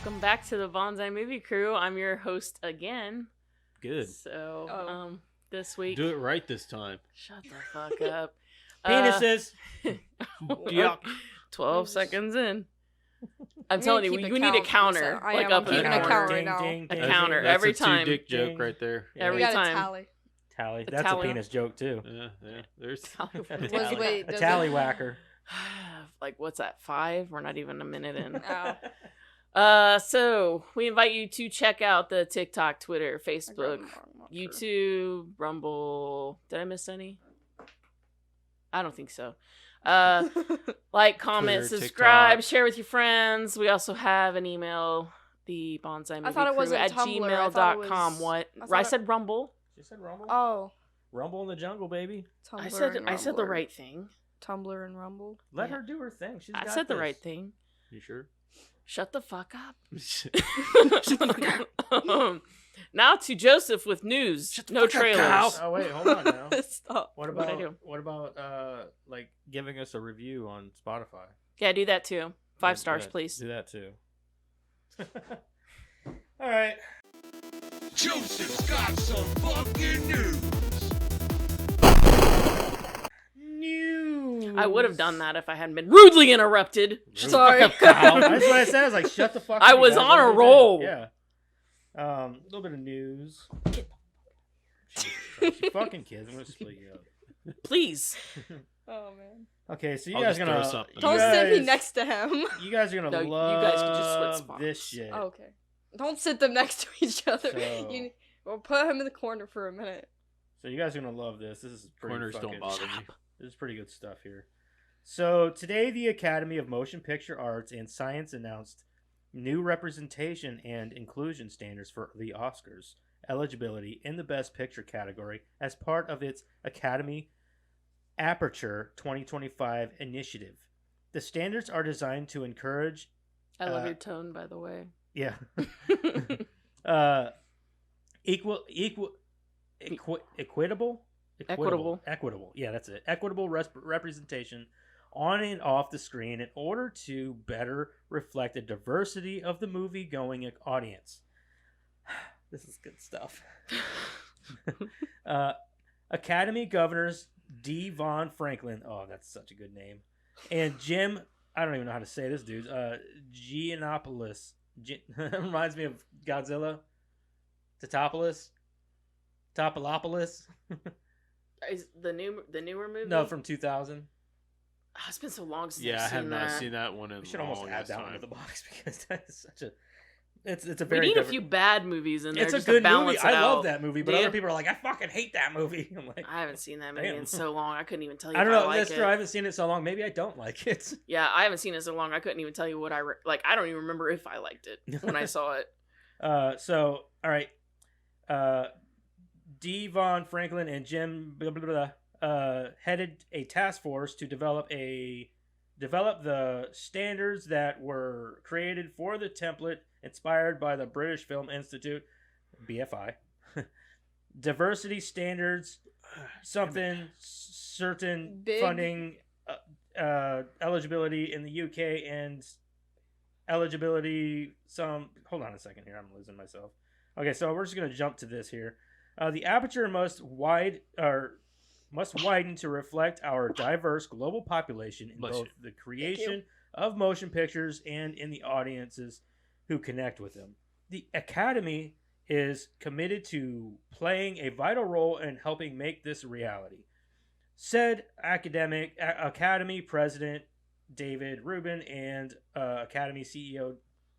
Welcome back to the Bonsai Movie Crew. I'm your host again. Good. So, this week... Do it right this time. Shut the fuck up. Penises! 12 seconds in. I'm telling you, we need a counter. I Like am. up I'm in keeping the a corner. count right now. A counter That's every a time. two-dick joke right there. Yeah. Every We got time. a tally. Tally. A That's tally. a penis joke too. Yeah. There's Wait, A does tally it- whacker. Like, what's that, 5? We're not even a minute in. Oh. So we invite you to check out the TikTok, Twitter, Facebook, YouTube, Rumble. Did I miss any? I don't think so. Like, comment, Twitter, subscribe, TikTok. share with your friends. We also have an email, the bonsai movie thought it crew wasn't at Tumblr. I thought it gmail.com. was- What? I I, thought it- said Rumble. She said Rumble? Oh. Rumble in the jungle, baby. Tumblr I said the and right thing. Tumblr and Rumble. Let Yeah. her do her thing. She's I got said the this. right thing. You sure? Shut the fuck up. Shut Now to Joseph with news. No trailers. Oh wait, hold on now. Stop. What What'd I about do? like giving us a review on Spotify? Yeah, do that too. 5 stars, Yeah, please. Do that too. All right. Joseph's got some fucking news. News. I would have done that if I hadn't been rudely interrupted. Sorry. That's what I said. I was like, shut the fuck up. I you was guys. on a Let me roll. do it. Yeah. A little bit of news. Jesus Christ, you fucking kids. I'm gonna split you up. Please. Oh man. Okay, so you I'll guys just gonna throw something. you Don't guys, sit me next to him. You guys are gonna No, you love guys can just split spots. this shit. Oh, okay. Don't sit them next to each other. So- We'll put him in the corner for a minute. So you guys are gonna love this. This is pretty Corners fucking, don't bother me. This is pretty good stuff here. So today, the Academy of Motion Picture Arts and Science announced new representation and inclusion standards for the Oscars eligibility in the Best Picture category as part of its Academy Aperture 2025 initiative. The standards are designed to encourage, I love your tone, by the way. yeah, equitable. Yeah, that's it. Equitable representation on and off the screen in order to better reflect the diversity of the movie-going audience. This is good stuff. Academy governors D. Von Franklin. Oh, that's such a good name. And Jim, I don't even know how to say this, dude. Giannopoulos. Reminds me of Godzilla. Totopoulos. Is the newer movie? No, from 2000. Oh, it's been so long since Yeah, I I've have seen not that. seen that one in We should a almost long add ass that one to time. the box because that is such a. It's a We very. need a different- few bad movies in there It's a just good to balance movie. it I out. love that movie, but Do other you? people are like, I fucking hate that movie. I'm like, I haven't seen that movie Damn. in so long. I couldn't even tell you I don't if know. I like That's it. true. I haven't seen it so long. Maybe I don't like it. Yeah, I haven't seen it so long. I couldn't even tell you what like. I don't even remember if I liked it when I saw it. So all right. D. Von Franklin and Jim blah, blah, blah, headed a task force to develop the standards that were created for the template inspired by the British Film Institute, BFI. Diversity standards, something certain Big. funding, eligibility in the UK and eligibility hold on a second here, I'm losing myself. Okay, so we're just going to jump to this here. The aperture must widen to reflect our diverse global population in Bless both you. the creation of motion pictures and in the audiences who connect with them. The Academy is committed to playing a vital role in helping make this a reality, said Academy President David Rubin and Academy CEO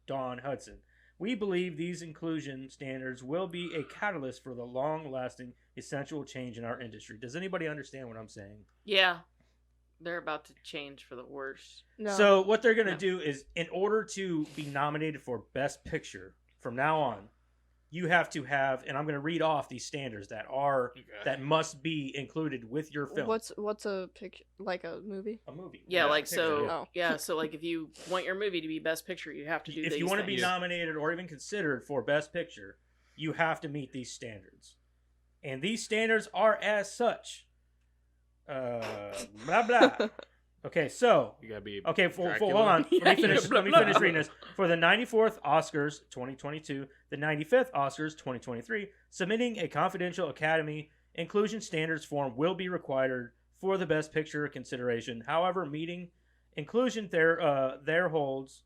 Don Hudson. We believe these inclusion standards will be a catalyst for the long-lasting, essential change in our industry. Does anybody understand what I'm saying? Yeah, they're about to change for the worse. No. So what they're going to No. do is, in order to be nominated for Best Picture, from now on, you have to have, and I'm going to read off these standards that must be included with your film. What's a picture, like a movie? A movie? Yeah, Best like Picture, so. yeah. Oh. Yeah, so like if you want your movie to be Best Picture, you have to do. If these you want to be things. nominated or even considered for Best Picture, you have to meet these standards. And these standards are as such. Blah, blah. Okay, so You gotta be. okay, hold Dracula. on. Let me finish. Yeah. Let me finish reading this. For the 94th Oscars 2022, the 95th Oscars 2023, submitting a confidential Academy inclusion standards form will be required for the Best Picture consideration. However, meeting inclusion thresholds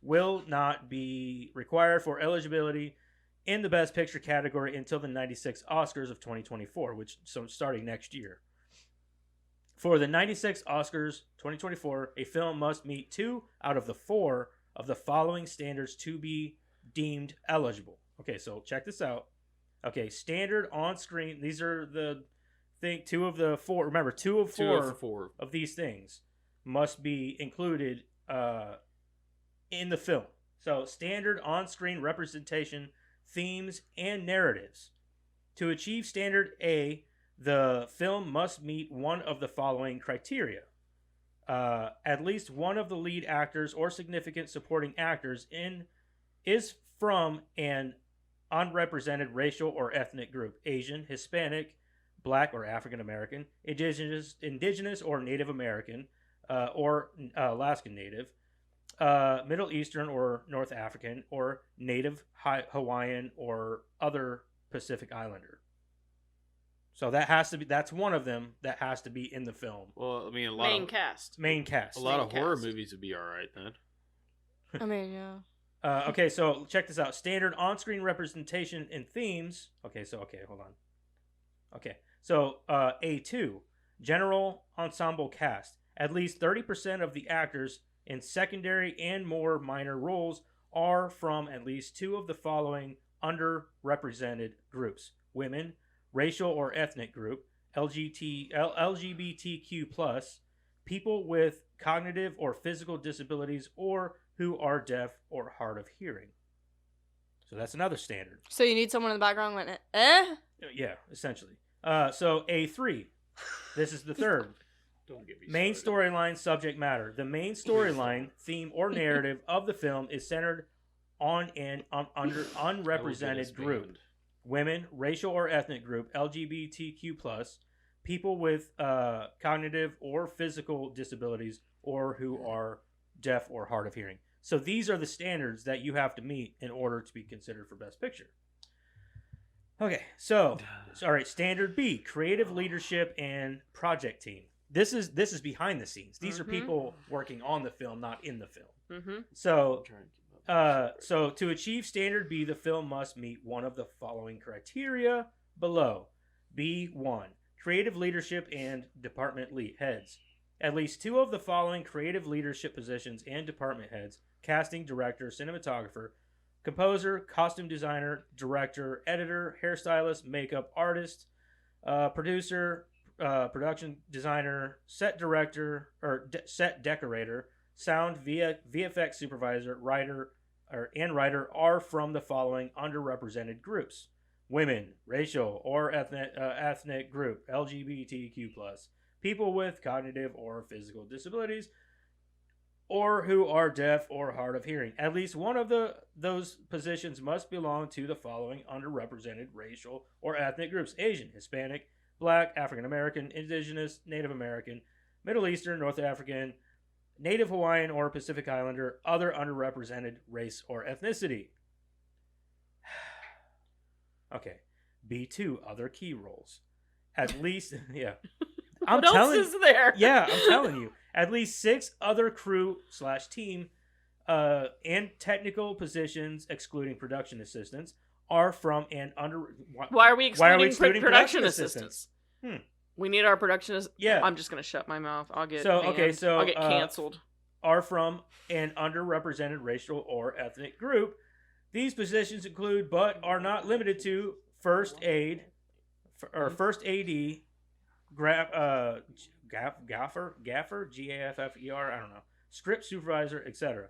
will not be required for eligibility in the Best Picture category until the 96 Oscars of 2024, which so starting next year. For the 96 Oscars 2024, a film must meet 2 out of the 4 of the following standards to be deemed eligible. Okay, so check this out. Okay, standard on screen. These are the thing. 2 of the 4. Remember, 2 of 4, 2 of 4 of these things must be included in the film. So, standard on screen representation, themes, and narratives. To achieve standard A, the film must meet one of the following criteria. At least one of the lead actors or significant supporting actors is from an unrepresented racial or ethnic group: Asian, Hispanic, Black or African American, Indigenous or Native American, or Alaskan Native, Middle Eastern or North African, or Native Hawaiian or other Pacific Islander. So that's one of them that has to be in the film. Well, I mean, Main cast. Main cast. a lot main of horror cast. movies would be all right then. I mean, yeah. Okay, so check this out. Standard on-screen representation and themes. Okay, hold on. Okay, so A2, general ensemble cast. At least 30% of the actors in secondary and more minor roles are from at least 2 of the following underrepresented groups: women, racial or ethnic group, LGBTQ+, people with cognitive or physical disabilities, or who are deaf or hard of hearing. So that's another standard. So you need someone in the background going, eh? Yeah, essentially. So A3, this is the third. Don't get me Main started. storyline, subject matter. The main storyline, theme, or narrative of the film is centered on an unrepresented group: women, racial or ethnic group, LGBTQ+, people with cognitive or physical disabilities, or who are deaf or hard of hearing. So these are the standards that you have to meet in order to be considered for Best Picture. Okay, so all right, standard B, creative leadership and project team. This is behind the scenes. These are people working on the film, not in the film. Mm-hmm. So so to achieve standard B, the film must meet one of the following criteria below. B1, creative leadership and department heads. At least 2 of the following creative leadership positions and department heads: casting director, cinematographer, composer, costume designer, director, editor, hairstylist, makeup artist, producer, production designer, set director or set decorator, sound, VFX supervisor, writer, writer are from the following underrepresented groups: women, racial or ethnic group, LGBTQ+, people with cognitive or physical disabilities, or who are deaf or hard of hearing. At least one of those positions must belong to the following underrepresented racial or ethnic groups: Asian, Hispanic, Black, African American, Indigenous, Native American, Middle Eastern, North African, Native Hawaiian or Pacific Islander, other underrepresented race or ethnicity. Okay. B2, other key roles. At least, yeah. What else is there? Yeah, I'm telling you. At least 6 other crew/team and technical positions, excluding production assistants, are from an Why are we excluding, excluding production assistants? We need our production. Yeah. I'm just gonna shut my mouth. I'll get So I'll get canceled. Are from an underrepresented racial or ethnic group. These positions include, but are not limited to, first aid, or first AD, gaffer, GAFFER, I don't know, script supervisor, etc.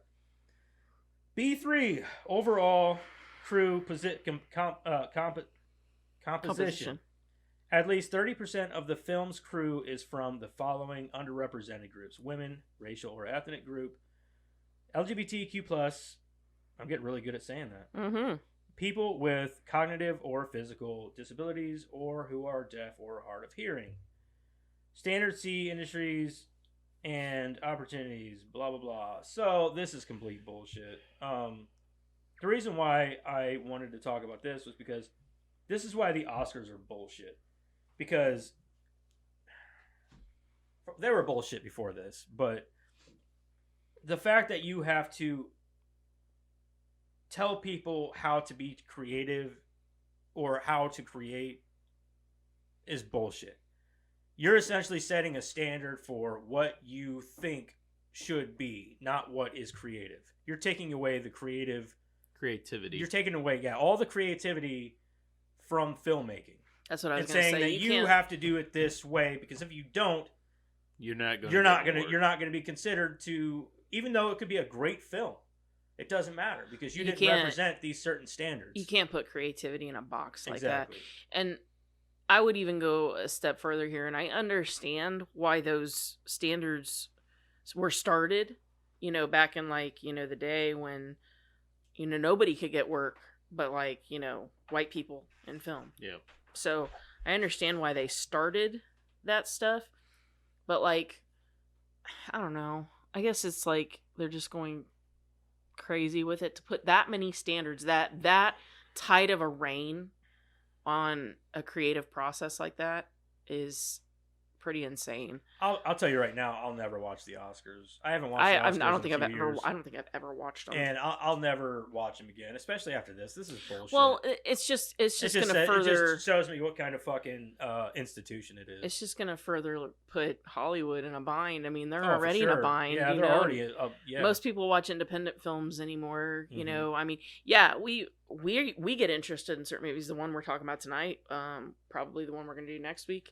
B3, overall crew composition. At least 30% of the film's crew is from the following underrepresented groups: women, racial or ethnic group, LGBTQ+, I'm getting really good at saying that, people with cognitive or physical disabilities, or who are deaf or hard of hearing. Standard C industries and opportunities, blah blah blah. So this is complete bullshit. The reason why I wanted to talk about this was because this is why the Oscars are bullshit. Because they were bullshit before this, but the fact that you have to tell people how to be creative or how to create is bullshit. You're essentially setting a standard for what you think should be, not what is creative. You're taking away the creativity. You're taking away, all the creativity from filmmaking. That's what I was and going to saying say. that you have to do it this way, because if you don't, you're not going to be considered to, even though it could be a great film. It doesn't matter because you didn't represent these certain standards. You can't put creativity in a box like exactly. that. And I would even go a step further here, and I understand why those standards were started, back in the day when, nobody could get work but white people in film. Yeah. So I understand why they started that stuff, but I don't know. I guess it's they're just going crazy with it to put that many standards, that tight of a rein on a creative process like that is pretty insane. I'll tell you right now, I'll never watch the Oscars. I haven't watched the Oscars I don't think I've ever watched them. And I'll never watch them again, especially after this. This is bullshit. Well, it's just going to further... It just shows me what kind of fucking institution it is. It's just going to further put Hollywood in a bind. I mean, they're Oh, already in a bind. Yeah, they're already... Most people watch independent films anymore, Mm-hmm. I mean, yeah, we get interested in certain movies. The one we're talking about tonight, probably the one we're going to do next week.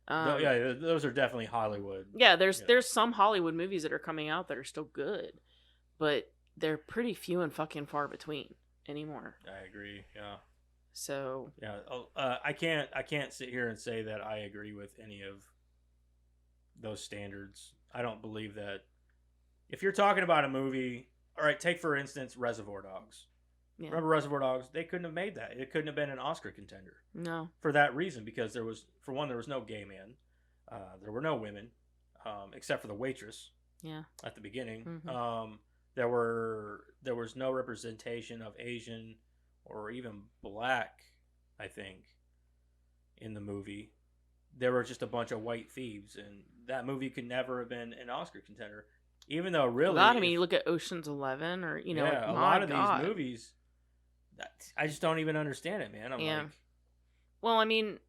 Those are definitely Hollywood. Yeah, there's some Hollywood movies that are coming out that are still good, but they're pretty few and fucking far between anymore. I agree. Yeah. So yeah, I can't sit here and say that I agree with any of those standards. I don't believe that. If you're talking about a movie, all right, take for instance Reservoir Dogs. Yeah. Remember Reservoir Dogs? They couldn't have made that. It couldn't have been an Oscar contender. No. For that reason, because there was no gay man. There were no women, except for the waitress. Yeah. At the beginning. Mm-hmm. There was no representation of Asian or even black, I think, in the movie. There were just a bunch of white thieves, and that movie could never have been an Oscar contender. Even though really... you look at Ocean's 11 or, a lot of these movies... I just don't even understand it, man. Well, I mean,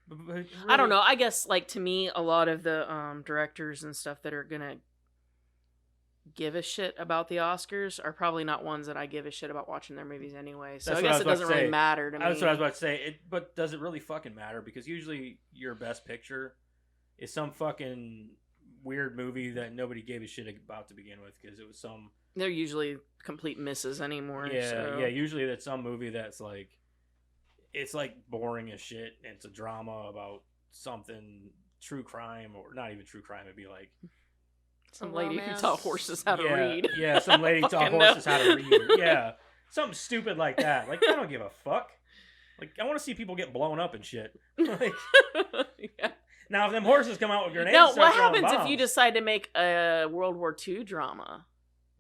really, I don't know. I guess, to me, a lot of the directors and stuff that are gonna give a shit about the Oscars are probably not ones that I give a shit about watching their movies anyway. So I guess it doesn't really matter to me. That's what I was about to say. But does it really fucking matter? Because usually your best picture is some fucking weird movie that nobody gave a shit about to begin with, because it was some... They're usually complete misses anymore. Yeah, so. yeah. Usually that's some movie that's it's boring as shit, and it's a drama about something, true crime, or not even true crime. It'd be some lady who taught horses how to read. Yeah, some lady taught horses how to read. Yeah, something stupid like that. I don't give a fuck. I want to see people get blown up and shit. Yeah. Now, if them horses come out with grenades, now what happens if you decide to make a World War II drama?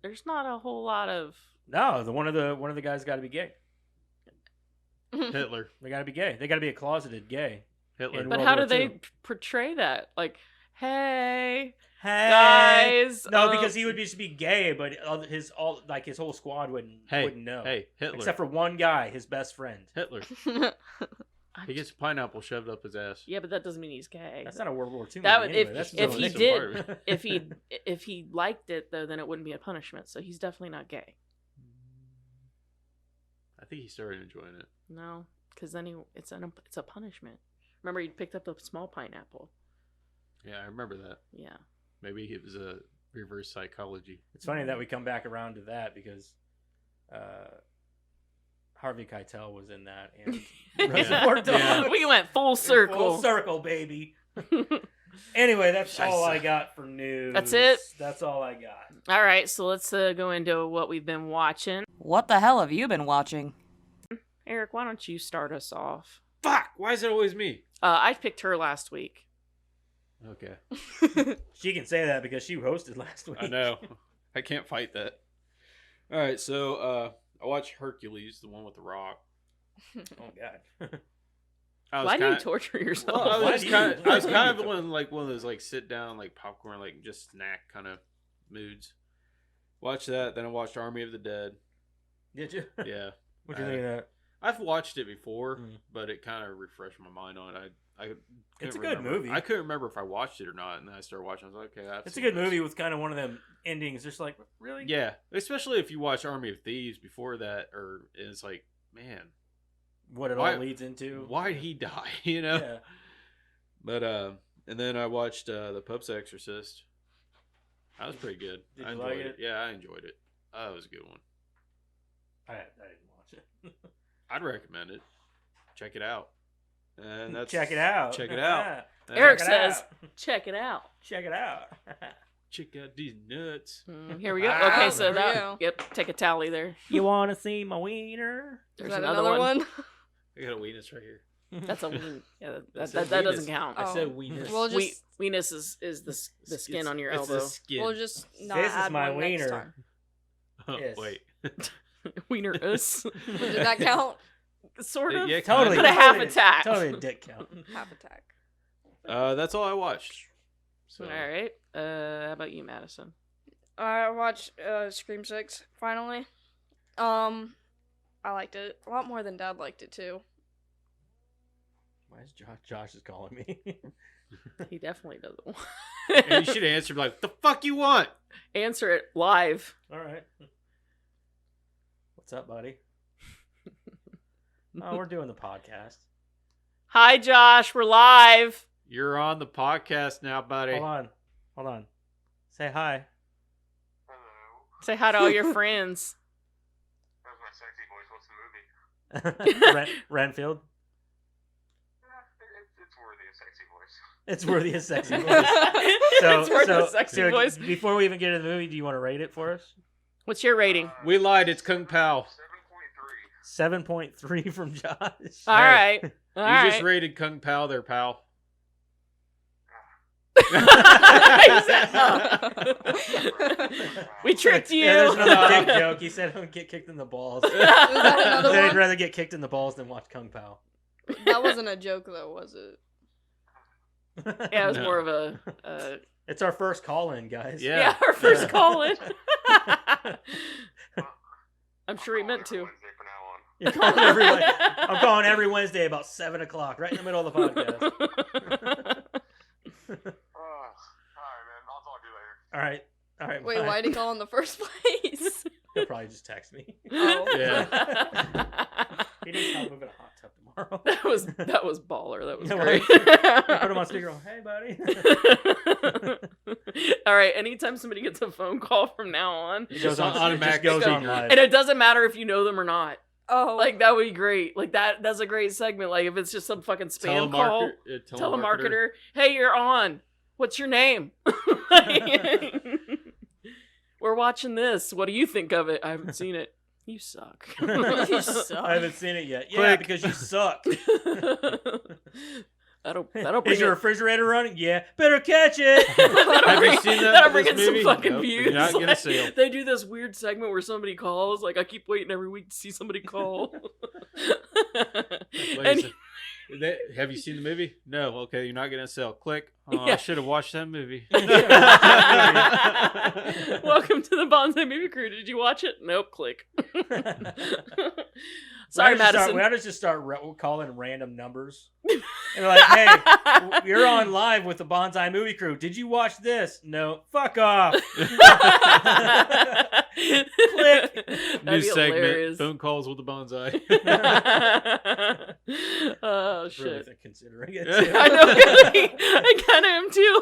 There's not a whole lot of... No, one of the guys got to be gay. Hitler. They got to be gay. They got to be a closeted gay. Hitler. But how do they portray that? Hey, guys. No, because he would just be gay, but his whole squad wouldn't know. Hey, Hitler. Except for one guy, his best friend. Hitler. He gets a pineapple shoved up his ass. Yeah, but that doesn't mean he's gay. That's not a World War II movie. That Anyway. if he liked it though, then it wouldn't be a punishment. So he's definitely not gay. I think he started enjoying it. No, because then it's a punishment. Remember, he picked up the small pineapple. Yeah, I remember that. Yeah. Maybe it was a reverse psychology. It's funny that we come back around to that because Harvey Keitel was in that, and Reservoir Dogs. Yeah. We went full circle. Full circle, baby. Anyway, that's all I got for news. That's it? That's all I got. All right, so let's go into what we've been watching. What the hell have you been watching? Eric, why don't you start us off? Fuck! Why is it always me? I picked her last week. Okay. She can say that because she hosted last week. I know. I can't fight that. All right, so I watched Hercules, the one with the Rock. Oh God. Why do you torture yourself? Well, I Why was do kind you- of one of those like sit down like popcorn like just snack kind of moods. Watch that, then I watched Army of the Dead. Did you? Yeah, What do you think of that? I've watched it before, Mm. but it kind of refreshed my mind on it. I It's a couldn't good remember. movie. I couldn't remember if I watched it or not, and then I started watching. I was like, okay, It's a good movie with kind of one of them endings. Just like, really? Yeah, especially if you watch Army of Thieves before that, or it's like, man, What it Why- all leads into. why did he die? You know. Yeah. But and then I watched The Pope's Exorcist. That was pretty good. Did I you enjoyed like it. it? Yeah, I enjoyed it. That was a good one. I didn't watch it. I'd recommend it. Check it out. And that's Check it out. Check it out. Eric Check it says, out. check it out. Check it out. Check out these nuts. Here we go. Ah, Okay, so there we that, go. yep, take a tally there. You want to see my wiener? Is There's that another one. I got a weenus right here. That's a ween. Yeah, that said doesn't weenus. count. Oh. I said weenus. We'll just Weenus is the skin on your It's the elbow. skin. we'll just not This is add my one next wiener. time. Oh, Yes. wait. Wiener-us. Did that count? Sort of. Yeah, Totally. Put a half totally, attack. Totally a dick count. Half attack. That's all I watched. So All right. How about you, Madison? I watched Scream 6 finally. I liked it a lot more than Dad liked it too. Why is Josh is calling me? He definitely doesn't want. and you should answer like, "The fuck you want?" Answer it live. All right. What's up, buddy? Oh, we're doing the podcast. Hi, Josh. We're live. You're on the podcast now, buddy. Hold on. Say hi. Say hi to all your friends. That's my sexy voice. What's the movie? Renfield. It's worthy of sexy voice. It's worthy of sexy voice. It's worth a sexy voice. Before we even get into the movie, do you want to rate it for us? What's your rating? We lied. It's Kung Pao. 7.3. 7.3 from Josh. All right. All You right. just rated Kung Pao there, pal. We tricked you. Yeah, there's another dick joke. He said, "Don't get kicked in the balls." He that another said he'd one? rather get kicked in the balls than watch Kung Pao. That wasn't a joke though, was it? Yeah, it was No. more of a. It's our first call-in, guys. Yeah. Yeah, our first Yeah. call in. I'm sure he meant to. Wednesday from now on. You're calling I'm calling every Wednesday about 7 o'clock, right in the middle of the podcast. All right, man. I'll talk to you later. All right. Wait, bye. why'd he call in the first place? He'll probably just text me. Oh. Yeah. He needs help moving a hot tub tomorrow. that was baller. That was Yeah, great. Put him on speaker. Hey, buddy. All right. Anytime somebody gets a phone call from now on, It goes on Automatic It just goes on speaker. live. and it doesn't matter if you know them or not. Oh. Like that would be great. Like that's a great segment. Like if it's just some fucking spam call, telemarketer. Hey, you're on. What's your name? We're watching this. What do you think of it? I haven't seen it. You suck. You suck. I haven't seen it yet. Yeah, Click. because you suck. that'll Is bring your it. refrigerator running? Yeah. Better catch it. Have you seen that That'll for bring this in some movie? fucking Nope, views. you're not gonna Like, see 'em. they do this weird segment where somebody calls. Like I keep waiting every week to see somebody call. And- Have you seen the movie? No. Okay, you're not gonna sell. Click. Oh, Yeah. I should have watched that movie. Welcome to the Bonsai Movie Crew. Did you watch it? Nope. Click. Sorry, Madison. We ought to just start calling random numbers. And they're like, hey, you're on live with the Bonsai Movie Crew. Did you watch this? No. Fuck off. Click. New segment. Phone calls with the bonsai. Oh Really shit. considering it. Yeah. Too. I know. I kind of am too.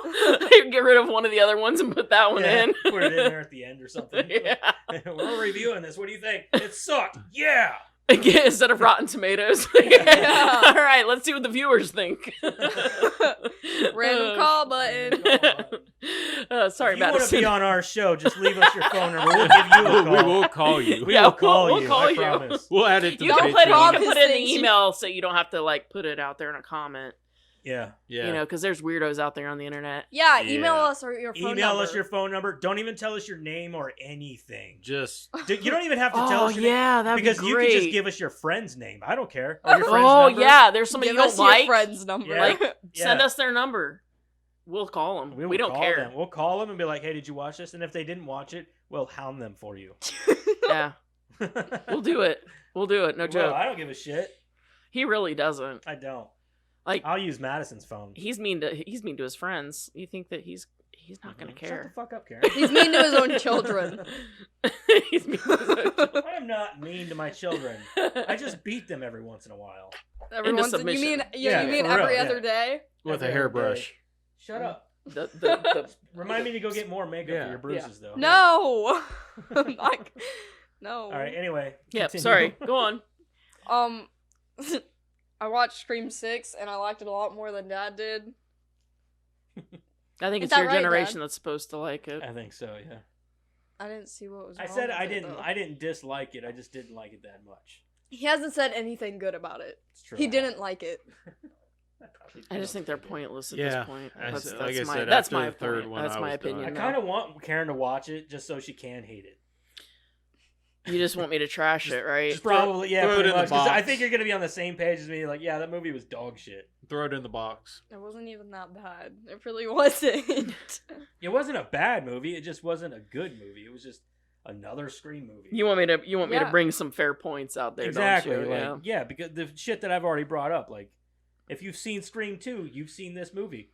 I get rid of one of the other ones and put that one Yeah, in. put it in there at the end or something. Yeah. We're reviewing this. What do you think? It sucked. Yeah. Again, instead of Rotten Tomatoes. Yeah. All right, let's see what the viewers think. Random call button. Sorry, if you want to Madison. be on our show, just leave us your phone number. We'll give you a call. We will call you. We Yeah, will call we'll you. call I you. promise. We'll add it to You the can Don't put it, you call Patreon. can this put it in the thing. email so you don't have to like put it out there in a comment. Yeah. Yeah. You know, because there's weirdos out there on the internet. Yeah, email Yeah. us or your phone Email number. us your phone number. Don't even tell us your name or anything. Just You don't even have to tell Oh us your name. yeah, that'd Because be you great. can just give us your friend's name. I don't care. Or your friend's Oh number. yeah, there's somebody Give you us don't your like. friend's number. Yeah. Like, send Yeah. us their number. We'll call them. Will We don't call care. them. We'll call them and be like, "Hey, did you watch this?" And if they didn't watch it, we'll hound them for you. Yeah, we'll do it. We'll do it. No Well, joke. I don't give a shit. He really doesn't. I don't. Like, I'll use Madison's phone. he's mean to his friends. You think that he's not gonna Shut the care? fuck up, Karen. He's mean to his own children. He's mean to his own children. I am not mean to my children. I just beat them every once in a while. Every once you submission. mean Yeah, you mean for real, every yeah. other day? with a Every hairbrush. day. Shut up. the Remind me to go get more makeup Yeah. for your bruises, though. No. Like, no. All right. Anyway. yeah. continue. Sorry. Go on. I watched Scream 6 and I liked it a lot more than Dad did. I think Is it's that your right, generation Dad? that's supposed to like it. I think so. Yeah. I didn't see what was I wrong said with I it, didn't. though. I didn't dislike it. I just didn't like it that much. He hasn't said anything good about it. It's true. He didn't like it. I just think they're pointless at Yeah, this point. I That's, s- that's like I my, said, that's after my the third point. one, That's I my was done. opinion. I now. kind of want Karen to watch it just so she can hate it. You just want me to trash it, right? just Probably, yeah, throw it pretty in the much. 'Cause I box. think you're gonna be on the same page as me. Like, yeah, that movie was dog shit. Throw it in the box. It wasn't even that bad. It really wasn't. It wasn't a bad movie. It just wasn't a good movie. It was just another Scream movie. You want me to Yeah. bring some fair points out there, exactly. don't you? Like, yeah, because the shit that I've already brought up. Like, if you've seen Scream 2, you've seen this movie.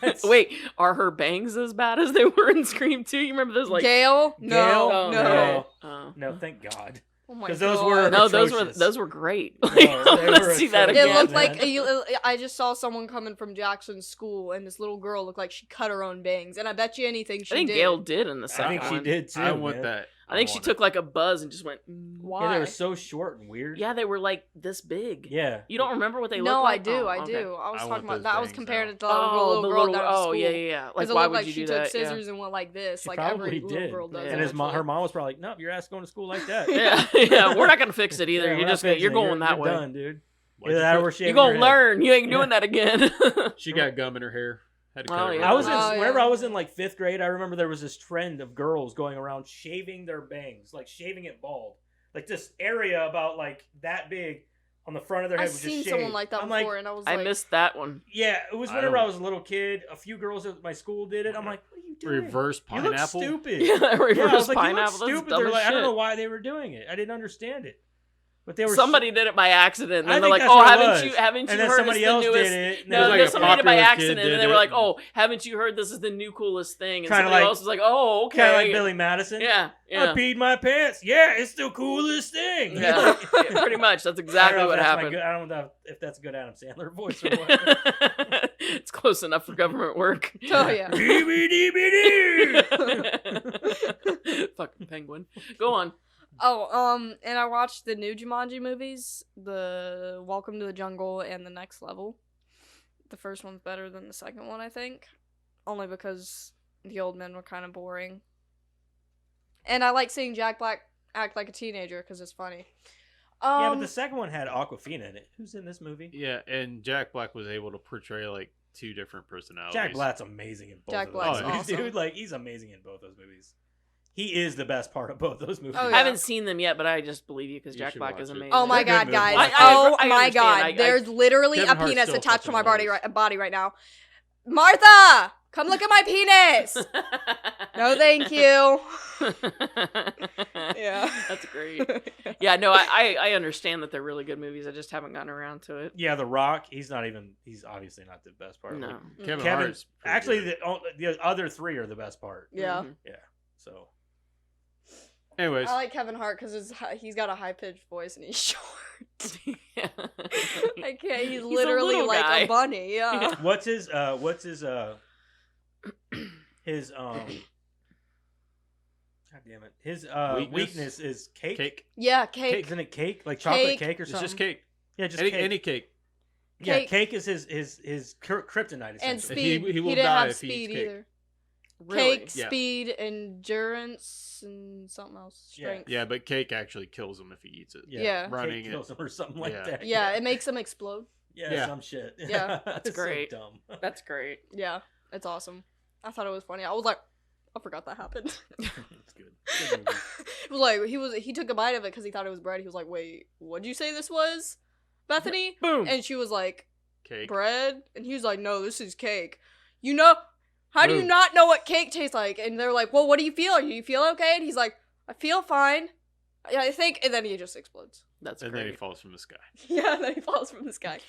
That's- Wait, are her bangs as bad as they were in Scream 2? You remember those like Gail? No. Gail? Oh, No. No. Oh. No, thank God. Oh my 'Cause god. those were- No, atrocious. those were great. No, Like, they let's were see that atrocious. again. It looked man. like I just saw someone coming from Jackson's school, and this little girl looked like she cut her own bangs. And I bet you anything she I think did. Gail did in the I second think she one. did too. I want man. that. I think she want took like a buzz and just went. Why? Yeah, they were so short and weird. Yeah, they were like this big. Yeah. You don't remember what they looked No, like? I do. Oh, I okay. do. I was I talking want about those that. I was bangs comparing now. it to the little the girl little. down at school. Oh yeah, yeah, yeah. Like, Because it why looked would like you she do took that? scissors and went like this, She like probably every did. little girl does. Yeah. And actually. her mom was probably like, "Nope, your ass going to school like that." Yeah, yeah. We're not gonna fix it either. Yeah, we're you're not just fixing you're it. going that you're way. Done, dude. Why'd Either you that or put- we're You're shaving gonna her learn. You ain't Yeah. doing that again. She got gum in her hair. Had to cut Oh, it yeah. right I was in, off. Oh, yeah. whenever I was in like 5th grade, I remember there was this trend of girls going around shaving their bangs, like shaving it bald, like this area about like that big on the front of their head. I've was seen just someone shaved. like that I'm before, like, and I was I like, missed that one. yeah, it was I whenever I, don't- was a little kid. A few girls at my school did it. I'm like, what are you doing? Reverse You look pineapple. stupid. Yeah, Yeah, I reverse was like, pineapple. You That's look stupid. dumb They're as like, I don't shit. know why they were doing it. I didn't understand it. But they were Somebody did it by accident, and I then they're think like, that's "Oh, what it haven't was. you heard and this then is somebody the else newest?" did it. And No, it was like there's a somebody did it by popular accident, kid and did they were it. like, "Oh, haven't you heard this is the new coolest thing?" And Kinda somebody like- else was like, "Oh, okay." kind of like Billy Madison. Yeah, I yeah, peed my pants. Yeah, it's the coolest thing. yeah. Pretty much. That's I don't exactly know what if that's my happened. good- I don't know if that's a good Adam Sandler voice or what. It's close enough for government work. oh yeah. Fucking penguin. Go on. Oh, and I watched the new Jumanji movies, the Welcome to the Jungle and the Next Level. The first one's better than the second one, I think, only because the old men were kind of boring. And I like seeing Jack Black act like a teenager because it's funny. Yeah, but the second one had Aquafina in it. Who's in this movie? Yeah, and Jack Black was able to portray like two different personalities. Jack Black's amazing in both Jack of Black's those awesome. movies, dude. Like, he's amazing in both those movies. He is the best part of both those movies. Oh, I yeah. haven't seen them yet, but I just believe you because You Jack should Black watch is it. amazing. Oh my They're god, good guys! movies. I My understand. god! There's literally Kevin a Hart's penis still attached to my fucking body right now. Martha, come look at my penis. No, thank you. Yeah. That's great. Yeah, no, I understand that they're really good movies. I just haven't gotten around to it. Yeah, The Rock. He's obviously not the best part. No. Like, Kevin Kevin. Hart's pretty Actually, good. the other three are the best part. Yeah. Mhm. So Anyways, I like Kevin Hart because he's got a high pitched voice and he's short. Yeah. I can't. He's a literally little like guy. a bunny. Yeah. what's his God damn it. His weakness is cake. cake. Yeah, cake. Isn't it cake? Like chocolate Cake. cake or It's something? just cake. Yeah, just Any, cake. any cake. Yeah, Cake. cake is his kryptonite. And essentially. speed. He will didn't die have if he eats speed cake. either. Really? Cake, Yeah. speed, endurance, and something else. Yeah. Strength. Yeah, but cake actually kills him if he eats it. Yeah. Cake Running it. kills him or something like Yeah. that. Yeah, it makes him explode. Yeah, some shit. Yeah, that's It's so great. dumb. That's great. Yeah, it's awesome. I thought it was funny. I was like, I forgot that happened. It's good. Good movie. It was like he took a bite of it because he thought it was bread. He was like, "Wait, what'd you say this was, Bethany?" Boom. And she was like, Cake. "Bread," and he was like, "No, this is cake." You know, how do you Boom. not know what cake tastes like? And they're like, "Well, what do you feel? Do you feel okay?" And he's like, "I feel fine. I think," and then he just explodes. That's And then he great. falls from the sky. Yeah, and then he falls from the sky.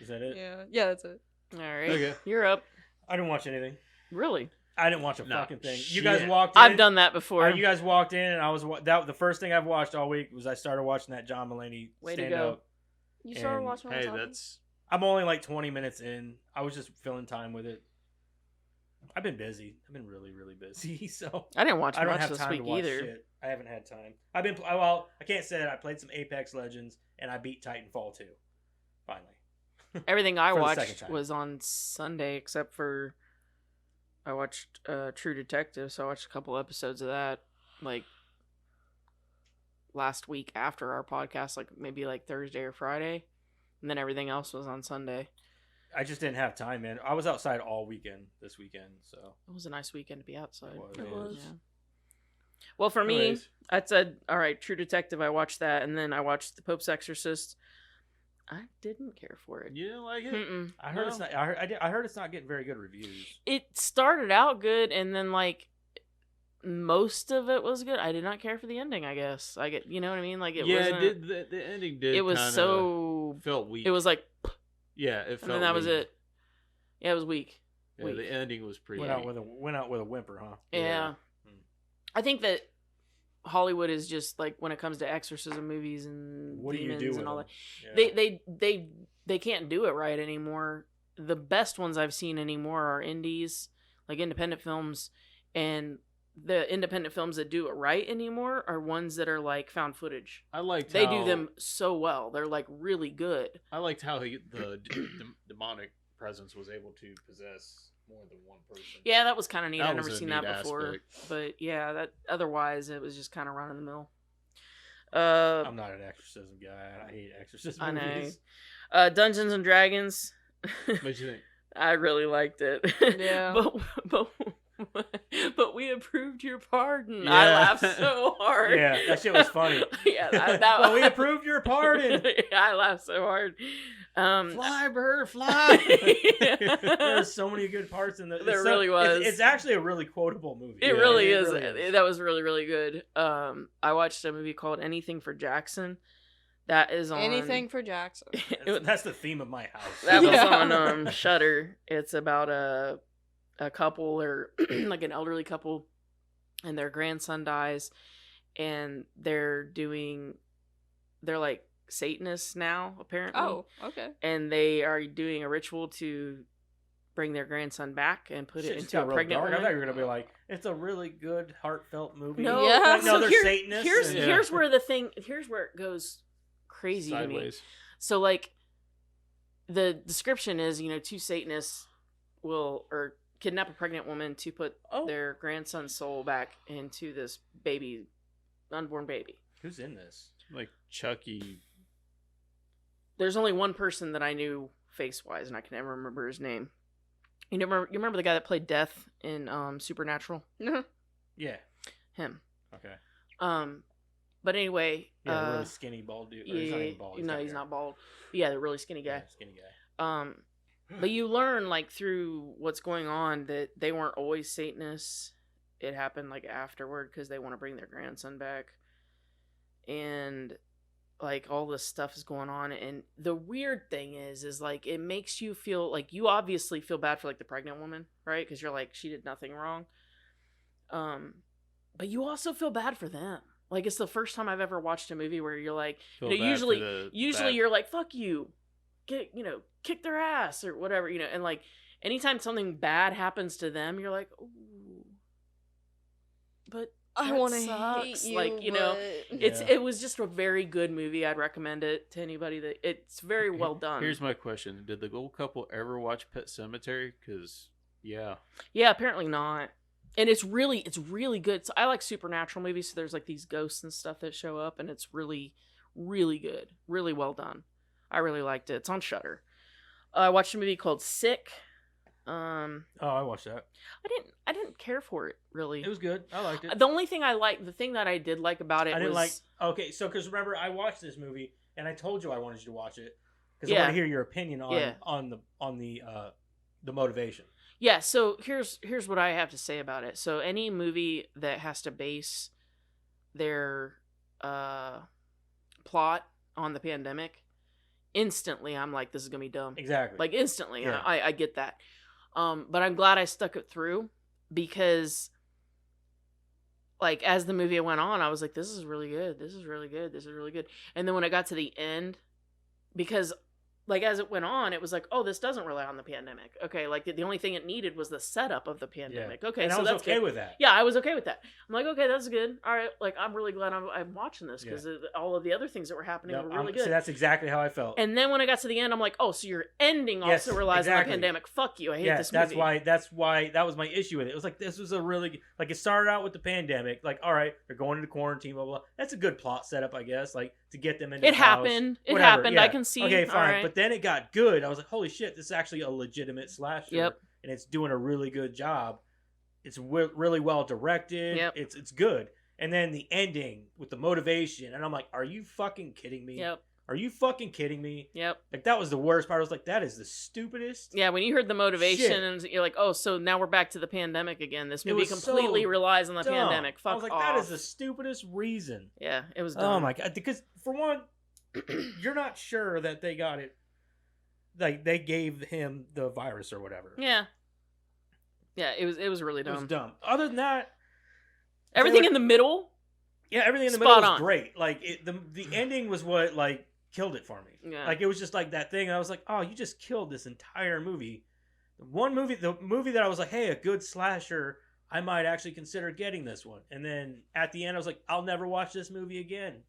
Is that it? Yeah, that's it. All right. Okay. You're up. I didn't watch anything. Really? I didn't watch a No, fucking thing. You shit. guys walked in. I've done that before. You guys walked in, and I was the first thing I've watched all week was I started watching that John Mulaney Way to stand go. up. You started And, watching. Hey, that's I'm only like 20 minutes in. I was just filling time with it. I've been busy. I've been really, really busy. So I didn't watch I don't much have this time week to watch either. shit. I haven't had time. I've been well. I can't say that. I played some Apex Legends and I beat Titanfall 2. Finally. Everything I For the second watched time. was on Sunday, except for I watched True Detective, so I watched a couple episodes of that, like last week after our podcast, like maybe like Thursday or Friday, and then everything else was on Sunday. I just didn't have time, man. I was outside all weekend this weekend, so It was a nice weekend to be outside. It was. Yeah. Well, for me, Anyways. I said, all right, True Detective, I watched that, and then I watched The Pope's Exorcist. I didn't care for it. you didn't like it? Mm-mm. I heard No. it's not. I heard it's not getting very good reviews. It started out good, and then like most of it was good. I did not care for the ending. I guess you know what I mean. Like it yeah, wasn't. it did. The ending did. It was kinda so. felt weak. It was like, yeah, it felt. and then that was weak. it. Yeah, it was weak. Yeah, weak. the ending was pretty. Went weak. out with a whimper, huh? Yeah. Hmm. I think that Hollywood is just like when it comes to exorcism movies and What do you demons do with and all them? that. Yeah. They can't do it right anymore. The best ones I've seen anymore are indies, like independent films, and the independent films that do it right anymore are ones that are like found footage. I liked. They how, do them so well. They're like really good. I liked how the demonic presence was able to possess more than one person. Yeah, that was kind of neat. That I've was never a seen neat that before. aspect. But yeah, that otherwise it was just kind of run of the mill. I'm not an exorcism guy. I hate exorcism I know. movies. Dungeons and Dragons. What'd you think? I really liked it. Yeah. but we approved your pardon. Yeah. I laughed so hard. Yeah, that shit was funny. Yeah, that Well, we approved your pardon. I laughed so hard. Fly, bird, fly. There's so many good parts in the. There really was. It's actually a really quotable movie. It really is. is. That was really, really good. I watched a movie called Anything for Jackson. That is on Anything for Jackson. That's the theme of my house. That was Yeah. on Shudder. It's about a couple or like an elderly couple, and their grandson dies, and they're like Satanists now apparently. Oh, okay. And they are doing a ritual to bring their grandson back and put it Shit just into got a real pregnant dark. I woman. thought you were gonna be like, it's a really good heartfelt movie. No, Yeah. Like, no, so they're Satanists. and- Here's where it goes crazy to me. Sideways. So like the description is, two Satanists will kidnap a pregnant woman to put Oh. their grandson's soul back into this unborn baby. Who's in this? Like Chucky. There's only one person that I knew face wise, and I can never remember his name. You remember the guy that played Death in Supernatural? Yeah. Him. Okay. But anyway, Yeah, the really skinny bald dude. Or he's not even bald. no, got he's hair. not bald. But yeah, the really skinny guy. Yeah, skinny guy. But you learn like through what's going on that they weren't always Satanists. It happened like afterward because they want to bring their grandson back, and like all this stuff is going on. And the weird thing is like it makes you feel like you obviously feel bad for like the pregnant woman, right? Because you're like she did nothing wrong. But you also feel bad for them. Like it's the first time I've ever watched a movie where you're like, Feel bad for usually the bad- you're like, fuck you, kick their ass or whatever, and like anytime something bad happens to them, you're like, ooh, but I that want to sucks. hate you. Like, but... Yeah. it was just a very good movie. I'd recommend it to anybody that it's very well done. Here's my question: did the old couple ever watch Pet Sematary? Because yeah, apparently not. And it's really good. So I like supernatural movies. So there's like these ghosts and stuff that show up, and it's really, Really good. Really well done. I really liked it. It's on Shudder. I watched a movie called Sick. Oh, I watched that. I didn't care for it, really. It was good. I liked it. The only thing the thing that I did like about it I didn't was... Okay, so, because remember, I watched this movie, and I told you I wanted you to watch it, because I Yeah. want to hear your opinion on the motivation. Yeah, so here's what I have to say about it. So any movie that has to base their plot on the pandemic, instantly I'm like, this is gonna be dumb. Exactly. Like instantly. Yeah. I get that. But I'm glad I stuck it through, because like as the movie went on, I was like, this is really good. This is really good. This is really good. And then when I got to the end, because like as it went on, it was like, oh, this doesn't rely on the pandemic. Okay, like the only thing it needed was the setup of the pandemic. Okay, and so I was that's okay good. with that. Yeah, I was okay with that. I'm like, okay, that's good. All right, like I'm really glad I'm watching this, because all of the other things that were happening were really good. So that's exactly how I felt. And then when I got to the end, I'm like, oh, so your ending Yes, also relies on the exactly. pandemic. Fuck you. I hate this That's movie. why that was my issue with it. It was like, this was a really, like, it started out with the pandemic. Like, all right, they're going into quarantine, blah, blah, blah. That's a good plot setup, I guess. Like, to get them into It the house, happened. It whatever, happened. yeah. I can see. Okay, All fine. right. But then it got good. I was like, holy shit, this is actually a legitimate slasher. Yep. And it's doing a really good job. It's really well directed. Yep. It's good. And then the ending with the motivation, and I'm like, are you fucking kidding me? Yep. Are you fucking kidding me? Yep. Like, that was the worst part. I was like, that is the stupidest. Yeah, when you heard the motivation Shit. and you're like, oh, so now we're back to the pandemic again. This It movie was completely so relies on the dumb. pandemic. Fuck I was like, off. that is the stupidest reason. Yeah, it was dumb. Oh my god! Because for one, you're not sure that they got it. Like, they gave him the virus or whatever. Yeah. Yeah, it was really It dumb. was dumb. Other than that, Everything were- in the middle. yeah, everything in the Spot middle was on. great. Like, the ending was what like killed it for me. Yeah. Like, it was just like that thing. I was like, oh, you just killed this entire movie. The movie that I was like, hey, a good slasher, I might actually consider getting this one. And then at the end, I was like, I'll never watch this movie again.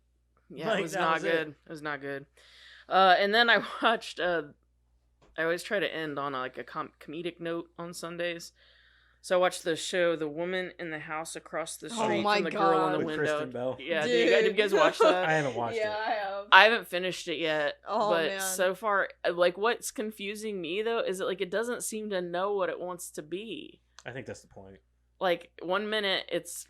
Yeah, Like, it was that not was it. good. It was not good. And then I watched. I always try to end on like a comedic note on Sundays. So I watched the show "The Woman in the House Across the Oh Street my from the Girl in God. the With Window." Kristen Bell. Yeah, Dude. did you guys watch that? I haven't watched it. I have. I haven't finished it yet, Oh, but man. so far, like, what's confusing me though is that like it doesn't seem to know what it wants to be. I think that's the point. Like 1 minute it's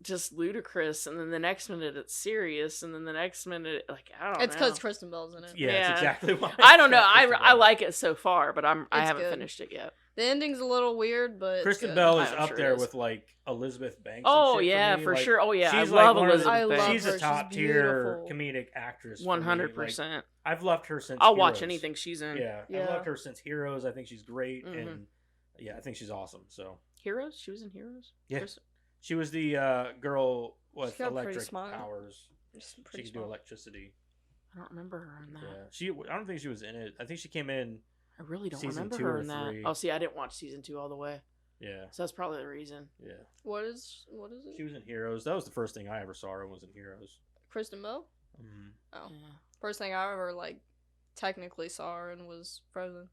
just ludicrous, and then the next minute it's serious, and then the next minute like I don't It's know. because Kristen Bell's in it. Yeah, Yeah. that's exactly why. I don't know. It's Kristen I Bell. like it so far, but I It's haven't good. finished it yet. The ending's a little weird, but it's Kristen good. Bell is I'm up sure there it is. with like Elizabeth Banks. Oh and shit yeah, me. for Like, sure. Oh yeah, I she's like love one of the- Elizabeth I love Banks. She's her. a She's top tier beautiful. comedic actress. for me. 100%. Like, I've loved her since. I'll watch Heroes. anything she's in. Yeah, Yeah. I've loved her since Heroes. I think she's great, Mhm. and yeah, I think she's awesome. So Heroes? She was in Heroes? Yeah. Chris- she was the girl with got pretty electric smart. powers. She's She pretty could do smart. electricity. I don't remember her in that. Yeah, I don't think she was in it. I think she came in. I really don't Season remember 2 her or in that. 3. Oh, see, I didn't watch season 2 all the way. Yeah, So that's probably the reason. yeah. What is it? She was in Heroes. That was the first thing I ever saw her was in Heroes. Kristen Bell? Mhm. Oh. Yeah. First thing I ever like technically saw her in was Frozen.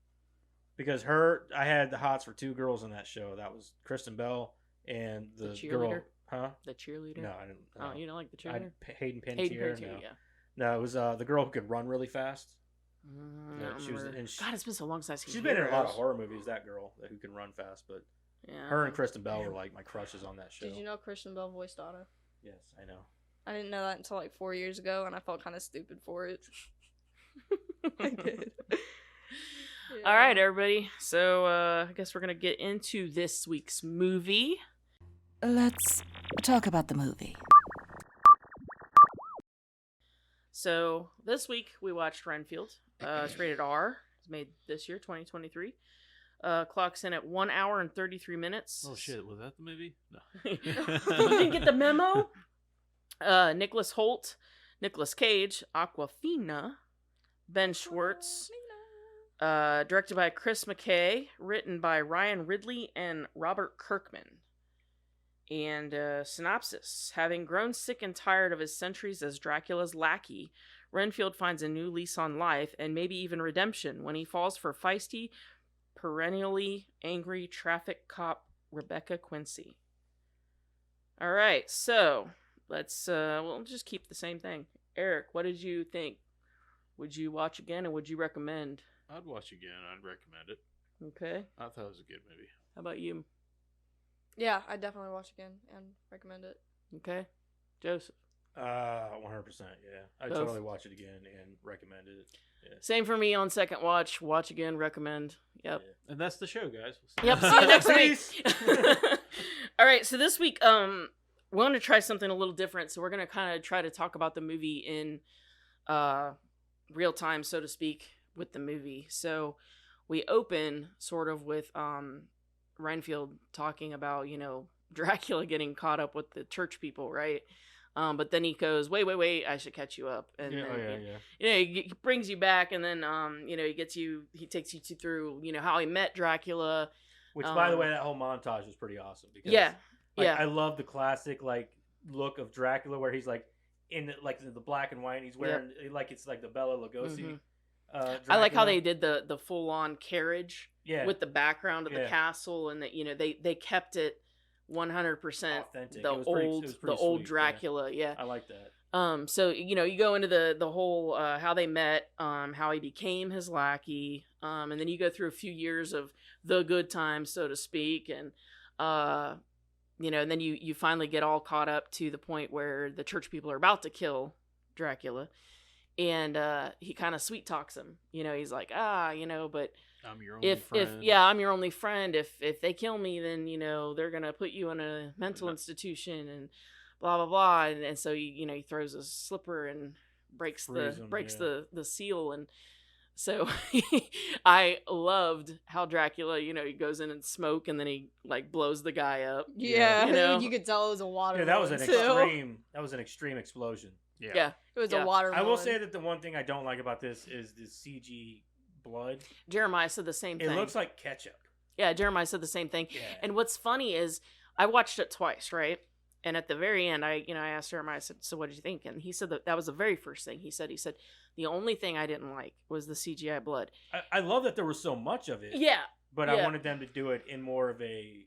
Because I had the hots for two girls in that show. That was Kristen Bell and the, The girl. cheerleader? Huh? The cheerleader? No, I didn't. Oh, you don't like the I cheerleader? Hayden Panettiere. Hayden Panettiere, yeah. No, it was the girl who could run really fast. I Yeah, don't she was remember. in- God, it's been so long since I've seen She's been in a lot of Heroes. horror movies. That girl who can run fast, but Yeah. her and Kristen Bell were like my crushes on that show. Did you know Kristen Bell voiced Otto? Yes, I know. I didn't know that until like 4 years ago, and I felt kind of stupid for it. I did. All right, everybody. So I guess we're going to get into this week's movie. Let's talk about the movie. So this week we watched Renfield. It's rated R. It's made this year, 2023. Clocks in at 1 hour and 33 minutes. Oh shit, was that the movie? No. You didn't get the memo? Nicholas Holt, Nicolas Cage, Aquafina, Ben Schwartz, directed by Chris McKay, written by Ryan Ridley and Robert Kirkman. And synopsis: having grown sick and tired of his centuries as Dracula's lackey, Renfield finds a new lease on life and maybe even redemption when he falls for feisty, perennially angry traffic cop Rebecca Quincy. All right, so let's we'll just keep the same thing. Eric, what did you think? Would you watch again, and would you recommend? I'd watch again. I'd recommend it. Okay. I thought it was a good movie. How about you? Yeah, I definitely watch again and recommend it. Okay. Joseph. 100%. Yeah, I Both. totally watch it again and recommend it. Yeah. Same for me on second watch. Watch again, recommend. Yep. Yeah. And that's the show, guys. Yep. See you next Peace. week. All right. So this week, we want to try something a little different. So we're gonna kind of try to talk about the movie in real time, so to speak, with the movie. So we open sort of with Renfield talking about, Dracula getting caught up with the church people, right? But then he goes, wait, I should catch you up. And then, he brings you back, and then, he takes you through, how he met Dracula. Which, by the way, that whole montage was pretty awesome. Because, Yeah. I love the classic, look of Dracula where he's, in the black and white, and he's wearing, it's like the Bela Lugosi. I like how they did the full-on carriage Yeah. with the background of the castle, and that, they kept it 100% Authentic. the It was pretty- it old was pretty old sweet, Dracula. Yeah. I like that. So you go into the whole how they met, how he became his lackey, and then you go through a few years of the good times, so to speak, and and then you finally get all caught up to the point where the church people are about to kill Dracula, and he kind of sweet talks him. He's like, but I'm your only if friend. I'm your only friend, if they kill me, then they're gonna put you in a mental institution and blah blah blah, and so he throws a slipper and breaks the seal, and so I loved how Dracula he goes in and smoke, and then he blows the guy up. Yeah, you could tell it was a water. Yeah, that was an extreme explosion. Yeah. It was a water. I will say that the one thing I don't like about this is the CG blood. Jeremiah said the same thing. It looks like ketchup. Yeah, Jeremiah said the same thing. Yeah. And what's funny is I watched it twice, right? And at the very end, I asked Jeremiah, I said, so what did you think? And he said that was the very first thing he said. He said, the only thing I didn't like was the CGI blood. I love that there was so much of it. Yeah. But I wanted them to do it in more of a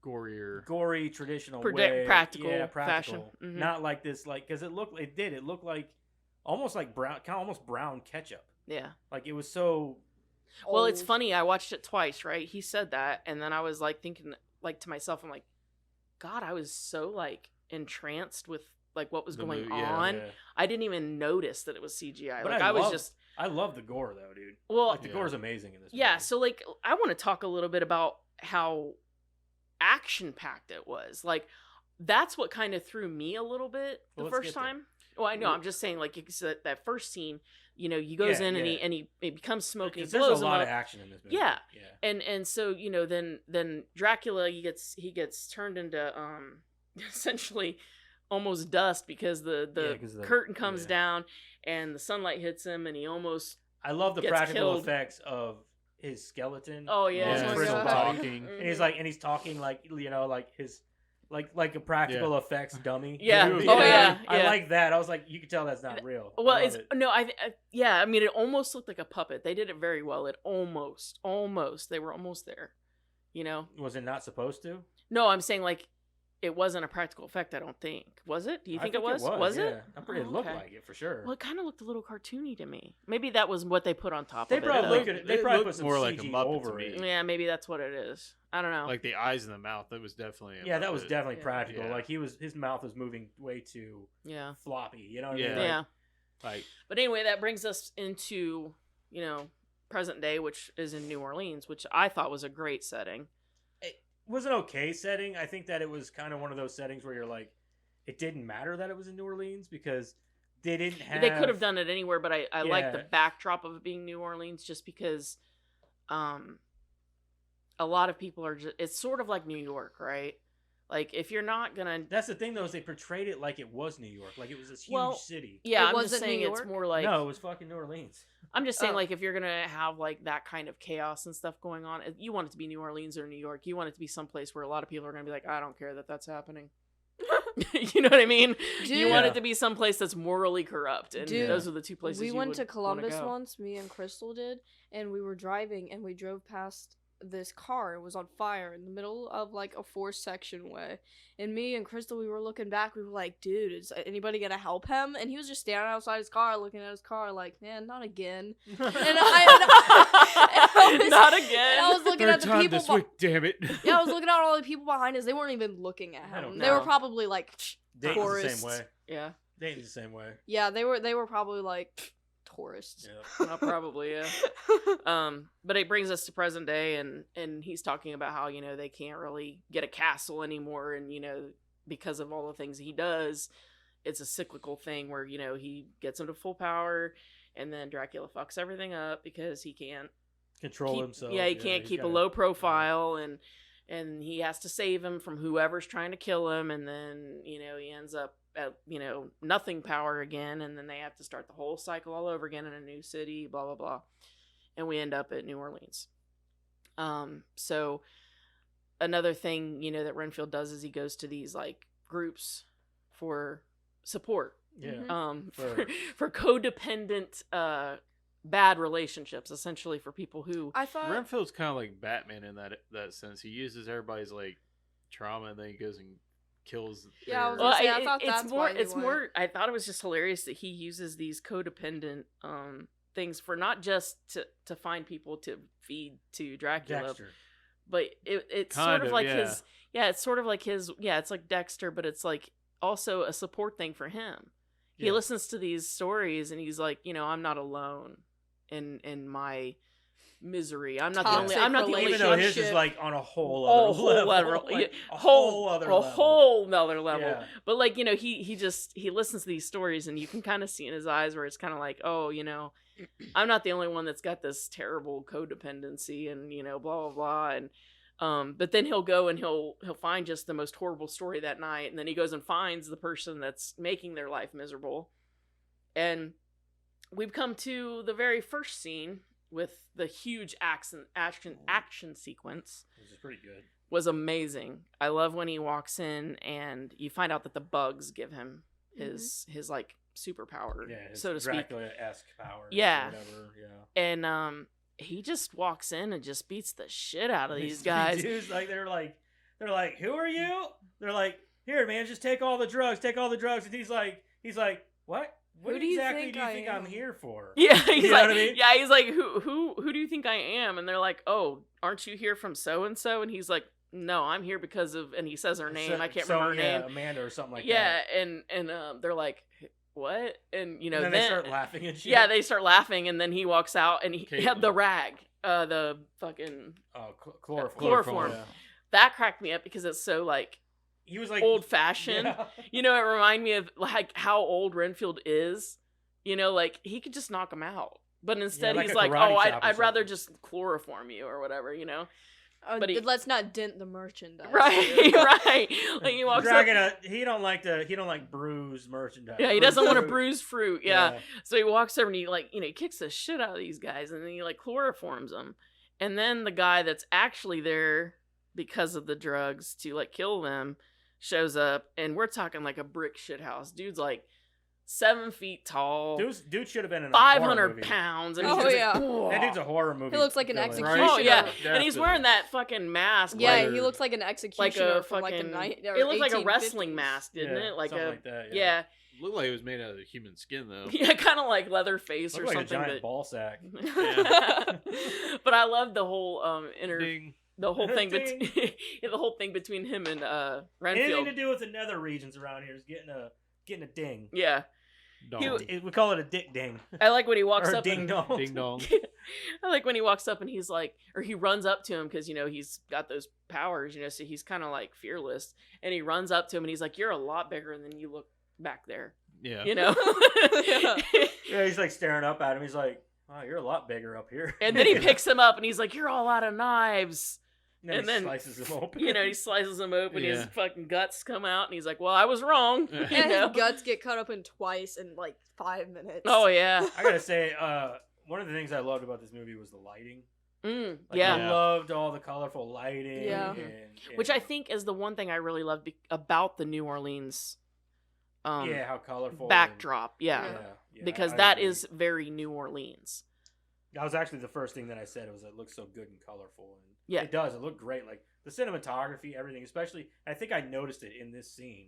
gory, traditional way. Practical practical. fashion. Mm-hmm. Not like this, because it looked like almost like brown, kind of almost brown ketchup. Yeah. It was so... Well, it's funny. I watched it twice, right? He said that, and then I was thinking to myself, I'm like, God, I was so entranced with what was going on. Yeah. I didn't even notice that it was CGI. But I love the gore though, dude. Well, the gore is amazing in this movie. Yeah, so I want to talk a little bit about how action packed it was. That's what kind of threw me a little bit the first time. Well, I know. I'm just saying, that first scene, he goes in and he becomes smoking. There's a lot of action in this movie. Yeah. And so then Dracula he gets turned into essentially almost dust because the curtain comes down and the sunlight hits him and he almost. I love the gets practical killed. effects of his skeleton. Oh yeah, his Oh my crystal God. body. Talking. And he's talking his like a practical effects dummy. Yeah. You know what I mean? Oh, yeah. I like that. I was like, you can tell that's not real. Well, I love it's it. no, I mean, it almost looked like a puppet. They did it very well. It almost, they were almost there. Was it not supposed to? No, I'm saying it wasn't a practical effect. I don't think. Was it? Do you think it was? Was yeah. it? I'm pretty. Oh, It looked okay. like it for sure. Well, it kind of looked a little cartoony to me. Maybe that was what they put on top They of probably it. looked at it. They It probably looked put some more CG like a Muppet over to me. it. Yeah, maybe that's what it is. I don't know. Like the eyes and the mouth. That was definitely. That was definitely Yeah. practical. Yeah. His mouth was moving way too Yeah. floppy. You know what I Yeah. mean? Yeah. Like But anyway, that brings us into, present day, which is in New Orleans, which I thought was a great setting. It was an okay setting. I think that it was kind of one of those settings where you're like, it didn't matter that it was in New Orleans because they didn't have. They could have done it anywhere, but I like the Yeah. backdrop of it being New Orleans just because a lot of people are just, it's sort of like New York, right? If you're not gonna, That's the thing though, is they portrayed it like it was New York, like it was this huge Well, city. yeah, It I'm just wasn't saying New it's York? more like, No, it was fucking New Orleans. I'm just saying Oh. if you're gonna have that kind of chaos and stuff going on, you want it to be New Orleans or New York. You want it to be someplace where a lot of people are gonna be like, I don't care that that's happening. You know what I mean? You Dude. want Yeah. it to be someplace that's morally corrupt, and Dude. those are the two places We you went would to wanna Columbus go. once, me and Crystal did, and we were driving and we drove past this car was on fire in the middle of like a 4-section way, and me and Crystal, we were looking back, we were like, dude, is anybody gonna help him? And he was just standing outside his car looking at his car like, man, not again. And I was, not again. and I was looking at the people this week, damn it. yeah, I was looking at all the people behind us. They weren't even looking at I don't him. know. They were probably like Dayton's tourists. the same way. Yeah. Dayton's the same way. Yeah, they were probably like tourists. Yeah. Probably, yeah. But it brings us to present day, and he's talking about how, you know, they can't really get a castle anymore, and, you know, because of all the things he does, it's a cyclical thing where, you know, he gets him to full power, and then Dracula fucks everything up because he can't Control himself. Yeah, he can't he's keep a gotta- low profile, and he has to save him from whoever's trying to kill him, and then, you know, he ends up at, you know, nothing power again, and then they have to start the whole cycle all over again in a new city, blah blah blah, and we end up at New Orleans. So another thing, you know, that Renfield does is he goes to these like groups for support, Yeah. Mhm. for codependent bad relationships, essentially, for people who I thought Renfield's kind of like Batman in that sense. He uses everybody's like trauma, and then he goes and kills. Yeah, I was their- gonna say, I thought it's that's more. why he It's went. more. I thought it was just hilarious that he uses these codependent things for not just to find people to feed to Dracula, Dexter. but it's Kind sort of of, like yeah. his. Yeah, it's sort of like his. Yeah, it's like Dexter, but it's like also a support thing for him. He Yeah. listens to these stories and he's like, you know, I'm not alone in my misery. I'm not the only. Toxic I'm not the only. Even though his is relationship. like on a whole Oh, other whole level. level, Like, yeah, a whole other a level. whole nother level. Yeah. But like, you know, he listens to these stories, and you can kind of see in his eyes where it's kind of like, oh, you know, I'm not the only one that's got this terrible codependency, and, you know, blah blah blah, and but then he'll go and he'll find just the most horrible story that night, and then he goes and finds the person that's making their life miserable, and we've come to the very first scene with the huge action sequence. Which is pretty good. Was amazing. I love when he walks in and you find out that the bugs give him his like superpower, Yeah, his so to speak. Dracula-esque power. Yeah. Or whatever. Yeah. And he just walks in and just beats the shit out of these guys. Dudes, like they're like, who are you? They're like, here, man, just take all the drugs, and he's like, what? What Who do you exactly think do you I think am? I'm here for? Yeah, he's You know like, what I mean? yeah, he's like, who do you think I am? And they're like, oh, aren't you here from so and so? And he's like, no, I'm here because of, and he says her name. I can't remember her name. Amanda or something like Yeah, that. and they're like, what? And, you know, And then they start laughing and shit. Yeah, they start laughing, and then he walks out, and he had Caitlin. the rag, the fucking chloroform. Chloroform. Yeah. that cracked me up because it's so like He was like old fashioned. Yeah. You know, it reminded me of like how old Renfield is. You know, like he could just knock him out, but instead like he's a like, karate oh, chop or I'd rather something. just chloroform you or whatever. You know, But he- let's not dent the merchandise. right, right. Like he walks up. He don't like bruise merchandise. Yeah, he doesn't want to fruit. bruise fruit. Yeah. So he walks over and he like, you know, he kicks the shit out of these guys and then he like chloroforms them. And then the guy that's actually there because of the drugs to like kill them shows up, and we're talking like a brick shit house. Dude's like 7 feet tall, Dude should have been in a horror 500 movie. pounds. And Oh, he's just yeah. like, That dude's a horror movie. He looks like an villain. executioner. oh yeah, Definitely. and he's wearing that fucking mask. Yeah, like, he looks like an executioner like a from like the fucking. night. It looked like a 1850s. wrestling mask, didn't Yeah, it? Like something a like that, yeah, Looked like it was made out of human skin though. yeah, kind of like leather face Looked or like something. a giant but ball sack. but I love the whole Ding. the whole thing Ding. the whole thing between him and Anything Renfield. to do with the nether regions around here is getting a ding. Yeah, Dong. We call it a dick ding. I like when he walks Or a up. ding and, dong. Ding dong. I like when he walks up and he's like, or he runs up to him because you know he's got those powers, you know, so he's kind of like fearless, and he runs up to him and he's like, "You're a lot bigger than you look back there," Yeah. you know. Yeah, he's like staring up at him. He's like, "Oh, you're a lot bigger up here." And then he picks him up and he's like, "You're all out of knives." and and then then, he slices him open. You know, he slices him open. His Yeah. fucking guts come out, and he's like, "Well, I was wrong." Yeah. You And know? his guts get cut open twice in like 5 minutes. Oh yeah. I gotta say, one of the things I loved about this movie was the lighting. Like, Yeah. I loved all the colorful lighting. Yeah. and Which I think is the one thing I really love about the New Orleans yeah, how colorful backdrop. Yeah. yeah, Because I that agree. is very New Orleans. That was actually the first thing that I said. Was it looks so good and colorful. And Yeah. It does. It looked great. Like the cinematography, everything, especially I think I noticed it in this scene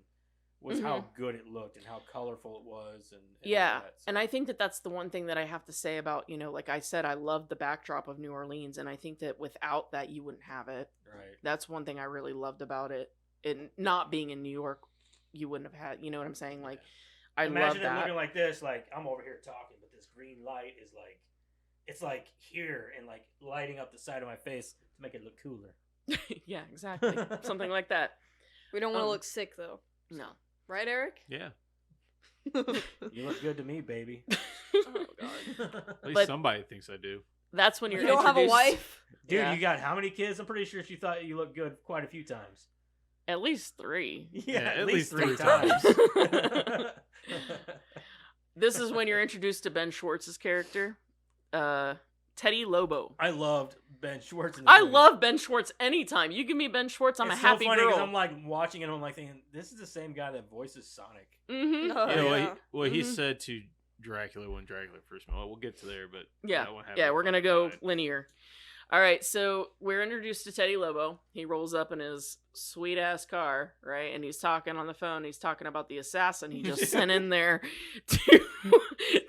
was how good it looked and how colorful it was and yeah. all that, so. And I think that that's the one thing that I have to say about, like I said, I love the backdrop of New Orleans, and I think that without that you wouldn't have it. Right. That's one thing I really loved about it. And not being in New York, you wouldn't have had, you know what I'm saying? Like I Imagine love it that. looking like this, like I'm over here talking, but this green light is like it's like here and like lighting up the side of my face to make it look cooler. Yeah, exactly. Something like that. We don't want to look sick though. No. Right, Eric? Yeah. You look good to me, baby. Oh god. At least But- somebody thinks I do. That's when you're You don't have a introduced- wife? Dude, Yeah. you got how many kids? I'm pretty sure she thought you looked good quite a few times. At least 3. Yeah, Yeah, at least three 3 times. This is when you're introduced to Ben Schwartz's character, Teddy Lobo. I loved Ben Schwartz. In this I movie. love Ben Schwartz anytime. You give me Ben Schwartz, I'm It's a so happy funny girl. I'm like watching it and I'm like thinking, this is the same guy that voices Sonic. Mm-hmm. Oh, Yeah, yeah. he Mhm. said to Dracula when Dracula first met. Well, we'll get to there, but Yeah, that one yeah, happened we're gonna fucking go fine. linear. All right, so we're introduced to Teddy Lobo. He rolls up in his sweet ass car, right? And he's talking on the phone. He's talking about the assassin he just sent in there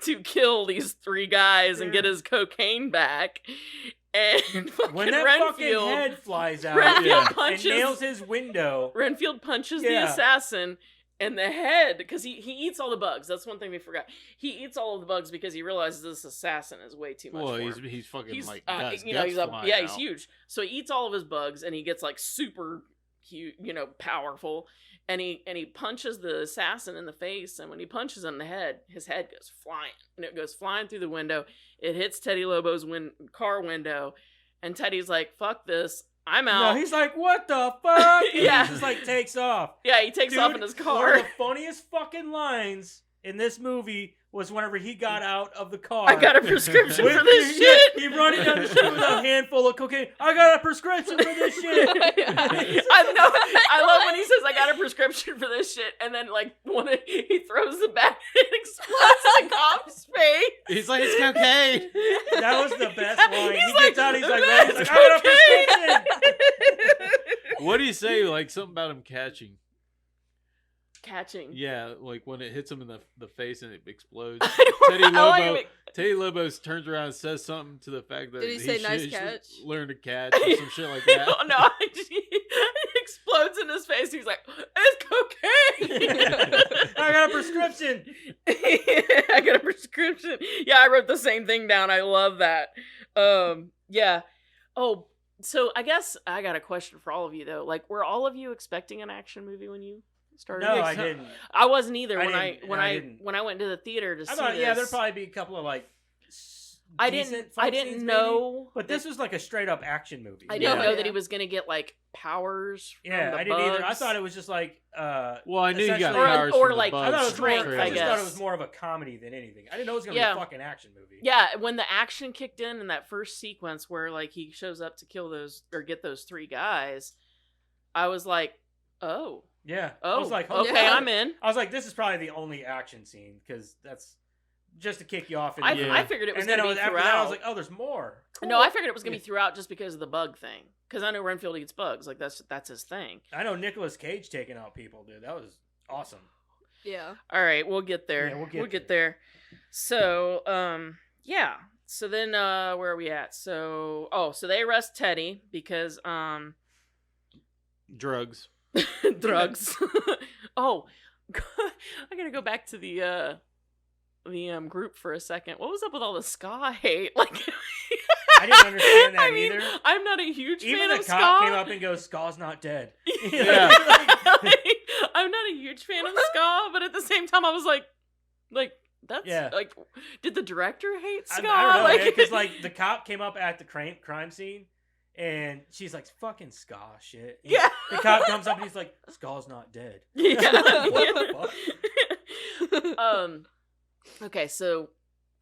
to kill these 3 guys and get his cocaine back. And When that Renfield, fucking head flies out Renfield Yeah. and punches nails his window. Renfield punches the Yeah. assassin. And the head, because he eats all the bugs. That's one thing we forgot. He eats all of the bugs because he realizes this assassin is way too much Well, for he's him. he's fucking He's, like got his he's guts up, flying yeah, he's out. huge. So he eats all of his bugs, and he gets like super huge, powerful. And he punches the assassin in the face, and when he punches him in the head, his head goes flying, and it goes flying through the window. It hits Teddy Lobo's car window, and Teddy's like, "Fuck this, I'm out." No, he's like, what the fuck? And Yeah. he just like takes off. yeah, he takes off in Dude, his One car. of the funniest fucking lines in this movie was whenever he got out of the car. I got a prescription With- for this yeah, shit. He running down the street with a handful of cocaine. I got a prescription for this shit. I know. I love when he says, "I got a prescription for this shit," and then like he throws the bag and it explodes in the cop's face. He's like, it's cocaine. That was the best line. He's He gets out, he's like, "That's I got a prescription. cocaine." What do you say? Like something about him catching? Catching. Yeah, like when it hits him in the face and it explodes. I don't Teddy know how I Lobo. even- Teddy Lobo turns around and says something to the fact that Did he say, "Nice should catch"? learn to catch or some shit like that. No, it explodes in his face. He's like, "It's cocaine." I got a prescription. I got a prescription. Yeah, I wrote the same thing down. I love that. Yeah. Oh, so I guess I got a question for all of you though. Like, were all of you expecting an action movie when you started? No, Yeah, I so- didn't. I wasn't either I when I didn't, when I I didn't. when I went to the theater to I see thought, this. yeah, there'd probably be a couple of like. I decent didn't. fight I didn't scenes, know. maybe. But this was like a straight up action movie. I didn't Yeah. know that he was gonna get like powers. From Yeah, the I didn't either. I bugs. thought it was just like. Well, I knew you got essentially- powers Or from the like bugs I thought it was from more. the strength, I I just trailer. thought guess. it was more of a comedy than anything. I didn't know it was gonna Yeah. be a fucking action movie. Yeah, when the action kicked in that first sequence where like he shows up to kill those or get those 3 guys, I was like, oh, Yeah. oh, I was like, okay, yeah. I'm in. I was like, this is probably the only action scene because that's just to kick you off. I, Yeah. I figured it was and then gonna it be was, after throughout. that, I was like, oh, there's more. No, Cool. I figured it was gonna be throughout just because of the bug thing. Because I know Renfield eats bugs, like that's his thing. I know Nicolas Cage taking out people, dude. That was awesome. Yeah. All right, we'll get there. Yeah, we'll get there. So, yeah. So then, where are we at? So, so they arrest Teddy because, Drugs. drugs. Oh, I gotta go back to the group for a second. What was up with all the ska hate? Like, I didn't understand that I mean, either. I'm not a huge Even fan the of cop ska. came up and goes, "Skull's not dead." Yeah. Like, I'm not a huge fan of ska, but at the same time, I was like that's Yeah. like, did the director hate I ska? don't know, like, because like the cop came up at the crime scene, and she's like, "Fucking ska shit." And Yeah. The cop comes up and he's like, "Skull's not dead." Yeah. What the fuck? Okay, so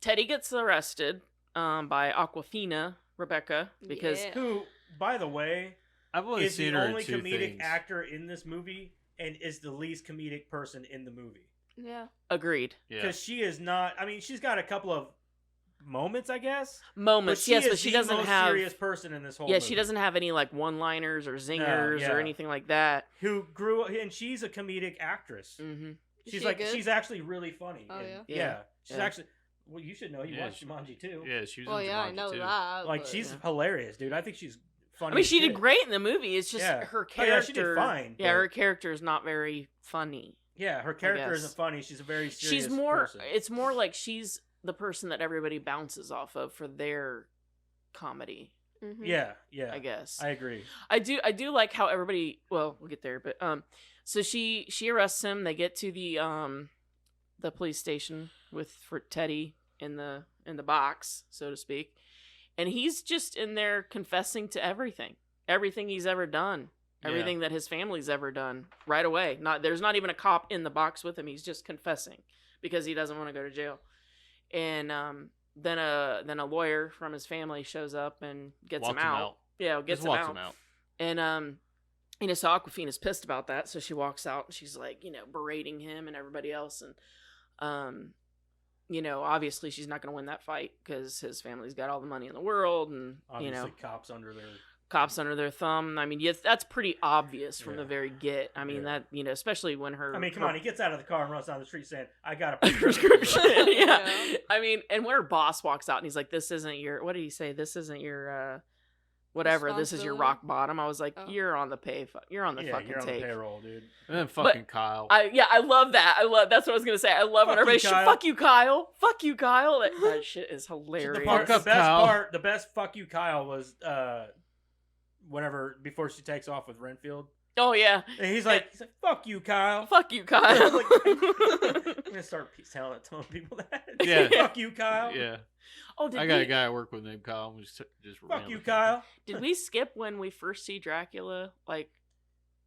Teddy gets arrested by Aquafina Rebecca because Yeah. Who, by the way, I've only is the seen her in only 2 comedic things. actor in this movie and is the least comedic person in the movie. Yeah. agreed. Yeah. Because she is not. I mean, she's got a couple of moments, I guess. Moments, yes, but she the doesn't most have. serious person in this whole. Yeah, movie. she doesn't have any like one-liners or zingers yeah. or anything like that. Who grew and she's a comedic actress. Mm-hmm. Is she good? she's actually really funny. Oh, and, yeah? yeah. She's Yeah. actually. Well, you should know. You Yeah, watched Jumanji too. Yeah, she was Well, in yeah, I Jumanji, know too. that. Like but- she's hilarious, dude. I think she's funny. I mean, as she did shit. great in the movie. It's just Yeah. her Oh, character. yeah, she did fine, Yeah, but- her character is not very funny. Yeah, her character guess. isn't funny. She's a very serious She's more. person. It's more like she's the person that everybody bounces off of for their comedy. Mhm. Yeah. I guess. I agree. I do like how everybody. Well, we'll get there, but so she arrests him. They get to the police station for Teddy in the box, so to speak, and he's just in there confessing to everything he's ever done, everything that his family's ever done right away. There's not even a cop in the box with him. He's just confessing because he doesn't want to go to jail, and then a lawyer from his family shows up and gets him out. Yeah, gets Just him walks out. him out. And so Aquafina's pissed about that, so she walks out and she's like, berating him and everybody else, and obviously she's not going to win that fight because his family's got all the money in the world, and Obviously, cops under their. cops under their thumb. I mean, yes, that's pretty obvious from Yeah. the very get. I mean, Yeah. that especially when her. I mean, come her on. He gets out of the car and runs down the street saying, "I got a prescription. Yeah. Yeah. I mean, and when her boss walks out and he's like, "This isn't your." What did he say? This isn't your. Whatever. This is your rock bottom. I was like, Oh. "You're on the You're on the Yeah, fucking you're on take." the payroll, dude. And then fucking Kyle. I love that. That's what I was gonna say. I love when Fuck you, everybody Kyle. fuck you, Kyle. Fuck you, Kyle. That shit is The, hilarious. fuck up, Kyle. the best "fuck you, Kyle" was before she takes off with Renfield, Oh yeah. and he's like, "Fuck you, Kyle." Fuck you, Kyle. I'm gonna start telling people that. Yeah. Fuck you, Kyle. Yeah. Oh, did I got we, a guy I work with named Kyle. We just Fuck randomly you, fucking- Kyle. did we skip when we first see Dracula? Like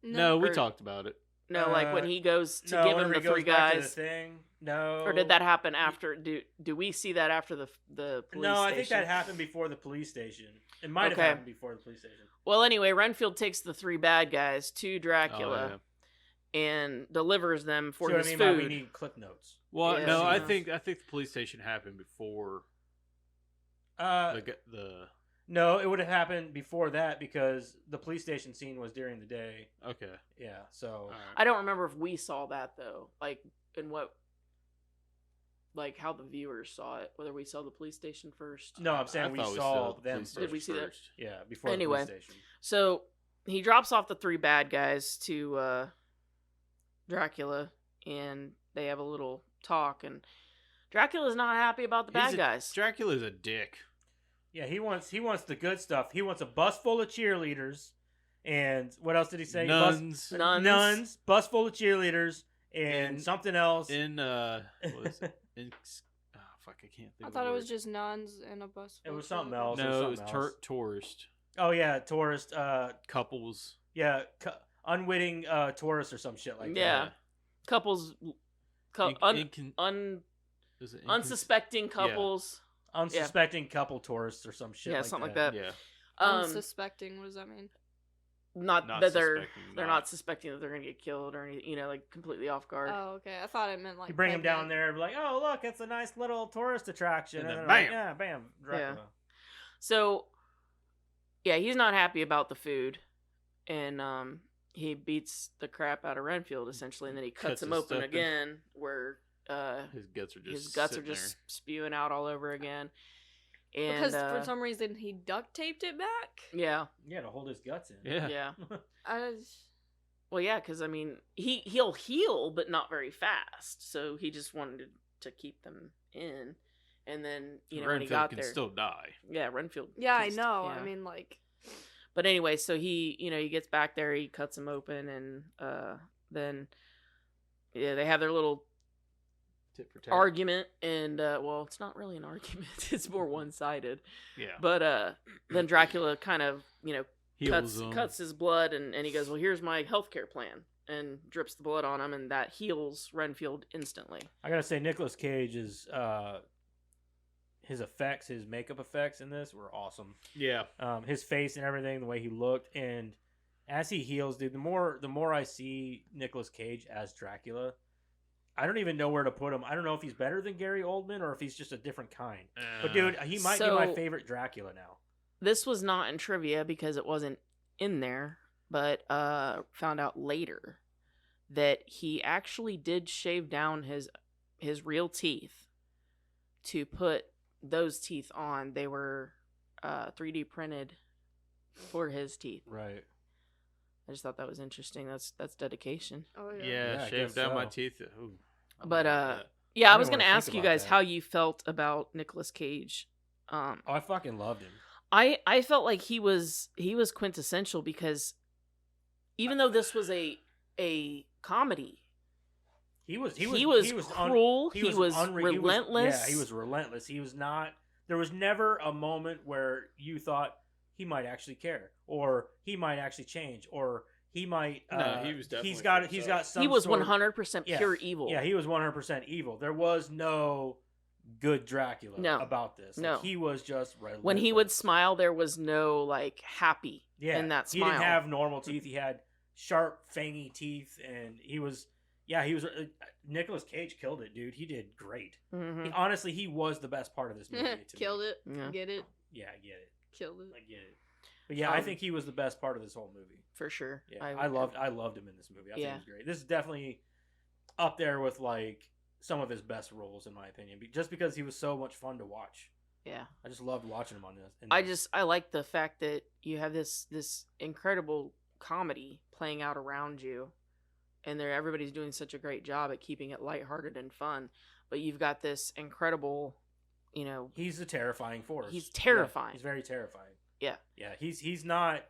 No, we Or- talked about it. no, like when he goes to No, give him whenever the he goes three back to the guys, thing. No. or did that happen after? Do we see that after the police No, I station? think that happened before the police station. It might Okay. have happened before the police station. Well, anyway, Renfield takes the three bad guys to Dracula Oh, yeah. and delivers them for See what his I mean by food. we need clip notes. Well, Yeah, no, I yeah. think the police station happened before the. No, it would have happened before that because the police station scene was during the day. Okay. Yeah, so All right. I don't remember if we saw that though, like in what, like how the viewers saw it. Whether we saw the police station first. no, I'm saying we thought saw the them police first. Did we see that? first. Yeah, before Anyway. the police station. So he drops off the three bad guys to Dracula, and they have a little talk. And Dracula's not happy about the bad guys. Dracula's a dick. Yeah, he wants the good stuff. He wants a bus full of cheerleaders, and what else did he say? Nuns. Nuns. Bus full of cheerleaders, and And- something else. In what is it? Oh fuck, I can't think. I of thought the it was word. just nuns in a bus. It full was of something children. else. No, it was something else. tourist Oh yeah, tourist. couples. Yeah, unwitting tourists or some shit like Yeah. that. Couples, Is it unsuspecting couples. Unsuspecting couple tourists or some shit. Yeah, like something that. like that. Yeah. Unsuspecting. What does that mean? Not Not that they're suspecting, not suspecting that they're gonna get killed or anything. Like completely off guard. Oh, okay. I thought it meant like You bring them down pregnant. there, and be like, "Oh, look, it's a nice little tourist attraction," And then they're like, bam! "Yeah, bam, Dracula." So, yeah, he's not happy about the food, and he beats the crap out of Renfield essentially, and then he cuts Cuts him his open stuff in. again, where His guts are just his guts are sitting just spewing out all over again. And Because for some reason he duct taped it back. yeah, Yeah, to hold his guts in. there. yeah. I Well, yeah, because I mean, he'll heal, but not very fast. So he just wanted to keep them in, and then when he Renfield got can there, still die. yeah, Renfield. yeah, I can st- know. yeah. I mean, like, But anyway, so he gets back there, he cuts him open, and then they have their little Tit for tat. argument, and well, it's not really an argument; it's more one-sided. Yeah. But then Dracula kind of Heals him. cuts his blood, and he goes, "Well, here's my healthcare plan," and drips the blood on him, and that heals Renfield instantly. I gotta say, Nicolas Cage is his effects, his makeup effects in this were awesome. Yeah. His face and everything, the way he looked, and as he heals, dude, the more I see Nicolas Cage as Dracula, I don't even know where to put him. I don't know if he's better than Gary Oldman or if he's just a different kind. But dude, he might be my favorite Dracula now. This was not in trivia because it wasn't in there, but found out later that he actually did shave down his real teeth to put those teeth on. They were 3D printed for his teeth. Right. I just thought that was interesting. That's dedication. Oh Yeah, I shaved guess down my so. teeth. Ooh. But I yeah, I was didn't gonna wanna ask think you about guys that. how you felt about Nicolas Cage. Oh, I fucking loved him. I felt like he was quintessential because even though this was a comedy, He was cruel. He was relentless. He was relentless. He was not. There was never a moment where you thought he might actually care, or he might actually change, or he might. No, he was definitely. He's got some. He was sort of- 100% Yeah. pure evil. Yeah, he was 100% evil. There was no good Dracula No. about this. Like, No. he was just relentless. When he would smile, there was no like happy in that smile. He didn't have normal teeth. He had sharp, fangy teeth, and he was. Yeah, he was. Nicolas Cage killed it, dude. He did great. Mhm. Honestly, he was the best part of this movie. To Killed me. it. Yeah. Get it. Yeah, I get it. Killed it. I get it. But yeah, I Um, think he was the best part of this whole movie. For sure. Yeah, I loved him in this movie. I think Yeah. he was great. This is definitely up there with like some of his best roles, in my opinion, just because he was so much fun to watch. Yeah. I just loved watching him on this. I like the fact that you have this incredible comedy playing out around you, and everybody's doing such a great job at keeping it lighthearted and fun. But you've got this incredible, he's a terrifying force. He's terrifying. Yeah, he's very terrifying. Yeah. Yeah, he's not,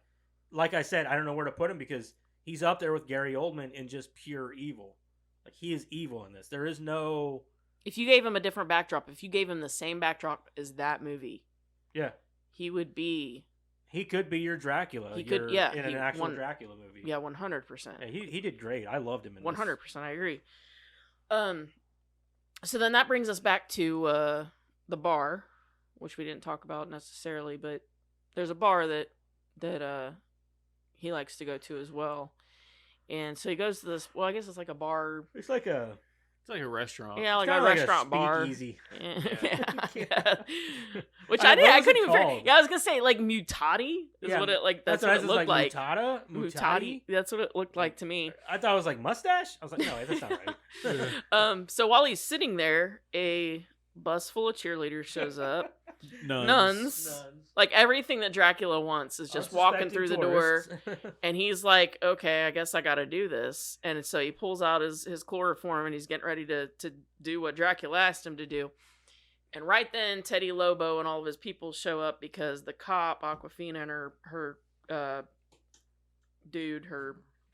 like I said, I don't know where to put him because he's up there with Gary Oldman in just pure evil. Like, he is evil in this. There is no... If you gave him a different backdrop, if you gave him the same backdrop as that movie, Yeah. he would be... He could be your Dracula. He could, yeah. In an actual Dracula movie. Yeah, 100%. Yeah, he did great. I loved him in 100%, I agree. So then that brings us back to the bar, which we didn't talk about necessarily, but there's a bar that he likes to go to as well. And so he goes to this, well, I guess it's like a bar. It's like a restaurant. Yeah, like kinda a restaurant bar. speakeasy. Yeah. Which What I was couldn't it even called? Yeah, I was gonna say like Mutati is Yeah, what it like that's what what it looked like. Mutata? Mutati. That's what it looked like to me. I thought it was like mustache. I was like, no, that's not right. So while he's sitting there, a bus full of cheerleaders shows up. Nuns. Nuns. Like everything that Dracula wants is just walking through the door, and he's like, "Okay, I guess I got to do this." And so he pulls out his chloroform, and he's getting ready to do what Dracula asked him to do. And right then, Teddy Lobo and all of his people show up because the cop, Aquafina, and her her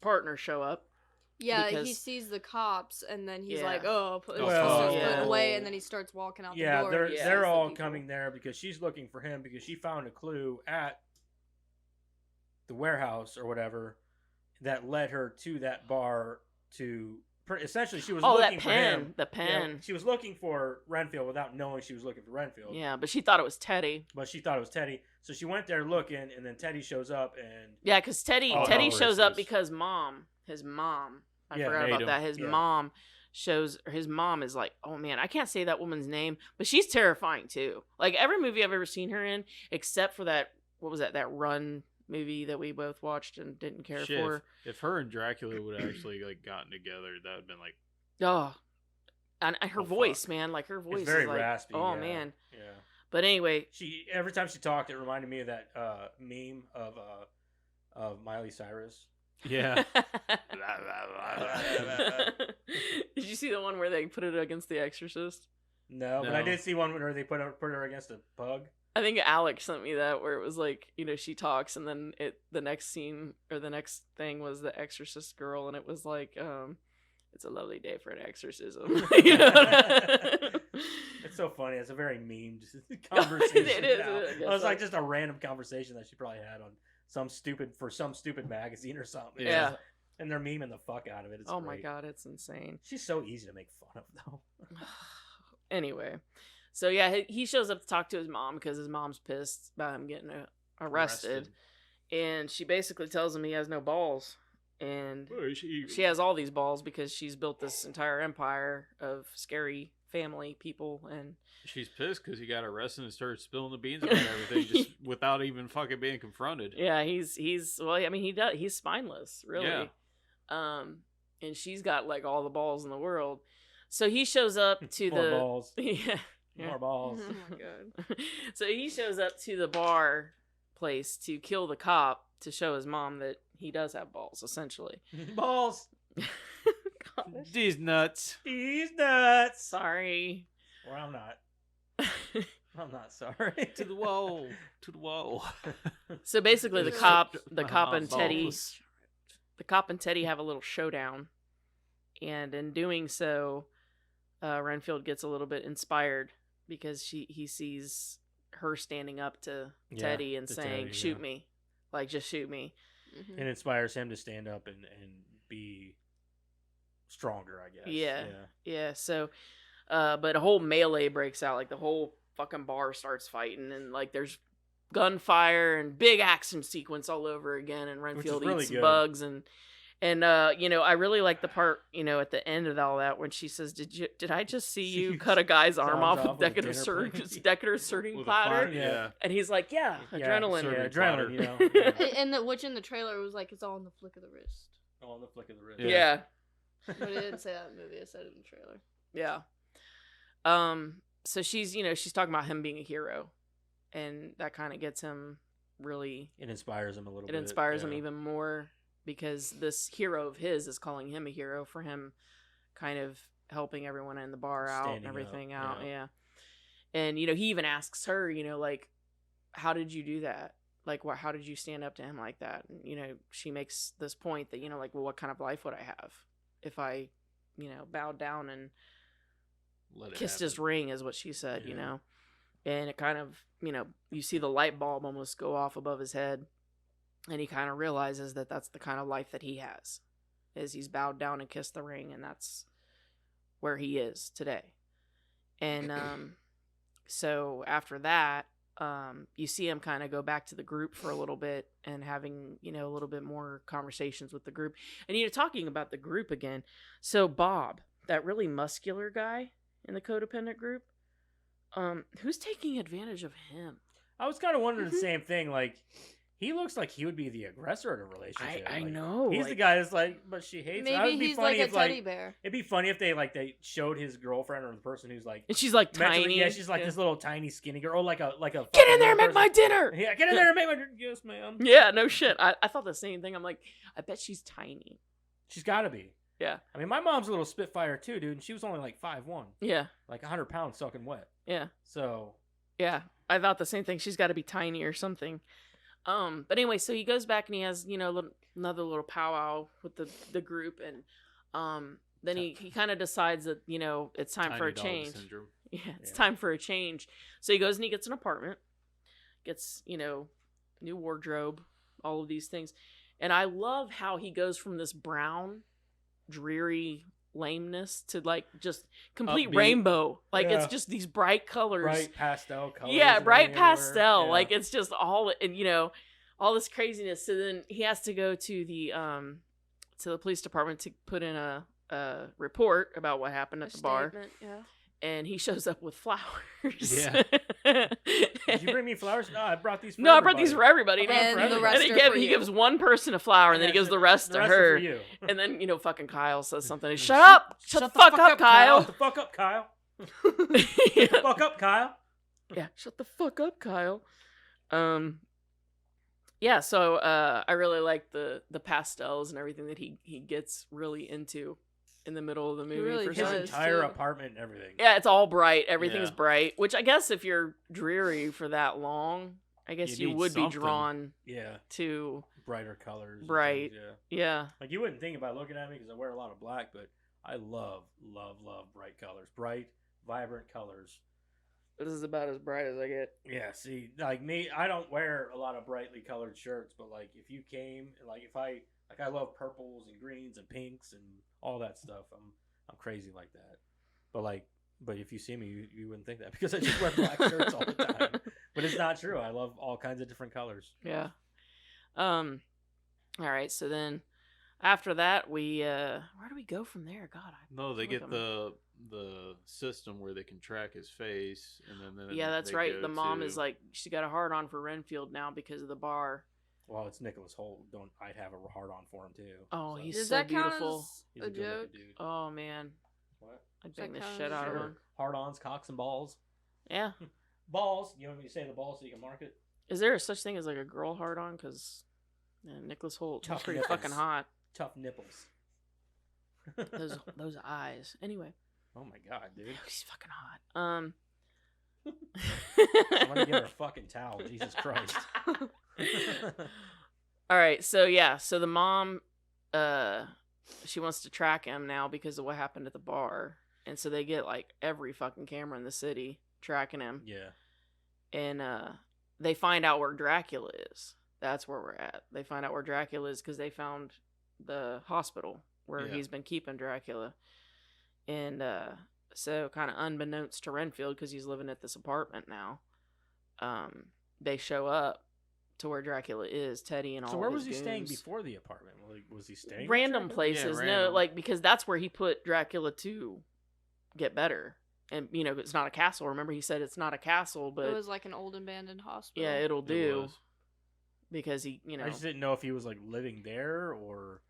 partner show up. Yeah, he Because- sees the cops, and then he's Yeah. like, "Oh," he Well, starts yeah. putting away, and then he starts walking out the Yeah, door. they're and he they're sees the all people. coming there because she's looking for him because she found a clue at the warehouse or whatever that led her to that bar to essentially she was Oh, looking that for pen, him. the Yeah, pen. she was looking for Renfield without knowing she was looking for Renfield. Yeah, but she thought it was Teddy. But she thought it was Teddy, so she went there looking, and then Teddy shows up, and Yeah, because Teddy Oh, shows up racist. because his mom. I Yeah, forgot made about him. that. His Yeah. mom is like, oh man, I can't say that woman's name, but she's terrifying too. Like every movie I've ever seen her in, except for that, what was that Run movie that we both watched and didn't care Shit, for. if her and Dracula would have actually like gotten together, that would have been like Oh, and her Oh, voice, fuck. man, like her voice it's very is like, raspy. oh yeah. man. Yeah. But anyway, She every time she talked, it reminded me of that meme of Miley Cyrus. yeah. Did you see the one where they put it against The Exorcist? No, but I No. did see one where they put her against a pug. I think Alex sent me that where it was like, she talks and then the next scene or the next thing was the exorcist girl and it was like, it's a lovely day for an exorcism. You know? It's so funny. It's a very memed conversation. It is. now. I guess It was like so. just a random conversation that she probably had on some stupid magazine or something. Yeah. It's and they're memeing the fuck out of it. It's Oh my great. God, it's insane. She's so easy to make fun of, though. Anyway, so yeah, he shows up to talk to his mom because his mom's pissed about him getting arrested. And she basically tells him he has no balls. and Oh, she has all these balls because she's built this entire empire of scary family people, and she's pissed because he got arrested and started spilling the beans about everything just without even fucking being confronted. yeah, he's well, I mean, he's spineless, really. Yeah. And she's got like all the balls in the world. So he shows up to More the balls. yeah. More balls. Oh my god. So he shows up to the bar place to kill the cop to show his mom that he does have balls, essentially. Balls. Gosh. These nuts. He's nuts. Sorry. Or I'm not. I'm not sorry. To the wall. To the wall. So basically, the Just cop my and Teddy, balls. the cop and Teddy have a little showdown, and in doing so, Renfield gets a little bit inspired because he sees her standing up to Yeah, Teddy and to saying, Teddy, "Shoot yeah. me, like just shoot me." Mhm. It inspires him to stand up and be stronger, I guess. Yeah. So, but a whole melee breaks out. Like the whole fucking bar starts fighting, and like there's gunfire and big action sequence all over again. And Renfield really eats good. bugs, and you know, I really like the part, you know, at the end of all that when she says, "Did I just see you cut a guy's arm off with with a Decatur dinner plate?" Decatur serving With a platter?" fire, Yeah. yeah. And he's like, "Yeah, adrenaline." Yeah, Serving platter. adrenaline, you know. Yeah. And the which in the trailer was like, it's all in the flick of the wrist. On the flick of the wrist. Yeah. But it didn't say that in the movie. It said it in the trailer. Yeah. So she's, you know, she's talking about him being a hero, and that kind of gets him really. It inspires him a little It bit. inspires him yeah. even more because this hero of his is calling him a hero for him, kind of helping everyone in the bar out and Standing up, everything out. yeah. Yeah. And you know, he even asks her, you know, like, how did you do that? Like, how did you stand up to him like that? And, you know, she makes this point that, you know, like, well, what kind of life would I have if I, you know, bowed down and Let it kissed his happen. ring, is what she said, you Yeah. know. And it kind of, you know, you see the light bulb almost go off above his head, and he kind of realizes that that's the kind of life that he has, is he's bowed down and kissed the ring, and that's where he is today. And so after that, you see him kind of go back to the group for a little bit and having, you know, a little bit more conversations with the group. And, you know, talking about the group again. So Bob, that really muscular guy in the codependent group, who's taking advantage of him? I was kind of wondering Mm-hmm. the same thing. Like, he looks like he would be the aggressor in a relationship. I Like, know. He's the guy that's like, but she hates him. It Maybe would be he's funny like a if, teddy bear. It'd be funny if they showed his girlfriend or the person who's like And she's like mentally- tiny. Yeah, she's like Yeah. this little tiny skinny girl, or like a Get in there and fucking make my person. dinner. Yeah, get in there and make my dinner. Yes, ma'am. Yeah, no shit. I thought the same thing. I'm like, I bet she's tiny. She's got to be. Yeah. I mean, my mom's a little spitfire too, dude, and she was only like 5'1", Yeah. like 100 pounds soaking wet. Yeah. So Yeah. I thought the same thing. She's got to be tiny or something. But anyway, so he goes back and he has, you know, another little powwow with the group, and then he kind of decides that, you know, it's time for a Tiny dog change. syndrome. Yeah, it's Yeah. time for a change. So he goes and he gets an apartment, gets, you know, new wardrobe, all of these things. And I love how he goes from this brown, dreary lameness to like just complete Upbeat. rainbow. Like Yeah. it's just these bright colors. bright pastel colors. Yeah, and bright everything everywhere. pastel. Yeah. Like it's just all, and you know, all this craziness. So then he has to go to the police department to put in a report about what happened at the bar, Statement, yeah. and he shows up with flowers. Yeah. Did you bring me flowers? No, I brought these. For No, I brought these for everybody. everybody. And No, the rest and are for he you. gives one person a flower, and then he gives the rest to are her. for you. And then, you know, fucking Kyle says something. Shut up! Shut the fuck up, Shut Kyle! the fuck up, Kyle. yeah. Fuck up, Kyle. Yeah, shut the fuck up, Kyle. Yeah, so I really like the pastels and everything that he gets really into in the middle of the movie. really for His some- does. entire too. apartment and everything. Yeah, it's all bright. Everything's Yeah. bright. Which I guess if you're dreary for that long, I guess You you need would be something. drawn Yeah, to. brighter colors. and Bright. things, yeah. Yeah, Like you wouldn't think about looking at me because I wear a lot of black, but I love bright colors, bright, vibrant colors. this is about as bright as I get. Yeah, see, like me, I don't wear a lot of brightly colored shirts, but like if you came, like if I love purples and greens and pinks and all that stuff. I'm crazy like that. But if you see me, you wouldn't think that because I just wear black shirts all the time. But it's not true. I love all kinds of different colors. Yeah. All right. So then, after that, we where do we go from there? God, No, they look get at the system where they can track his face, and then yeah, that's they right. go The mom to- is like, she got a hard on for Renfield now because of the bar. Well, it's Nicholas Holt. I'd have a hard on for him too. Oh, so. he's Does so that count beautiful. as He's a good looking joke? dude. Oh man, What? I'd Does that bang the count shit as a out of joke? him. Hard ons, cocks, and balls. Yeah. Balls. You want me to say the balls so you can mark it? Is there such thing as like a girl hard on? Because Nicholas Holt, he's Tough pretty nipples. fucking hot. Tough nipples. Those eyes. Anyway, Oh my god, dude. he's fucking hot. Somebody get her a fucking towel. Jesus Christ. All right, so yeah, so the mom, she wants to track him now because of what happened at the bar, and so they get like every fucking camera in the city tracking him, Yeah. and they find out where Dracula is. That's where we're at. They find out where Dracula is because they found the hospital where Yeah. he's been keeping Dracula, and so kind of unbeknownst to Renfield because he's living at this apartment now, they show up to where Dracula is, Teddy and all. So where of was his he staying goons. before the apartment? Was he staying? with Random Dracula? places, Yeah, no, random. like because that's where he put Dracula to get better, and it's not a castle. Remember, he said it's not a castle, but It was like an old abandoned hospital. yeah, it'll It do was. because he, I just didn't know if he was like living there or.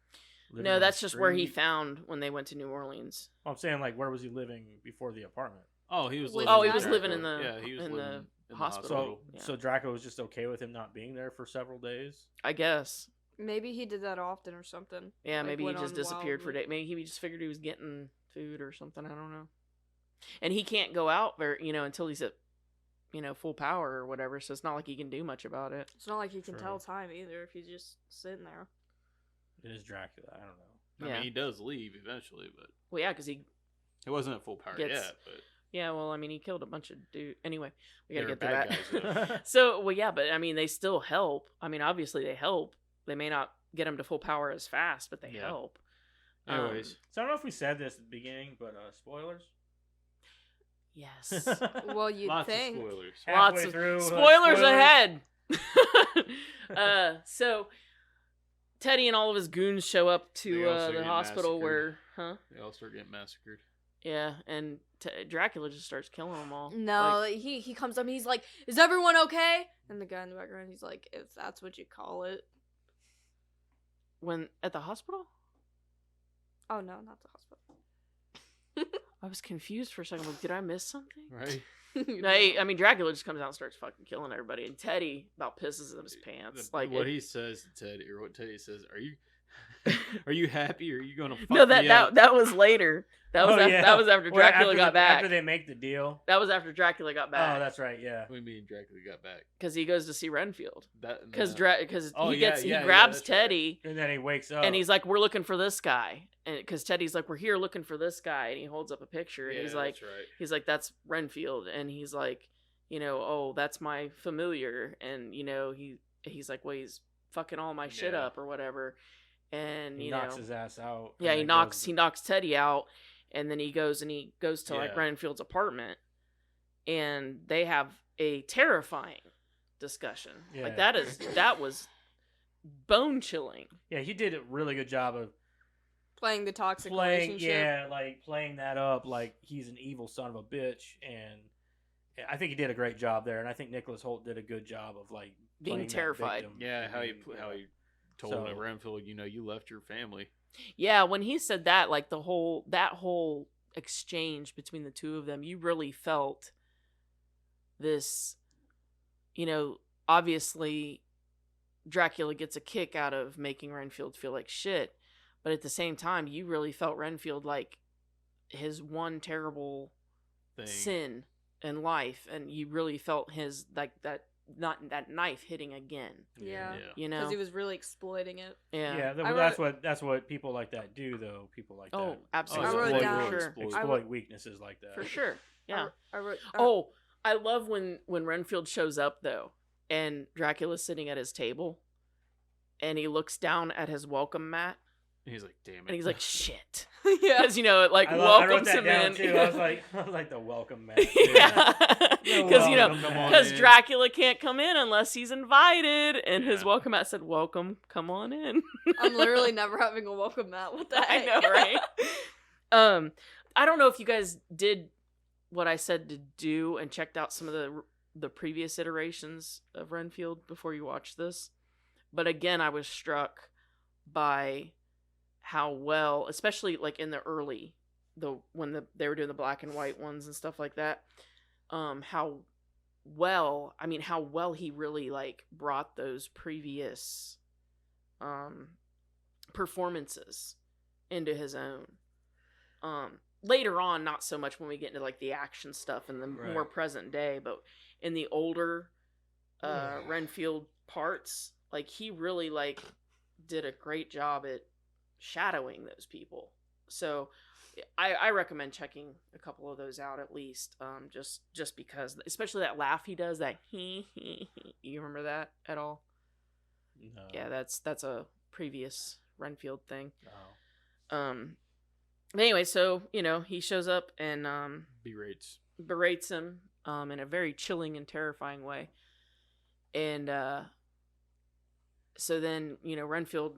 Living no, on that's the just where he street. found when they went to New Orleans. I'm saying like where was he living before the apartment? Oh, he was With living. Oh, he in was Dracula. living in the- yeah, he was in living the in the hospital. hospital. Yeah. So Dracula was just okay with him not being there for several days. I guess. Maybe he did that often or something. Yeah, Like, maybe he went just on disappeared for wild- days. Maybe he just figured he was getting food or something. I don't know. And he can't go out very, until he's at, full power or whatever. So it's not like he can do much about it. It's not like he can True. tell time either if he's just sitting there. It is Dracula. I don't know. I Yeah. mean, he does leave eventually, but Well, yeah, because he. he wasn't at full power Gets- yet. But Yeah, well, I mean, he killed a bunch of dudes. Anyway, we they gotta were get to bad that. guys, though. So, well, yeah, but I mean, they still help. I mean, obviously they help. They may not get him to full power as fast, but they Yeah. help. Anyways, So I don't know if we said this at the beginning, but spoilers. Yes. Well, you'd lots think. of spoilers. Lots Halfway of through, spoilers ahead. So Teddy and all of his goons show up They to also the get hospital massacred. where, They all start getting massacred. yeah, and Dracula just starts killing them all. No, Like, he comes up and he's like, "Is everyone okay?" And the guy in the background, he's like, "If that's what you call it." when at the hospital, Oh no, not the hospital. I was confused for a second. Like, did I miss something? Right? No, I mean, Dracula just comes out and starts fucking killing everybody, and Teddy about pisses in his pants. Like, what he says to Teddy, or what Teddy says, are you happy, or are you gonna fuck no, me up? that was later. That was Oh, after, yeah. that was after Well, Dracula got back. After they make the deal. That was after Dracula got back. Oh, that's right. Yeah. What do you mean Dracula got back? Because he goes to see Renfield. Because Oh, he yeah, gets yeah, he grabs that's right. Teddy And then he wakes up. and he's like, "We're looking for this guy," and because Teddy's like, "We're here looking for this guy," and he holds up a picture and yeah, he's like, that's right. he's like, "That's Renfield," and he's like, "Oh, that's my familiar," and he's like, "Well, he's fucking all my shit Yeah. up or whatever," and he knocks his ass out. yeah, and he then knocks goes- Teddy out, and then he goes to like Yeah. Renfield's apartment, and they have a terrifying discussion. Yeah. Like that was bone chilling. Yeah, he did a really good job of Playing the toxic playing. relationship. Yeah, like playing that up like he's an evil son of a bitch, and I think he did a great job there. And I think Nicholas Holt did a good job of like Being playing that terrified. victim. Yeah, how he And, told So- him Renfield, you left your family. Yeah, when he said that, like that whole exchange between the two of them, you really felt this. Obviously, Dracula gets a kick out of making Renfield feel like shit, but at the same time, you really felt Renfield like his one terrible Thing. sin in life, and you really felt his that knife hitting again. Yeah. You Because know, he was really exploiting it. yeah. I that's what people like that do, though. People like Oh, that. absolutely. I wrote exploit, down- Sure. exploit weaknesses like that. For sure. Yeah. I wrote, Oh, I love when Renfield shows up though, and Dracula's sitting at his table, and he looks down at his welcome mat, And he's like, damn it. And he's like, shit. Yeah. Because, you know, it like I welcomes wrote that him down in. too. I was like the welcome mat. Yeah. You're Because, you know, welcome, come on because in. Dracula can't come in unless he's invited. And his Yeah. welcome mat said, welcome, come on in. I'm literally never having a welcome mat. What the heck? I know, right? I don't know if you guys did what I said to do and checked out some of the previous iterations of Renfield before you watched this. But again, I was struck by how well, especially like in the early, they were doing the black and white ones and stuff like that, how well he really like brought those previous performances into his own. Later on, not so much when we get into like the action stuff and the more present day, but in the older Renfield parts, like he really like did a great job at shadowing those people. So I recommend checking a couple of those out at least, just because, especially that laugh he does, that he. You remember that at all? No. Yeah, that's a previous Renfield thing. Oh. Anyway, so, you know, he shows up and berates him in a very chilling and terrifying way. And so then, you know, Renfield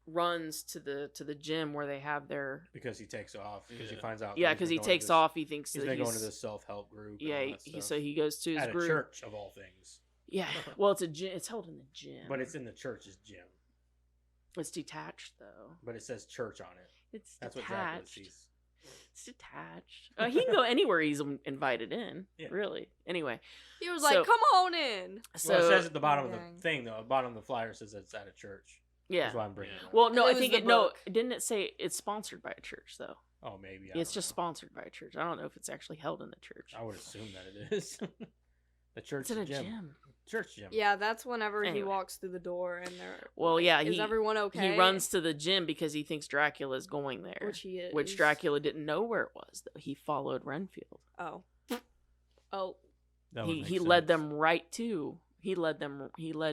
runs to the gym where they have their... Because he takes off. Because he finds out. Yeah, because he takes off. He thinks he's that been going to this self-help group. Yeah, so he goes to his at group. a church, of all things. Yeah, well, it's a gym. It's held in the gym. But it's in the church's gym. It's detached, though. But it says church on it. It's That's detached. what Dracula sees. It's detached. He can go anywhere he's invited in. Yeah. Really. Anyway. He was like, "Come on in." So Well, it says at the bottom of Dang. the thing, though. At the bottom of the flyer says it's at a church. yeah. That's why I'm bringing it up. Well, no, It I was think the it. No, book. didn't it say it's sponsored by a church though? Oh, maybe. It's just know. sponsored by a church. I don't know if it's actually held in the church. I would assume that it is. The church It's in a gym. gym. Church gym. Yeah, that's whenever he Anyway. walks through the door and they're. Well, yeah, Is everyone okay? He runs to the gym because he thinks Dracula's going there. Which he is. Which Dracula didn't know where it was, though. He followed Renfield. Oh. Oh. That would He make led sense. them right to. He led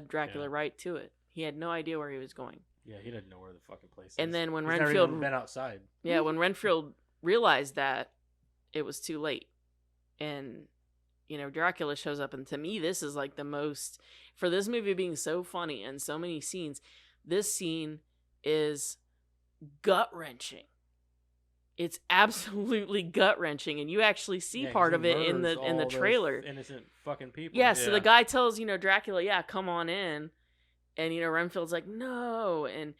Dracula right to it. He had no idea where he was going. Yeah, he didn't know where the fucking place is. And then when He's never Renfield even been outside. Yeah, when Renfield realized that, it was too late. And, you know, Dracula shows up, and to me, this is like the most, for this movie being so funny and so many scenes, this scene is gut-wrenching. It's absolutely gut-wrenching, and you actually see Yeah, 'cause part he of it in murders the all those trailer. Innocent fucking people. Yeah, so Yeah. the guy tells, you know, Dracula, yeah, come on in. And, you know, Renfield's like, no. And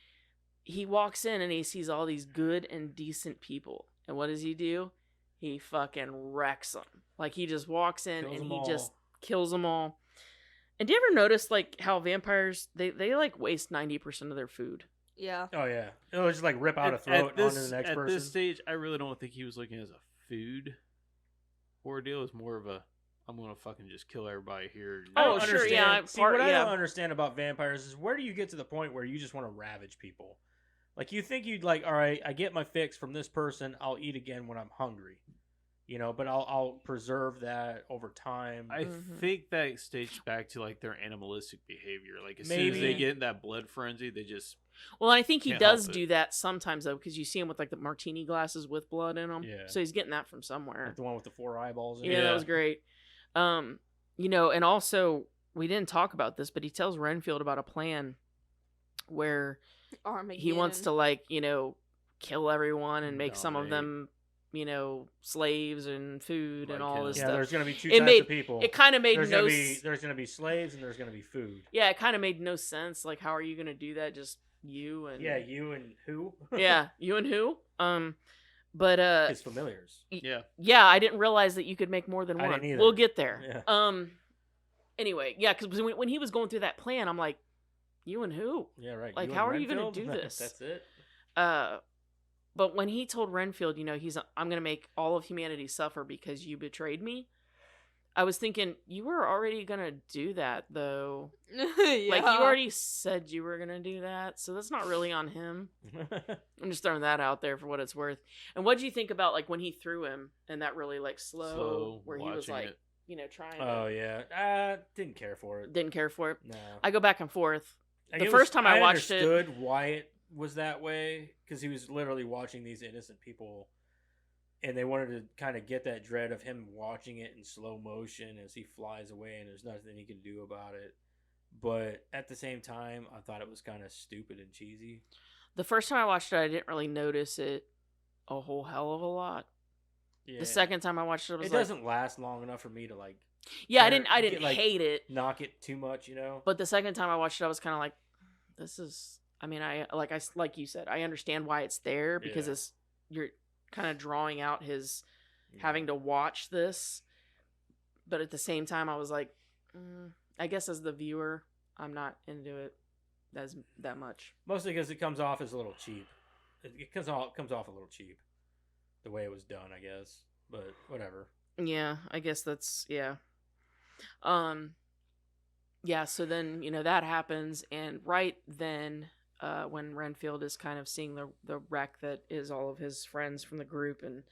he walks in and he sees all these good and decent people. And what does he do? He fucking wrecks them. Like, he just walks in Kills and them he just all. kills them all. And do you ever notice, like, how vampires, they like, waste 90% of their food? Yeah. Oh, yeah. It'll just like rip out a throat onto the next person. At this stage, I really don't think he was looking as a food ordeal. It's more of a, I'm going to fucking just kill everybody here. I Oh, don't sure, understand. yeah, See, what I yeah. don't understand about vampires is where do you get to the point where you just want to ravage people? Like, you think you'd like, all right, I get my fix from this person. I'll eat again when I'm hungry. You know, but I'll preserve that over time. I think that staged back to like their animalistic behavior. Like as soon as they Maybe. get in that blood frenzy, they just Well, I think he Can't does help it. do that sometimes, though, because you see him with, like, the martini glasses with blood in them. Yeah. So he's getting that from somewhere. Like the one with the 4 eyeballs. In Yeah, it. that was great. You know, and also, we didn't talk about this, but he tells Renfield about a plan where Armageddon. he wants to, like, you know, kill everyone and make some of Dominate. them, you know, slaves and food and Like all him. this Yeah, stuff. there's gonna be two It types made- of people. It kind of made there's no gonna be slaves and there's gonna be food. Yeah, it kind of made no sense. Like, how are you going to do that? Just you and... Yeah, you and who? Yeah, you and who? But, His familiars. yeah. yeah, I didn't realize that you could make more than I one. didn't either. We'll get there. Yeah. Anyway, yeah, because when he was going through that plan, I'm like, you and who? Yeah, right. Like, You how and are you gonna Renfield? do this? That's it. But when he told Renfield, you know, I'm gonna make all of humanity suffer because you betrayed me, I was thinking, you were already gonna do that, though. yeah. Like, you already said you were gonna do that, so that's not really on him. I'm just throwing that out there for what it's worth. And what do you think about, like, when he threw him and that really, like, slow where he was, watching like, it. you know, trying Oh to... yeah. Didn't care for it. Didn't care for it. No. I go back and forth. Like, The it first time I watched it- understood why it was that way because he was literally watching these innocent people, and they wanted to kind of get that dread of him watching it in slow motion as he flies away, and there's nothing he can do about it. But at the same time, I thought it was kind of stupid and cheesy. The first time I watched it, I didn't really notice it a whole hell of a lot. Yeah. The second time I watched it, I was it like, doesn't last long enough for me to like. yeah, I care- didn't like, hate it. Knock it too much, you know. But the second time I watched it, I was kind of like, this is. I mean, like you said, I understand why it's there because Yeah. you're kind of drawing out his having to watch this. But at the same time, I was like, I guess as the viewer, I'm not into it that much. Mostly because it comes off as a little cheap. It comes off a little cheap, the way it was done, I guess. But whatever. Yeah, I guess that's yeah. Yeah, so then, that happens, and right then, when Renfield is kind of seeing the wreck that is all of his friends from the group, and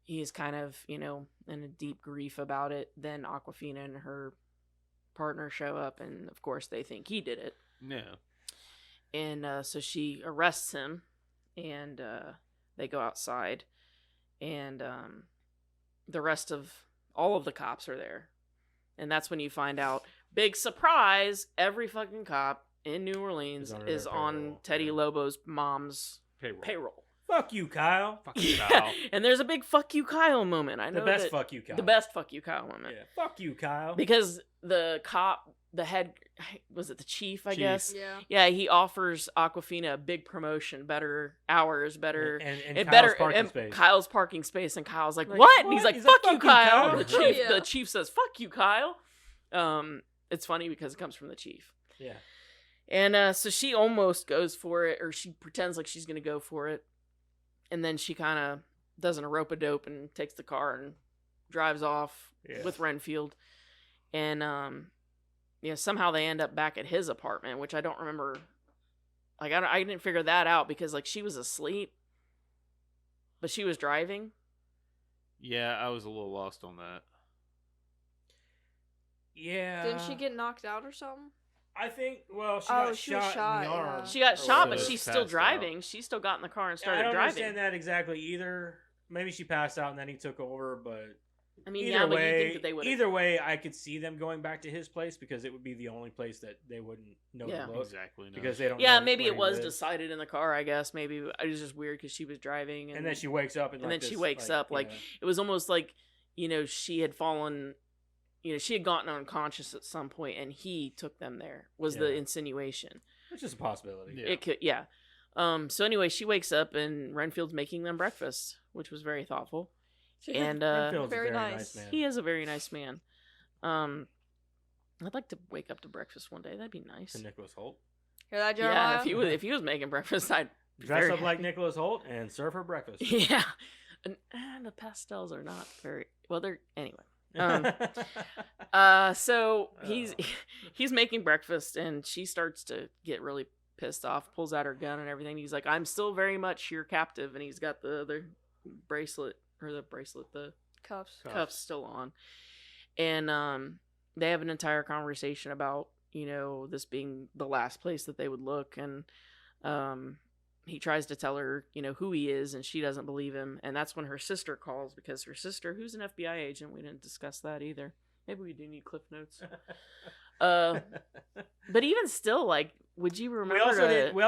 he's kind of, in a deep grief about it, then Awkwafina and her partner show up, and of course they think he did it. Yeah. And so she arrests him, and they go outside, and the rest of all of the cops are there. And that's when you find out, big surprise, every fucking cop in New Orleans is on payroll, Teddy yeah. Lobo's mom's Payroll. payroll. Fuck you, Kyle. Fuck you, Yeah. Kyle. And there's a big fuck you, Kyle moment. I know The best that- fuck you, Kyle. The best fuck you, Kyle moment. Yeah. Fuck you, Kyle. Because the cop, the head, was it the chief, I Chief. guess? Yeah. Yeah, he offers Awkwafina a big promotion, better hours, better... and It Kyle's better parking and space. Kyle's parking space, and Kyle's like, Like, what? And what? he's like, He's fuck like, you, "Fuck you, Kyle. Kyle." Yeah. The chief says, fuck you, Kyle. It's funny because it comes from the chief. Yeah. And so she almost goes for it, or she pretends like she's gonna go for it, and then she kind of does a rope-a-dope and takes the car and drives off Yeah. with Renfield. And somehow they end up back at his apartment, which I don't remember. Like I didn't figure that out because like she was asleep, but she was driving. Yeah, I was a little lost on that. Yeah. Didn't she get knocked out or something? I think. Well, she Oh, got she was shot shot, in the yeah. arm. She got or shot, but whatever. she's passed still out. driving. She still got in the car and I started don't driving. understand that exactly either. Maybe she passed out and then he took over, but I mean, either yeah, but you way, think that they would. either way, I could see them going back to his place because it would be the only place that they wouldn't know Yeah. to look Exactly. No. because they don't. Yeah, know maybe where it he was lives. decided in the car. I guess maybe it was just weird because she was driving, And then she wakes up, and then like she this, wakes up, like, yeah. it was almost like she had fallen. She had gotten unconscious at some point, and he took them there. Was the Yeah. insinuation? Which is a possibility. Yeah. It could, yeah. So anyway, she wakes up, and Renfield's making them breakfast, which was very thoughtful. And Renfield's Very a very nice. nice man. he is a very nice man. I'd like to wake up to breakfast one day. That'd be nice. To Nicholas Holt. Hear that, Yeah, Jeremiah? if he was making breakfast, I'd be Dress very up like happy. Nicholas Holt and serve her breakfast. Yeah, and the pastels are not very well. They're anyway. So he's making breakfast, and she starts to get really pissed off. Pulls out her gun and everything. He's like, "I'm still very much your captive," and he's got the other bracelet, the Cuffs. cuffs still on. And they have an entire conversation about this being the last place that they would look, and he tries to tell her who he is, and she doesn't believe him. And that's when her sister calls, because her sister, who's an FBI agent, we didn't discuss that either. Maybe we do need cliff notes. But even still, like, would you remember? We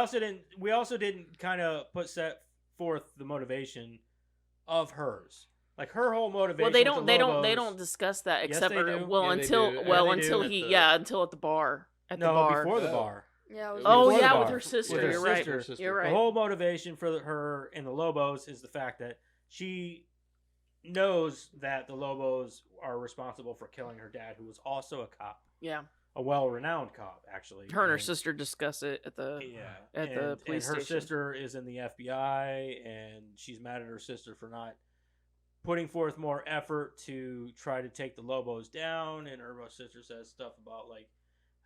also didn't kind of set forth the motivation of hers. Like her whole motivation. Well, with the they Lobos- don't discuss that Yes, except they do. well Yeah, they until do. Yeah, well they do until at he the- until at the bar at the No, bar. before the Oh. bar. Yeah. It was Oh Before the yeah, bar. with her sister. With her You're right. sister. You're The right. whole motivation for her and the Lobos is the fact that she knows that the Lobos are responsible for killing her dad, who was also a cop, Yeah, a well-renowned cop, actually. her and her And- sister discuss it at the at the police and her station. sister is in the FBI, and she's mad at her sister for not putting forth more effort to try to take the Lobos down. And her sister says stuff about like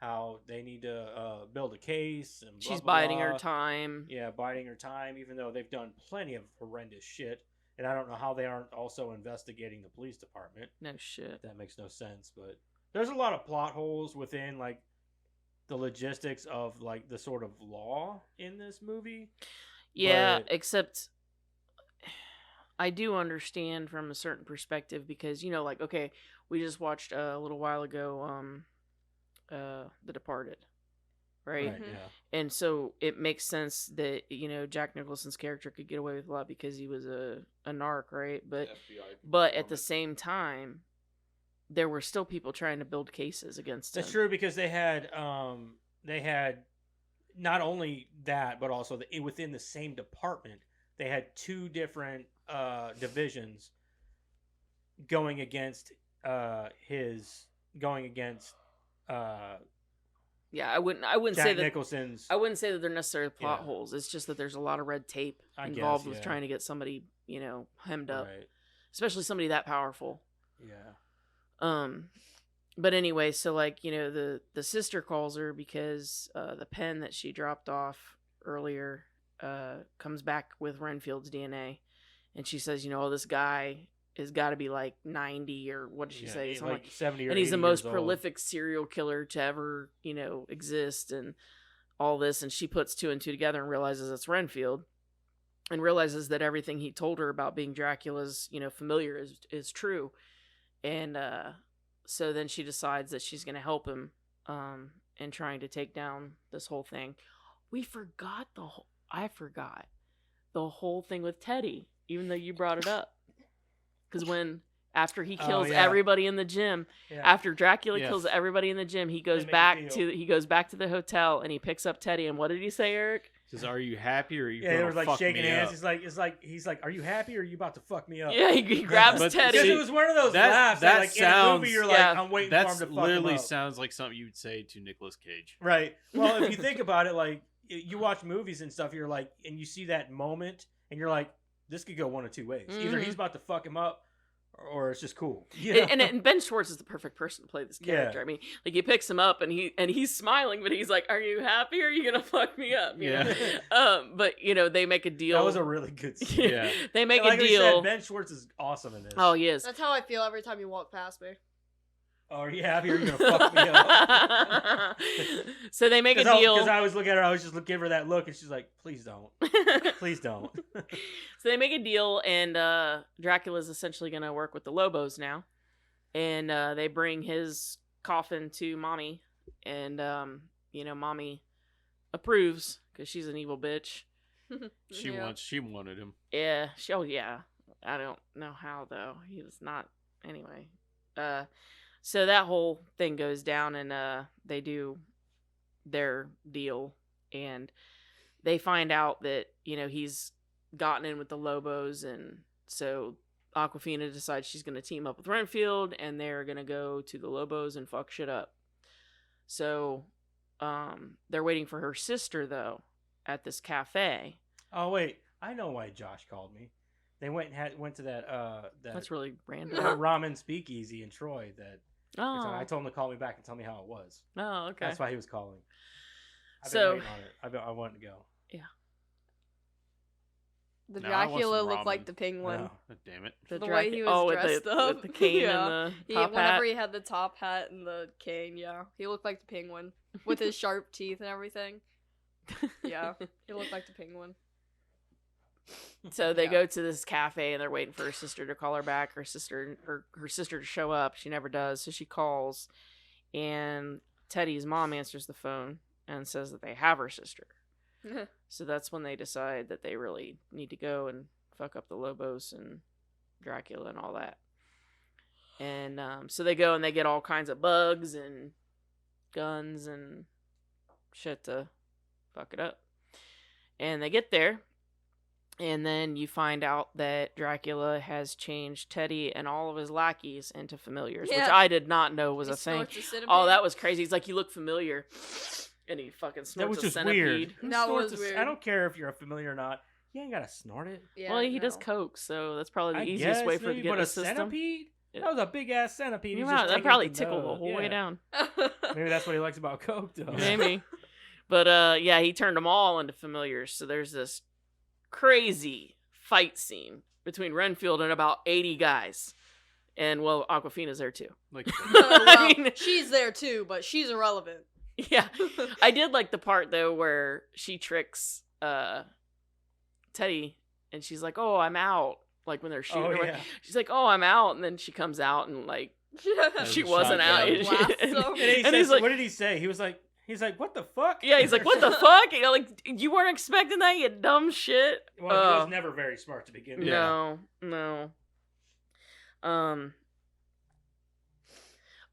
how they need to build a case, and blah, She's blah, biding her blah. time. Yeah, biding her time, even though they've done plenty of horrendous shit. And I don't know how they aren't also investigating the police department. No shit. That makes no sense. But there's a lot of plot holes within like the logistics of like the sort of law in this movie. Yeah, But- except I do understand from a certain perspective because, like, okay, we just watched a little while ago The Departed, right? Right, yeah. And so it makes sense that, Jack Nicholson's character could get away with a lot because he was a narc, right? But at the same time, there were still people trying to build cases against That's him. true because they had not only that, but also within the same department, they had two different divisions going against Yeah, I wouldn't Jack say that Nicholson's. I wouldn't say that they're necessarily plot Yeah. holes. It's just that there's a lot of red tape I involved guess, with yeah. trying to get somebody, hemmed up, Right. especially somebody that powerful. Yeah. But anyway, so like, the sister calls her because the pen that she dropped off earlier comes back with Renfield's DNA, and she says, this guy has got to be like 90 or what did she say? Something like 70 or and he's 80 the most years old. prolific serial killer to ever, exist and all this. And she puts two and two together and realizes it's Renfield and realizes that everything he told her about being Dracula's, familiar is true. And so then she decides that she's going to help him in trying to take down this whole thing. I forgot the whole thing with Teddy, even though you brought it up. Because after he kills everybody in the gym, after Dracula kills everybody in the gym, he goes back to the hotel and he picks up Teddy. And what did he say, Eric? He says, "Are you happy or are you?" Yeah, they were like fuck shaking me hands. up? He's like, "Are you happy or are you about to fuck me up?" Yeah, he grabs But Teddy. Because it was one of those laughs that like in a movie you're like, I'm waiting for him to fuck him literally up. sounds like something you'd say to Nicolas Cage. Right. Well, if you think about it, like you watch movies and stuff, you're like, and you see that moment, and you're like, this could go one of two ways. Either he's about to fuck him up, or it's just cool. You know? And Ben Schwartz is the perfect person to play this character. I mean, like he picks him up and he's smiling, but he's like, "Are you happy or are you gonna fuck me up?" You know? But they make a deal. That was a really good scene. Yeah. They make like a deal. Said, Ben Schwartz is awesome in this. Oh, he is. That's how I feel every time you walk past me. Oh, are you happy or are you gonna fuck me up? So they make a deal. Because I was looking at her, I was just giving her that look, and she's like, "Please don't, please don't." So they make a deal, and Dracula's essentially going to work with the Lobos now. And they bring his coffin to Mommy. And, Mommy approves because she's an evil bitch. She wanted him. Yeah. I don't know how, though. He was not. Anyway. So that whole thing goes down, and they do their deal. And they find out that, he's gotten in with the Lobos, and so Awkwafina decides she's going to team up with Renfield, and they're going to go to the Lobos and fuck shit up. So they're waiting for her sister, though, at this cafe. Oh wait, I know why Josh called me. They went to that That's really random. ramen speakeasy in Troy. Oh. I told him to call me back and tell me how it was. Oh, okay. That's why he was calling. I've been So- waiting on it. I wanted to go. Yeah. The Now I want Dracula some looked like ramen. the penguin. Oh. Oh, damn it. The way he was dressed up. with the cane Yeah. and the top hat. Whenever he had the top hat and the cane, he looked like the penguin with his sharp teeth and everything. Yeah, he looked like the penguin. So they Yeah. go to this cafe and they're waiting for her sister to call her back. Her sister to show up. She never does. So she calls, and Teddy's mom answers the phone and says that they have her sister. So that's when they decide that they really need to go and fuck up the Lobos and Dracula and all that. And so they go and they get all kinds of bugs and guns and shit to fuck it up. And they get there. And then you find out that Dracula has changed Teddy and all of his lackeys into familiars, which Yeah. I did not know was He a thing. snorts a centipede. Oh, that was crazy. He's like, "You look familiar." And he fucking That snorts was a just centipede. weird. Who That snorts was a- weird. I don't care if you're a familiar or not. You ain't gotta snort it. Yeah, Well, he does no. coke, so that's probably the I easiest guess, way for it to maybe, get but in the a system. centipede? Yeah. That was a big ass centipede. You're He's right, just that taking probably it to tickled the nose. whole way Yeah. down. Maybe that's what he likes about coke, though. Maybe. But yeah, he turned them all into familiars. So there's this crazy fight scene between Renfield and about 80 guys. And, well, Awkwafina's there too. Like, Well, I mean- she's there too, but she's irrelevant. Yeah. I did like the part though where she tricks Teddy and she's like, "Oh, I'm out." Like when they're shooting her. yeah. She's like, "Oh, I'm out." And then she comes out and like Has she a wasn't out. shotgun. Blasts and, him. And he and says, he's like, what did he say? He's like, what the fuck? yeah, he's like, "What the fuck?" You know, like you weren't expecting that, you dumb shit. Well, he was never very smart to begin with. No, no.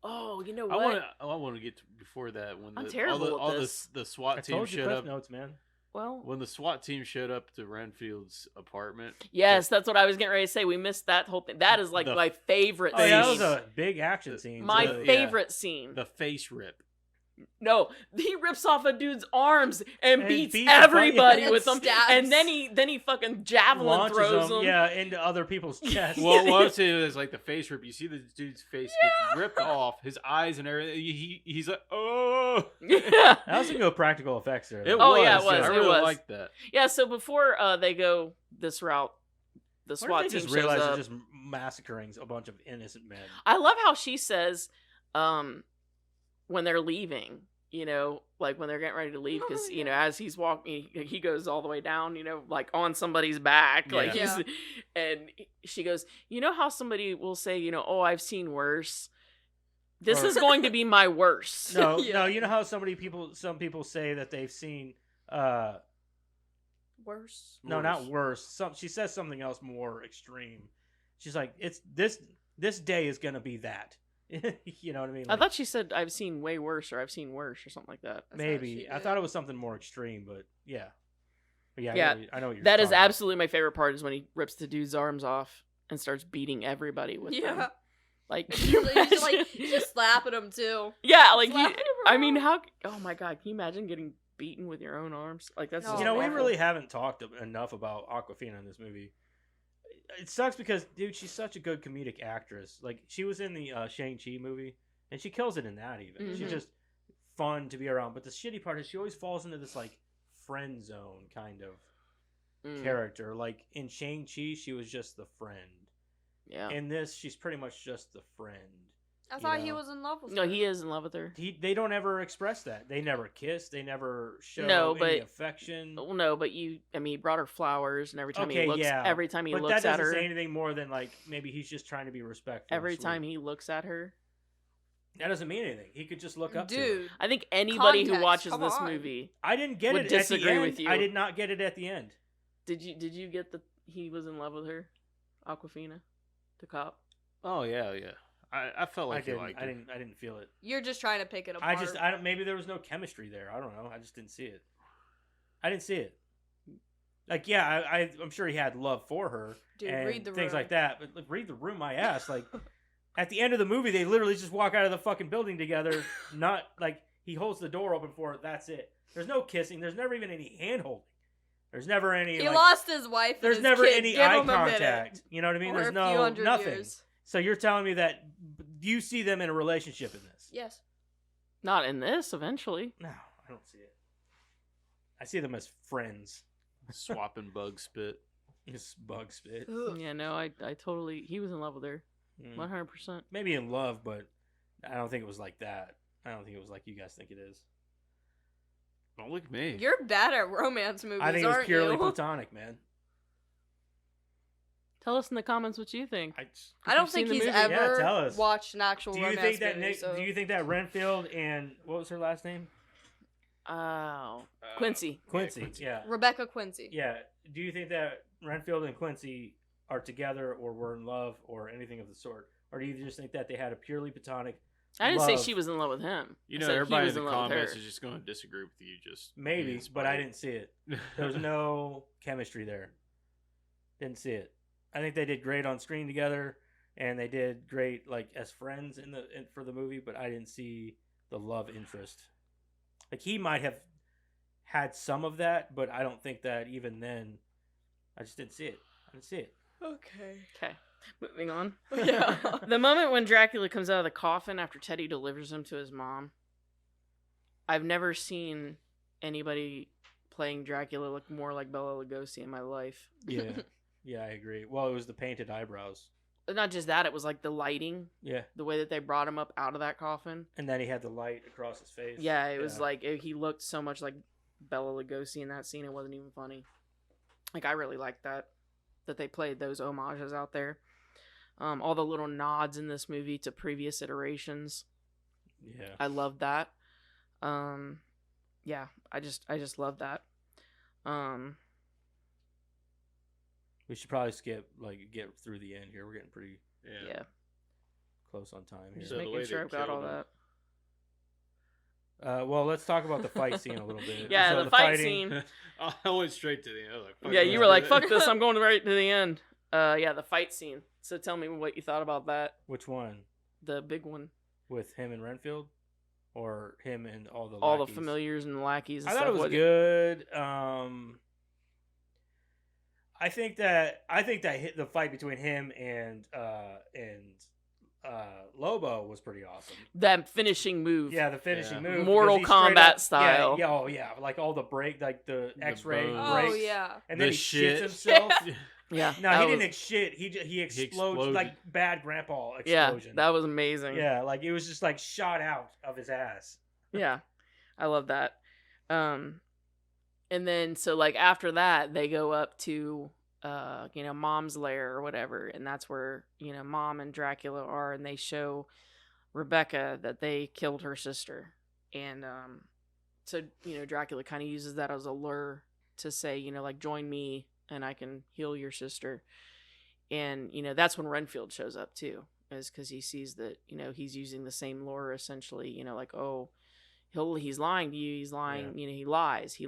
Oh, you know what? I want to get to before that when I'm the, terrible all at this. the SWAT I team told you showed cliff up. notes, man. Well, When the SWAT team showed up to Renfield's apartment. yes, that's what I was getting ready to say. We missed that whole thing. That is like The my favorite Oh, yeah, that scene. was a big action scene. My too. favorite scene. The face rip. No, he rips off a dude's arms and And beats beats the everybody fuck- with them, Stabs. and then he fucking javelin Launches throws them, him. yeah, into other people's chests. Well, what I'm saying is like the face rip. You see the dude's face gets ripped off, his eyes and everything. He's like, oh. Yeah. That was some good practical effects there. It Oh, was. yeah, it was, I it really was. liked that. Yeah. So before they go this route, the What SWAT if they team just shows realize up. they're just massacring a bunch of innocent men? I love how she says, when they're leaving, you know, like when they're getting ready to leave, because you know, as he's walking, he goes all the way down, you know, like on somebody's back, like Yeah. he's, and she goes, you know how somebody will say, you know, oh, I've seen worse. This Or- is going to be my worst. No, Yeah. no. You know how some people say that they've seen. Worse. No, not worse. She says something else more extreme. She's like, it's this day is gonna be that. You know what I mean? I Like, thought she said I've seen way worse or I've seen worse or something like that. That's how maybe. she I did. thought it was something more extreme, but yeah. But yeah, Yeah, I know what you're That is talking about. absolutely my favorite part is when he rips the dude's arms off and starts beating everybody with them. Yeah. Like, He's just slapping him too. yeah, like Slapping him I mean, around. how? Oh my god, can you imagine getting beaten with your own arms? Like that's No. just You know, we awful. really haven't talked enough about Awkwafina in this movie. It sucks because, dude, she's such a good comedic actress. Like, she was in the Shang-Chi movie, and she kills it in that even. She's Mhm. just fun to be around. But the shitty part is she always falls into this, like, friend zone kind of Mm, character. Like, in Shang-Chi, she was just the friend. yeah. In this, she's pretty much just the friend. I You thought he know. was in love with No, her. he is in love with her. They don't ever express that. They never kiss. They never show No, any but- affection. Well, no, but I mean, he brought her flowers, and every time Okay, he looks, yeah. every time he But looks that at doesn't her, say anything more than, like, maybe he's just trying to be respectful. and every sweet. time he looks at her, That doesn't mean anything. He could just look up to her. Dude. I think anybody who Context, watches come this on. movie, I didn't get would it at the disagree end. with you. I did not get it at the end. did you get that he was in love with her, Aquafina, the cop? Oh yeah, yeah. I felt like I you didn't. liked I it. didn't. I didn't feel it. You're just trying to pick it apart. I don't. Maybe there was no chemistry there. I don't know. I just didn't see it. I didn't see it. Like, yeah, I'm sure he had love for her Dude, and read the things room. like that. But like, read the room, my ass. Like, at the end of the movie, they literally just walk out of the fucking building together. Not like he holds the door open for her. That's it. There's no kissing. There's never even any hand holding. There's never any. He like, lost his wife. and There's his never kid. any Give eye him a minute. contact. You know what I mean? Or There's a few no hundred nothing. years. So you're telling me that you see them in a relationship in this? Yes. Not in this. Eventually, No, I don't see it. I see them as friends. Swapping bug spit. This bug spit. Ugh. yeah, no, I totally. He was in love with her, Mm. 100%. Maybe in love, but I don't think it was like that. I don't think it was like you guys think it is. Don't look at me. You're bad at romance movies, I think it was aren't purely you? platonic, man. Tell us in the comments what you think. I don't You've seen think the he's movie? Yeah, ever tell us. watched an actual Do you romance think that movie. Nick? So. Do you think that Renfield and what was her last name? Oh, Quincy. Quincy. Yeah. Rebecca Quincy. Yeah. Do you think that Renfield and Quincy are together or were in love or anything of the sort? Or do you just think that they had a purely platonic I didn't love? say she was in love with him. You I know, said he everybody was in the love with comments her. is just going to disagree with you. Just Maybe, it's but I funny. didn't see it. There was no chemistry there. Didn't see it. I think they did great on screen together, and they did great like as friends for the movie. But I didn't see the love interest. Like he might have had some of that, but I don't think that even then. I just didn't see it. I didn't see it. Okay. Okay, moving on. Yeah. The moment when Dracula comes out of the coffin after Teddy delivers him to his mom, I've never seen anybody playing Dracula look more like Bela Lugosi in my life. Yeah, yeah, I agree. Well, it was the painted eyebrows. not just that, it was like the lighting, Yeah. the way that they brought him up out of that coffin. And then he had the light across his face. Yeah, it was like he looked so much like Bela Lugosi in that scene. It wasn't even funny. Like, I really liked that they played those homages out there. All the little nods in this movie to previous iterations. Yeah. I loved that. Yeah, I just love that. We should probably get through the end here. We're getting pretty Yeah. close on time here. Just So the way making sure they I've got all killed him. that. Well, let's talk about the fight scene a little bit. Yeah, So the fight fighting- scene. I went straight to the end. I was like, fuck Yeah, this. you were like, fuck this, I'm going right to the end. Yeah, the fight scene. So tell me what you thought about that. Which one? The big one. With him and Renfield? Or him and all the All the lackeys? familiars and lackeys and I stuff. thought it was What- good. I think that the fight between him and Lobo was pretty awesome. That finishing move. Yeah, the finishing Yeah. move. Mortal because he straight Kombat up- style. Yeah, oh yeah, like all the break, like the X-ray bones. Oh breaks. yeah. And then The he shit. shits himself. Yeah. No, that he was- didn't shit. He explodes exploded. like bad grandpa Yeah, explosion. that was amazing. Yeah, like it was just like shot out of his ass. Yeah. I love that. And then so like after that they go up to Mom's lair or whatever, and that's where, Mom and Dracula are, and they show Rebecca that they killed her sister. And so Dracula kind of uses that as a lure to say, like, join me and I can heal your sister. And that's when Renfield shows up too, is because he sees that he's using the same lure essentially, like, oh, he's lying to you, he's lying, he lies.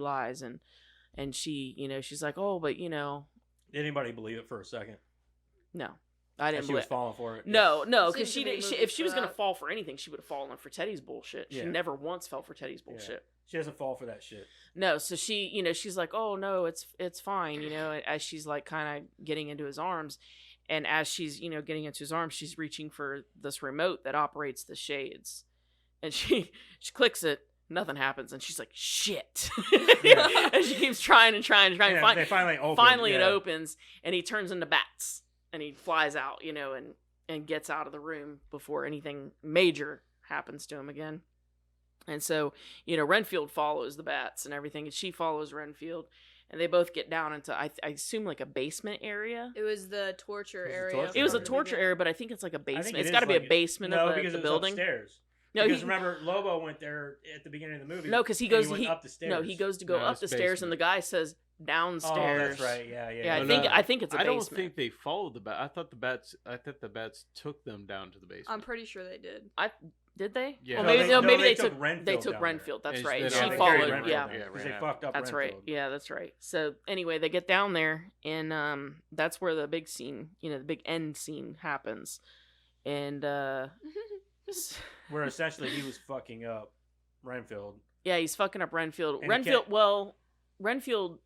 And she, she's like, oh, but Did anybody believe it for a second? no, I didn't She was believe. falling for it. No, because Seems she to be did. moving If she for was gonna that. fall for anything, she would have fallen for Teddy's bullshit. She Yeah. never once fell for Teddy's Yeah. bullshit. She doesn't fall for that shit. No, so she, she's like, oh no, it's fine, as she's like kind of getting into his arms, and as she's getting into his arms, she's reaching for this remote that operates the shades, and she clicks it. Nothing happens, and she's like, shit. Yeah. And she keeps trying. And Fin- they finally open. Finally, it yeah. opens, and he turns into bats, and he flies out, and gets out of the room before anything major happens to him again. And so, Renfield follows the bats and everything, and she follows Renfield, and they both get down into, I assume, like a basement area. It was the torture It was a area. torture It was a from the torture beginning. area, but I think it's like a I think basement. it It's is got to be a like- basement No, of because the it was building. upstairs. No, because he, remember, Lobo went there at the beginning of the movie. no, because he and goes went up the stairs. No, he goes to go No, up it's the stairs, and the basement. guy says Oh, downstairs. that's right. Yeah. Yeah, No, no. I think it's a I basement. don't think they followed the bat. I thought the bats took them down to the basement. I'm pretty sure they did. Did they? Yeah. Well, No, maybe they- maybe they they took took Renfield they took down Renfield. there. That's They- right. they She carried carried followed. Renfield Yeah, down Yeah, because ran they out. fucked up. that's right. Renfield. Yeah, that's right. So anyway, they get down there, and that's where the big scene, the big end scene happens, and Where essentially he was fucking up Renfield. yeah, he's fucking up Renfield. And he Renfield. can't- Well, Renfield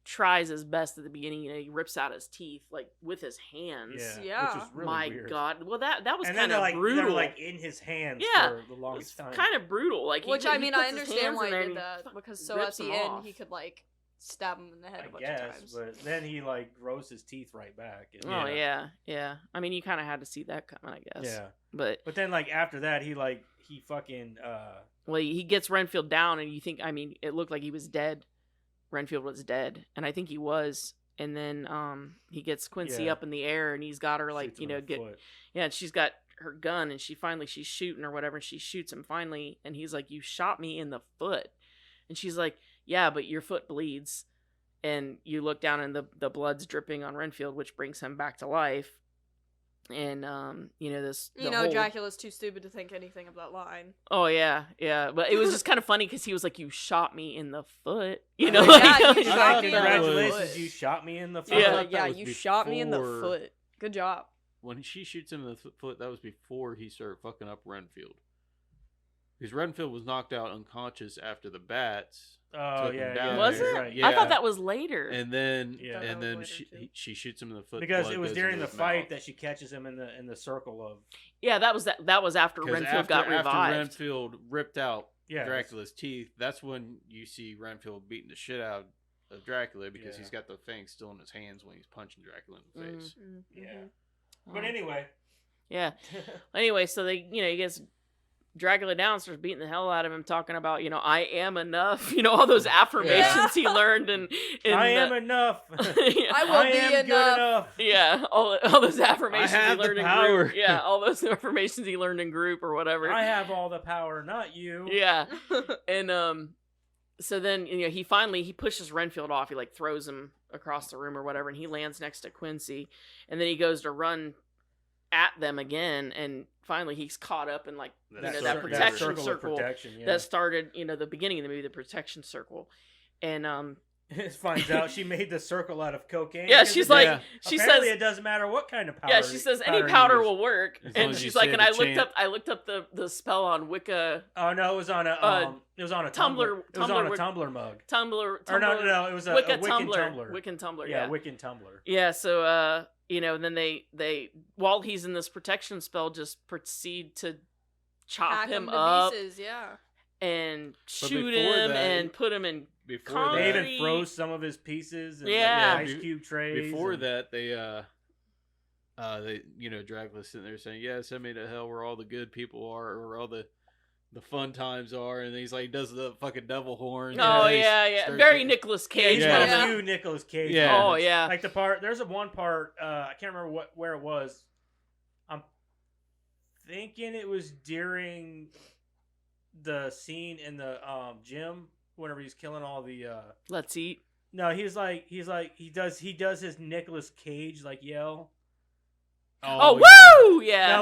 tries his best at the beginning. He rips out his teeth like with his hands. Yeah. Yeah. Which was really My weird. God. Well, that was And kind then they're of like, brutal. they're like in his hands Yeah, for the it was longest time. kind of brutal. Like, Which he I mean, I puts his understand hands why in he there did and that fucking because so at rips the them end off. he could like stab him in the head I a bunch guess, of times. but then he like grows his teeth right back. And, Oh yeah. I mean, you kind of had to see that coming, I guess. yeah. But But then like after that, he fucking well, he gets Renfield down, and you think, I mean, it looked like he was dead. Renfield was dead, and I think he was. And then he gets Quincy Yeah. up in the air, and he's got her like, shoots him in the foot. and she's got her gun, and she's shooting or whatever, and she shoots him finally, and he's like, you shot me in the foot. And she's like, yeah, but your foot bleeds. And you look down, and the blood's dripping on Renfield, which brings him back to life. And Dracula's too stupid to think anything of that line. Oh yeah, but it was just kind of funny because he was like, "You shot me in the foot," Yeah, like, you I shot thought me in that the Congratulations, foot. you shot me in the foot. I Yeah. thought that Yeah, was you shot me in the before- foot. Good job. When she shoots him in the foot, that was before he started fucking up Renfield. Because Renfield was knocked out unconscious after the bats. Oh took him yeah, down yeah. Was there. it? Right, Yeah. I thought that was later. And then, Yeah. Thought that and was then later, too. she shoots him in the foot. Because blood it was goes during into the his fight mouth. that she catches him in the circle of Yeah, that was after 'Cause Renfield got after revived. Renfield ripped out yeah Dracula's teeth, that's when you see Renfield beating the shit out of Dracula because Yeah. he's got the fangs still in his hands when he's punching Dracula in the face. Yeah. But anyway. Yeah. Anyway, so they, he gets Dracula down, starts beating the hell out of him, talking about, I am enough. All those affirmations he learned in I am enough. Yeah. I will be am enough. good enough. Yeah, all those affirmations I have he learned the in power. group. Yeah, all those affirmations he learned in group or whatever. I have all the power, not you. Yeah. And so then he pushes Renfield off. He throws him across the room or whatever, and he lands next to Quincy, and then he goes to run at them again, and finally he's caught up in that protection circle that started the beginning of the movie, the protection circle, and finds out she made the circle out of cocaine. Yeah, she's like, she apparently says it doesn't matter what kind of powder. Yeah, she says any powder will work, As long and as you she's like, say and the I looked up the spell on Wicca. Oh no, it was on a Tumblr. It was on a Tumblr mug. Tumblr. Or no, it was a Wiccan Wiccan Tumblr. Tumblr. Wiccan Tumblr. Yeah, Yeah, Wiccan Tumblr. Yeah. So then they while he's in this protection spell, just proceed to chop Hack him to up pieces, yeah. and shoot before him that- and put him in. Before They that, even froze some of his pieces. And Yeah. ice cube trays. before and- that, they Dracula's sitting there saying, "Yeah, send me to hell where all the good people are, or where all the fun times are," and he's like, does the fucking devil horn. Oh and yeah. starts Very getting- Nicolas Yeah, Cage. he's Yeah. got a moment. few Nicolas Cage. Yeah. Oh moments. yeah. Like there's one part, I can't remember where it was. I'm thinking it was during the scene in the gym whenever he's killing all the Let's eat. no, he does his Nicolas Cage Oh, yell. woo! Yeah. Now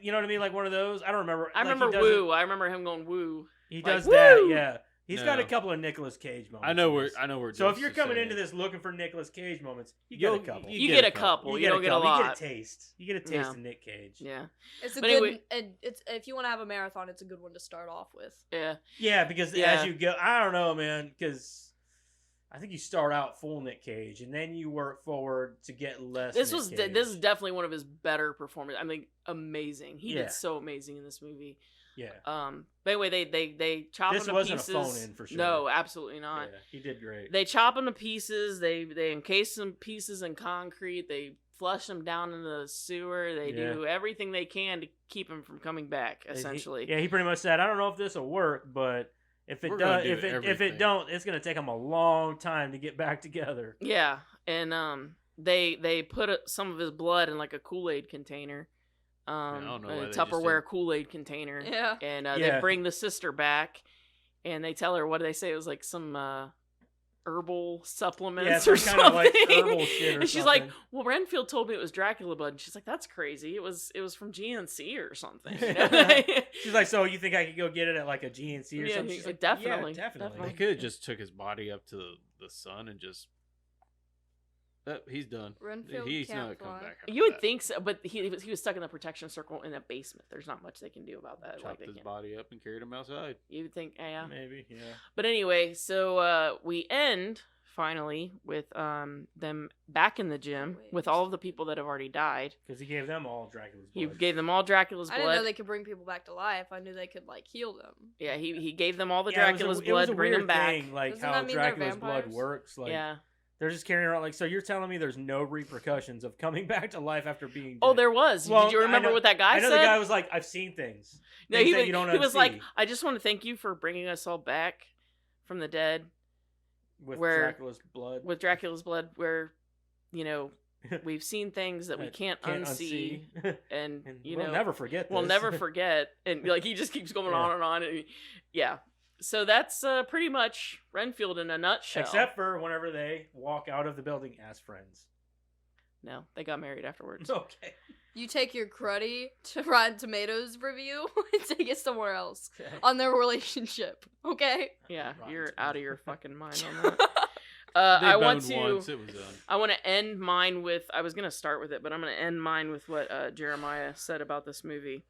you know what I mean, like one of those. I don't remember. I like, remember he does woo. I remember him going woo. He Like, does that, woo! yeah. He's got a No. couple of Nicolas Cage moments. I know in where. this. I know where. So if Jeff's you're is coming saying. into this looking for Nicolas Cage moments, you You'll- get a couple. You get a couple. You don't get a couple. lot. You get a taste. You get a taste Yeah. of Nick Cage. Yeah. It's a But good, anyway- and it's if you want to have a marathon, it's a good one to start off with. Yeah. Yeah, because Yeah. as you go, I don't know, man, because I think you start out full Nick Cage and then you work forward to get less. This Nick was Cage. this is definitely one of his better performances. I mean, amazing. He Yeah. did so amazing in this movie. Yeah. But anyway, they chop This him to wasn't a pieces. phone-in for sure. No, absolutely not. Yeah, he did great. They chop him to pieces. They encase some pieces in concrete. They flush him down into the sewer. They Yeah. do everything they can to keep him from coming back. Essentially. He pretty much said, "I don't know if this will work, but if it We're gonna does, do if it everything." don't, it's gonna take them a long time to get back together." Yeah, and they put some of his blood in like a Kool-Aid container, I don't know why a they just Tupperware didn't- Kool-Aid container. Yeah. And Yeah. they bring the sister back, and they tell her, what do they say? It was like some herbal supplements Yeah, or some something. kind of, like, herbal shit or and she's like, something. "Well, Renfield told me it was Dracula blood." And she's like, "That's crazy. It was from GNC or something." You know? She's like, "So you think I could go get it at like a GNC or Yeah, something?" he's She's like, like, "Definitely, yeah, definitely." They could have just took his body up to the sun and just. He's done. Renfield He's can't not coming fly. back. after You would that. think so, but he was stuck in the protection circle in a basement. There's not much they can do about that. Chopped they his can't- body up and carried him outside. You would think, yeah. Maybe, yeah. But anyway, so we end finally with them back in the gym with all of the people that have already died. Because he gave them all Dracula's He blood. gave them all Dracula's I blood. didn't know they could bring people back to life. I knew they could like heal them. Yeah, he gave them all the Yeah, it was Dracula's it blood was to a bring weird them back. thing, like Doesn't how that mean they're Dracula's blood vampires? works. Like, Yeah. they're just carrying around. Like, so you're telling me there's no repercussions of coming back to life after being dead? Oh, there was. Well, Did you remember I know- what that guy I know said? the guy was like, "I've seen things." No, Things he that was, you don't he was like, unsee "I just want to thank you for bringing us all back from the dead with where- Dracula's blood. with Dracula's blood, where, we've seen things that we That can't unsee, and And you we'll know, never forget. we'll this. never forget." And like he just keeps going Yeah. on and on. And yeah, so that's pretty much Renfield in a nutshell. Except for whenever they walk out of the building as friends. no, they got married afterwards. Okay. You take your cruddy to Rotten Tomatoes review and take it somewhere else Okay. on their relationship. Okay. Yeah, Rotten you're Tomatoes. out of your fucking mind on that. They I want boned to. once, it was done. I want to end mine with. I was gonna start with it, but I'm gonna end mine with what Jeremiah said about this movie.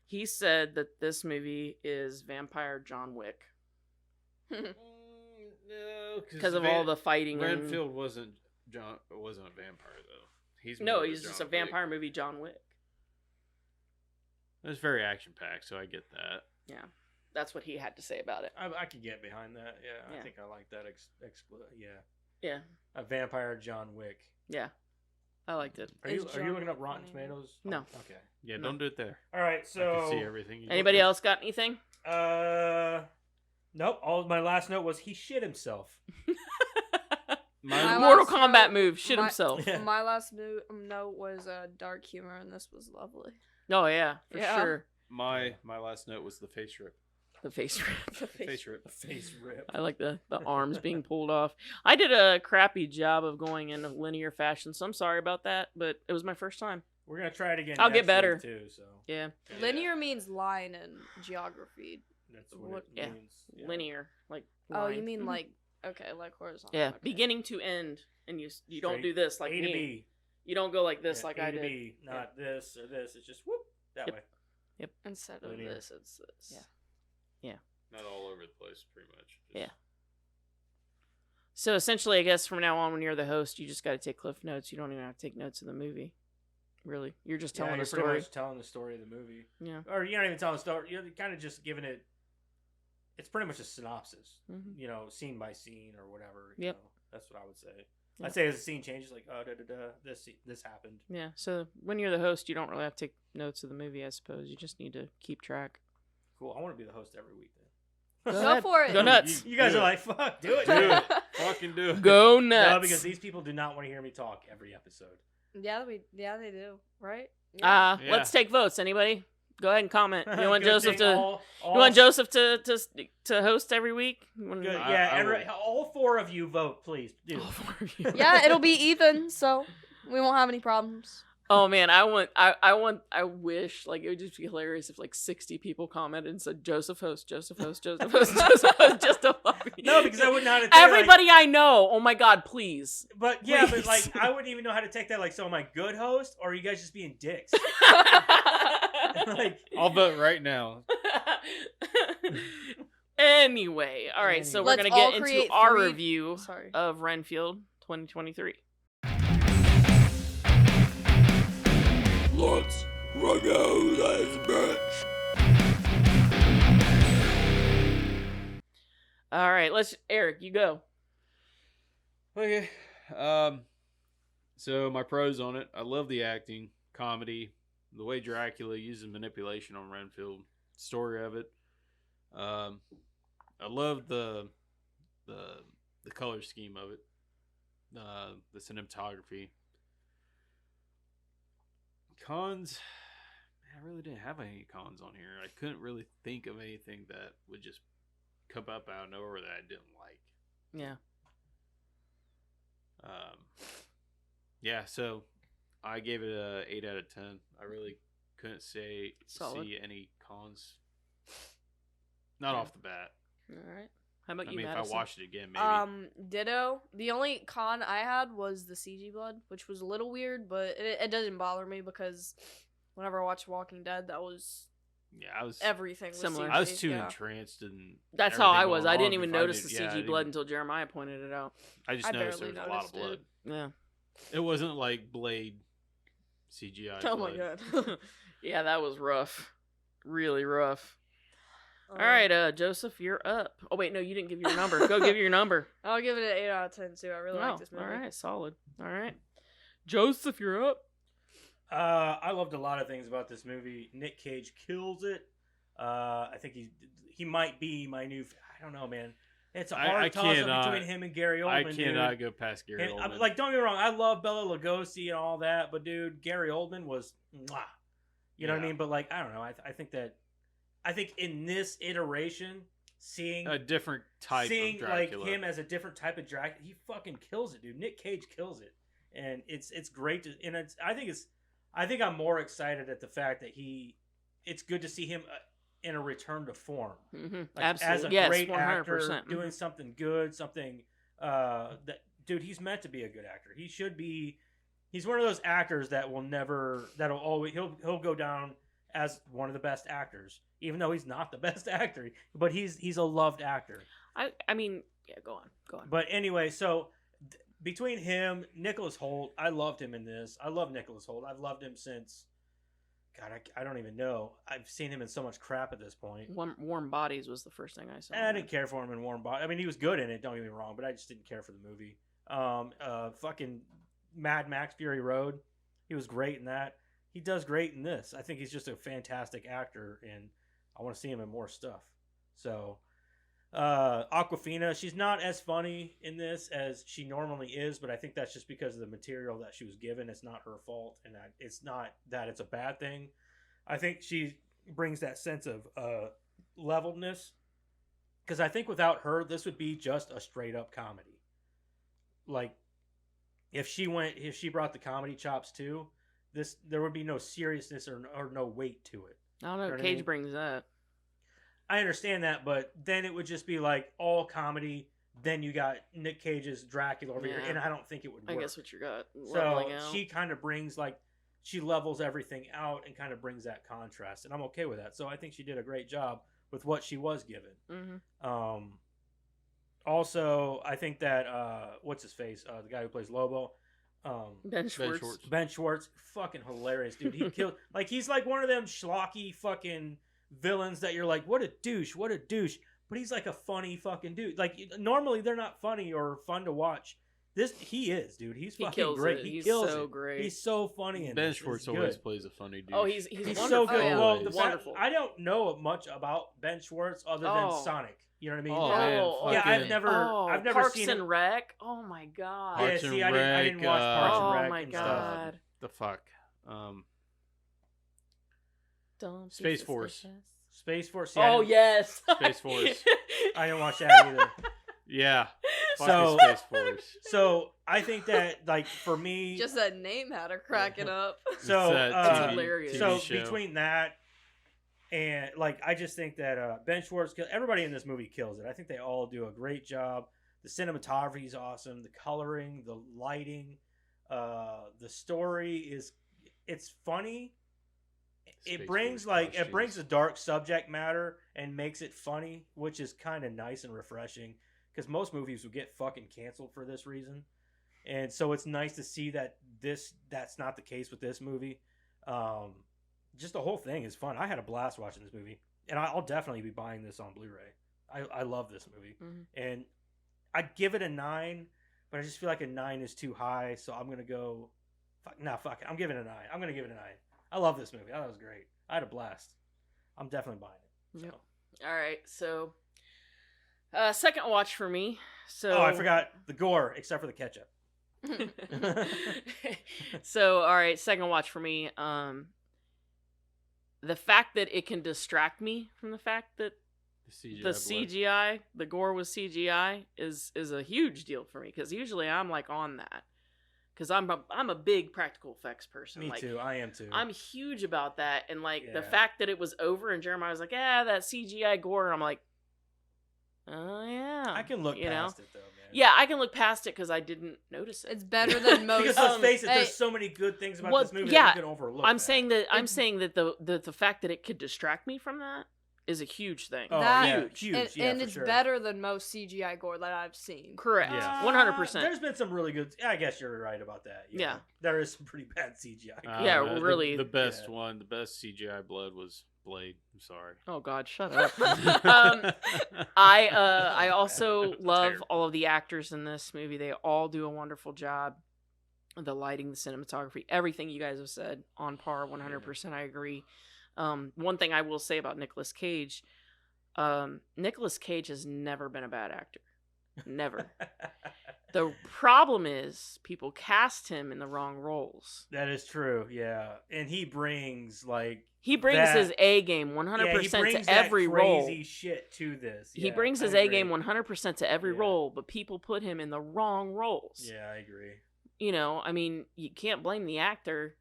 He said that this movie is Vampire John Wick No, because of all the fighting. and- Renfield wasn't a vampire though. He's No, more he's of just John a vampire Wick. movie, John Wick. It's very action packed, so I get that. Yeah, that's what he had to say about it. I could get behind that. Yeah, Yeah. I think I like that. Yeah. Yeah, A vampire John Wick. yeah. I liked it. Are you Is looking up John Rotten funny? Tomatoes? No. Oh, okay. Yeah, No. don't do it there. All right. I So can see everything. Anybody else got anything? Nope. All my last note was he shit himself. My Mortal last Kombat note- move. Shit my- himself. Yeah. My last note was dark humor, and this was lovely. Oh yeah, for Yeah. sure. My last note was the face rip. The face rip. The Face rip. Face rip. I like the arms being pulled off. I did a crappy job of going in a linear fashion, so I'm sorry about that, but it was my first time. We're gonna try it again. I'll get next better. week, too. So Yeah, Linear means line in geography. that's what, What- it yeah. means. Yeah. linear, like. Oh, you line. mean Mhm. like like horizontal? Yeah, okay. beginning to end, and you don't Straight do this like A to me. B. You don't go like this Yeah, like A I to did. B, not this or this. It's just whoop that Yep. way. Instead of Linear. this, it's this. Yeah. Not all over the place, pretty much. Just- Yeah. So essentially, I guess from now on, when you're the host, you just got to take cliff notes. You don't even have to take notes of the movie. Really, you're just telling you're the pretty story. much telling the story of the movie, Yeah. or you're not even telling the story. You're kind of just giving it. It's pretty much a synopsis, Mhm. you know, scene by scene or whatever. Yep. You know, that's what I would say. Yep. I'd say as the scene changes, like this happened. Yeah. So when you're the host, you don't really have to take notes of the movie. I suppose you just need to keep track. Cool. I want to be the host every week then. Go Go ahead. for it. Go nuts. You guys Do are it. like, fuck, do it. Do it. Fucking do it. Go nuts. No, because these people do not want to hear me talk every episode. Yeah, they do, right? Yeah. Let's take votes. Anybody? Go ahead and comment. You want Good Joseph thing to? all- You want Joseph to host every week? You wanna- Good. I- Yeah, I every, will. all four of you vote, please. Do. All four of you. Yeah, it'll be Ethan, so we won't have any problems. Oh man, I wish like it would just be hilarious if like 60 people commented and said Joseph host, Joseph host, Joseph host, Joseph host, just to fucking No, because I wouldn't know how to take everybody I know. Oh my god, please. But yeah, Please. but like I wouldn't even know how to take that. Like, so am I good host, or are you guys just being dicks? Like, I'll vote right now. Anyway, all right, so we're Let's gonna all get into create our 3 review Sorry. of Renfield 2023. Let's rock out this bitch. All right, Eric, you go. Okay. So my pros on it. I love the acting, comedy, the way Dracula uses manipulation on Renfield, story of it. I love the color scheme of it, the cinematography. Cons, man, I really didn't have any cons on here. I couldn't really think of anything that would just come up out of nowhere that I didn't like. Yeah. Yeah, so I gave it a 8 out of 10. I really couldn't see any cons. Not off the bat. All right. How about I you, mean, Madison? if I watched it again, maybe. Ditto. The only con I had was the CG blood, which was a little weird, but it doesn't bother me because whenever I watched Walking Dead, that was Yeah, I was. everything. Was Similar. CG, I was too yeah. entranced in. That's how I everything was. going I didn't on even before notice the yeah, I CG didn't blood even- until Jeremiah pointed it out. I just I noticed there barely was a lot of noticed it. blood. Yeah. It wasn't like Blade CGI. Oh my blood. god. Yeah, that was rough. Really rough. Um, All right, Joseph, you're up. Oh wait, no, you didn't give your number. Go give your number. I'll give it an 8 out of 10 too. I really like this movie. All right, solid. All right, Joseph, you're up. I loved a lot of things about this movie. Nick Cage kills it. I think he might be my new. I don't know, man. It's a hard I toss cannot- up between him and Gary Oldman. I cannot dude. go past Gary And, Oldman. like, don't get me wrong, I love Bela Lugosi and all that, but dude, Gary Oldman was, mwah. You know what I Yeah. mean? But like, I don't know. I think in this iteration, seeing a different type seeing of Dracula. like him as a different type of Dracula, he fucking kills it, dude. Nick Cage kills it, and it's great to. And I think I'm more excited at the fact that it's good to see him in a return to form. Mm-hmm. Like, Absolutely, as a yes, great 100%. actor doing something good, something that dude, he's meant to be a good actor. He should be. He's one of those actors that that'll always he'll go down as one of the best actors, even though he's not the best actor, but he's a loved actor. I mean, yeah, go on. But anyway, so between him, Nicholas Hoult, I loved him in this. I love Nicholas Hoult. I've loved him since. God, I don't even know. I've seen him in so much crap at this point. Warm Bodies was the first thing I saw. And I didn't care for him in Warm Bodies. I mean, he was good in it. Don't get me wrong, but I just didn't care for the movie. Fucking Mad Max Fury Road. He was great in that. He does great in this. I think he's just a fantastic actor, and I want to see him in more stuff. So, Awkwafina, she's not as funny in this as she normally is, but I think that's just because of the material that she was given. It's not her fault, and it's not that it's a bad thing. I think she brings that sense of levelness, because I think without her, this would be just a straight up comedy. Like, if she brought the comedy chops too, there would be no seriousness or no weight to it. I don't know. You know what I Cage mean? brings that. I understand that, but then it would just be like all comedy. Then you got Nick Cage's Dracula over here, Yeah. and I don't think it would work. I guess what you got. So Leveling out. she kind of brings she levels everything out and kind of brings that contrast, and I'm okay with that. So I think she did a great job with what she was given. Mm-hmm. Also, I think that what's his face, the guy who plays Lobo, Ben Schwartz. Ben Schwartz, fucking hilarious, dude. He killed he's like one of them schlocky fucking villains that you're like, what a douche, but he's like a funny fucking dude. Like, normally they're not funny or fun to watch. He is, dude. He's fucking kills great. it. He He's kills so it. great. He's so funny in Ben this. Schwartz It's always good. plays a funny dude. Oh, he's He's wonderful. so good. Oh, yeah. Well, Wonderful. I don't know much about Ben Schwartz other than Oh. Sonic. You know what I mean? Oh, man, yeah, fucking- I've never Parks seen and him. Rec. Oh my god. Yeah, Parks and see, I didn't Rec, watch Parks and Oh Rec my and stuff. god. The fuck. Don't be Space Force. suspicious. Space Force. Yeah, Oh yes. Space Force. I didn't watch that either. Yeah. So- Fucking Space Force. So I think that, like, for me, Just that name had her cracking up. so It's that It's hilarious. so show. between that and, like, I just think that Ben Schwartz, everybody in this movie kills it. I think they all do a great job. The cinematography is awesome. The coloring, the lighting, the story it's funny. Space It brings Force it brings a dark subject matter and makes it funny, which is kind of nice and refreshing, because most movies would get fucking canceled for this reason. And so it's nice to see that that's not the case with this movie. Just the whole thing is fun. I had a blast watching this movie, and I'll definitely be buying this on Blu-ray. I love this movie, and I'd give it a 9, but I just feel like a 9 is too high, so I'm gonna go. Fuck it. I'm giving it a 9. I'm gonna give it a 9. I love this movie. I thought it was great. I had a blast. I'm definitely buying it. So. Yep. All right, so second watch for me. So Oh, I forgot the gore, except for the ketchup. So all right, second watch for me. The fact that it can distract me from the fact that the CGI, the gore was CGI, is a huge deal for me, because usually I'm like on that, because I'm a big practical effects person. Me like, too. I am too. I'm huge about that, and like the Yeah. fact that it was over and Jeremiah was like, that CGI gore, and I'm like, oh yeah, I can look past it though, man. Yeah, I can look past it because I didn't notice it. It's better than most. Because let's face it, hey, there's so many good things about Well, this movie yeah, that you can overlook. I'm that. saying that the fact that it could distract me from that is a huge thing. Oh, That- yeah, huge. huge. and, yeah, and for it's sure. better than most CGI gore that I've seen. Correct. Yeah. 100%. There's been some really good. I guess you're right about that. Yeah. There is some pretty bad CGI. Yeah, the- really. The best Yeah. one, the best CGI blood was Blade. I'm sorry. Oh God, shut up. I also love Terrible. all of the actors in this movie. They all do a wonderful job. The lighting, the cinematography, everything you guys have said on par. 100%. I agree. One thing I will say about Nicolas Cage, Nicolas Cage has never been a bad actor. Never. The problem is people cast him in the wrong roles. That is true. Yeah, and he brings He brings that- his A game 100% to every role. crazy shit to this. He Yeah, brings I his A agree. game 100% to every Yeah. role, but people put him in the wrong roles. Yeah, I agree. You know, I mean, you can't blame the actor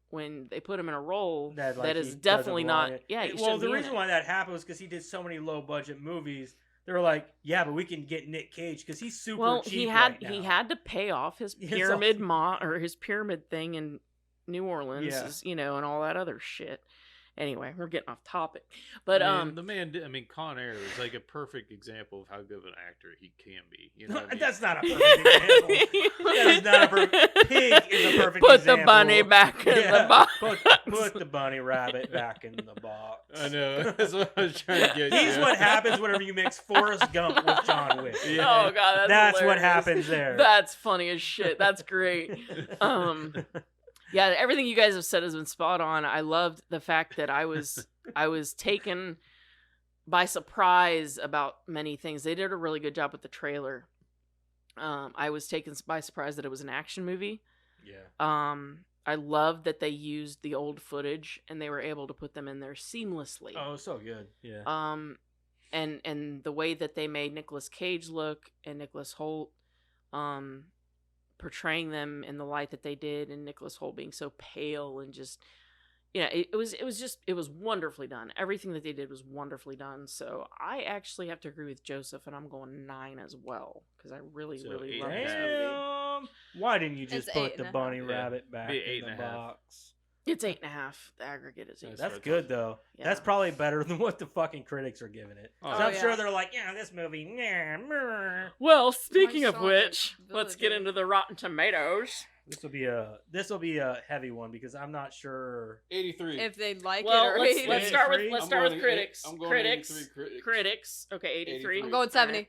when they put him in a role That, that he is doesn't definitely belong not. in. Yeah, he Well, shouldn't the be in reason it. why that happened was because he did so many low budget movies. They were like, yeah, but we can get Nick Cage because he's super Well, cheap he had right he now. had to pay off his It's pyramid or his pyramid thing in New Orleans, Yeah. is, you know, and all that other shit. Anyway, we're getting off topic. But the man, Con Air is like a perfect example of how good of an actor he can be. You know what I mean? That's not a perfect example. That is not a perfect. Pig is a perfect put example. the bunny back in the box. Put the bunny rabbit back in the box. I know. That's what I was trying to get. He's what happens whenever you mix Forrest Gump with John Wick. Yeah. Oh god, That's what hilarious. happens there. That's funny as shit. That's great. Yeah, everything you guys have said has been spot on. I loved the fact that I was taken by surprise about many things. They did a really good job with the trailer. I was taken by surprise that it was an action movie. Yeah. I loved that they used the old footage and they were able to put them in there seamlessly. Oh, so good. Yeah. And the way that they made Nicolas Cage look and Nicholas Hoult, portraying them in the light that they did, and Nicholas Hoult being so pale and just, it was wonderfully done. Everything that they did was wonderfully done. So I actually have to agree with Joseph, and I'm going 9 as well because I really So really 8 love and a this half. movie. Damn. Why didn't you just It's put 8 the and a bunny half. rabbit back Be in 8 the and a half. box? It's 8.5. The aggregate is 8. That's That's right. good though. Yeah. That's probably better than what the fucking critics are giving it. Oh, 'Cause I'm yeah. sure they're like, yeah, this movie. Nah, meh." Well, speaking My of son which, is let's get villager. into the Rotten Tomatoes. This will be a heavy one because I'm not sure. 83. If they like Well, it or let's hate let's it. start with 83? let's I'm start with going critics. I'm going Critics. 83 Critics. Okay, 83. I'm going 70.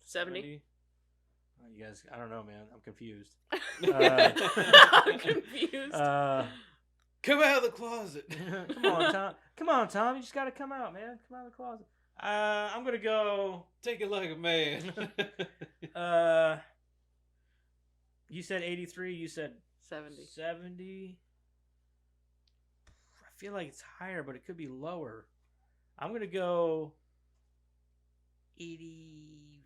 70. Oh, you guys, I don't know, man. I'm confused. I'm confused. Come out of the closet. Come on, Tom. Come on, Tom. You just got to come out, man. Come out of the closet. I'm gonna go. Take it like a man. You said 83. You said 70. 70. I feel like it's higher, but it could be lower. I'm gonna go 80.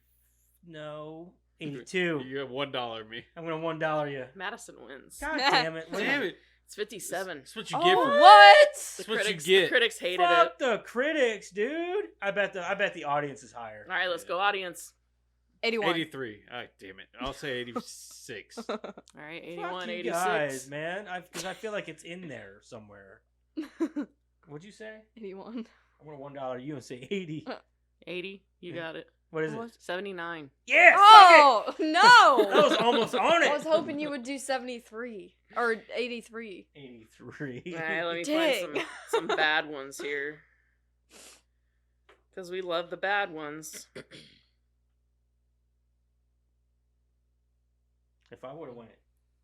No, 82. You have $1 me. I'm gonna $1 you. Madison wins. God damn it! Damn it. It's 57. That's what you Oh, get for what? The That's what you critics, get. The critics hated Fuck it. the critics, dude. I bet the audience is higher. All right, let's go, audience. 81. 83. All right, damn it. I'll say 86. All right, 81, Fuck you 86. guys, man. Because I feel like it's in there somewhere. What'd you say? 81. I'm gonna $1 you and say 80. 80. You got it. What is it? What? 79. Yeah. Suck Oh, it. no. That was almost on it. I was hoping you would do 73 or 83. 83. All right, let me Dang. find some bad ones here. Because we love the bad ones. If I would have went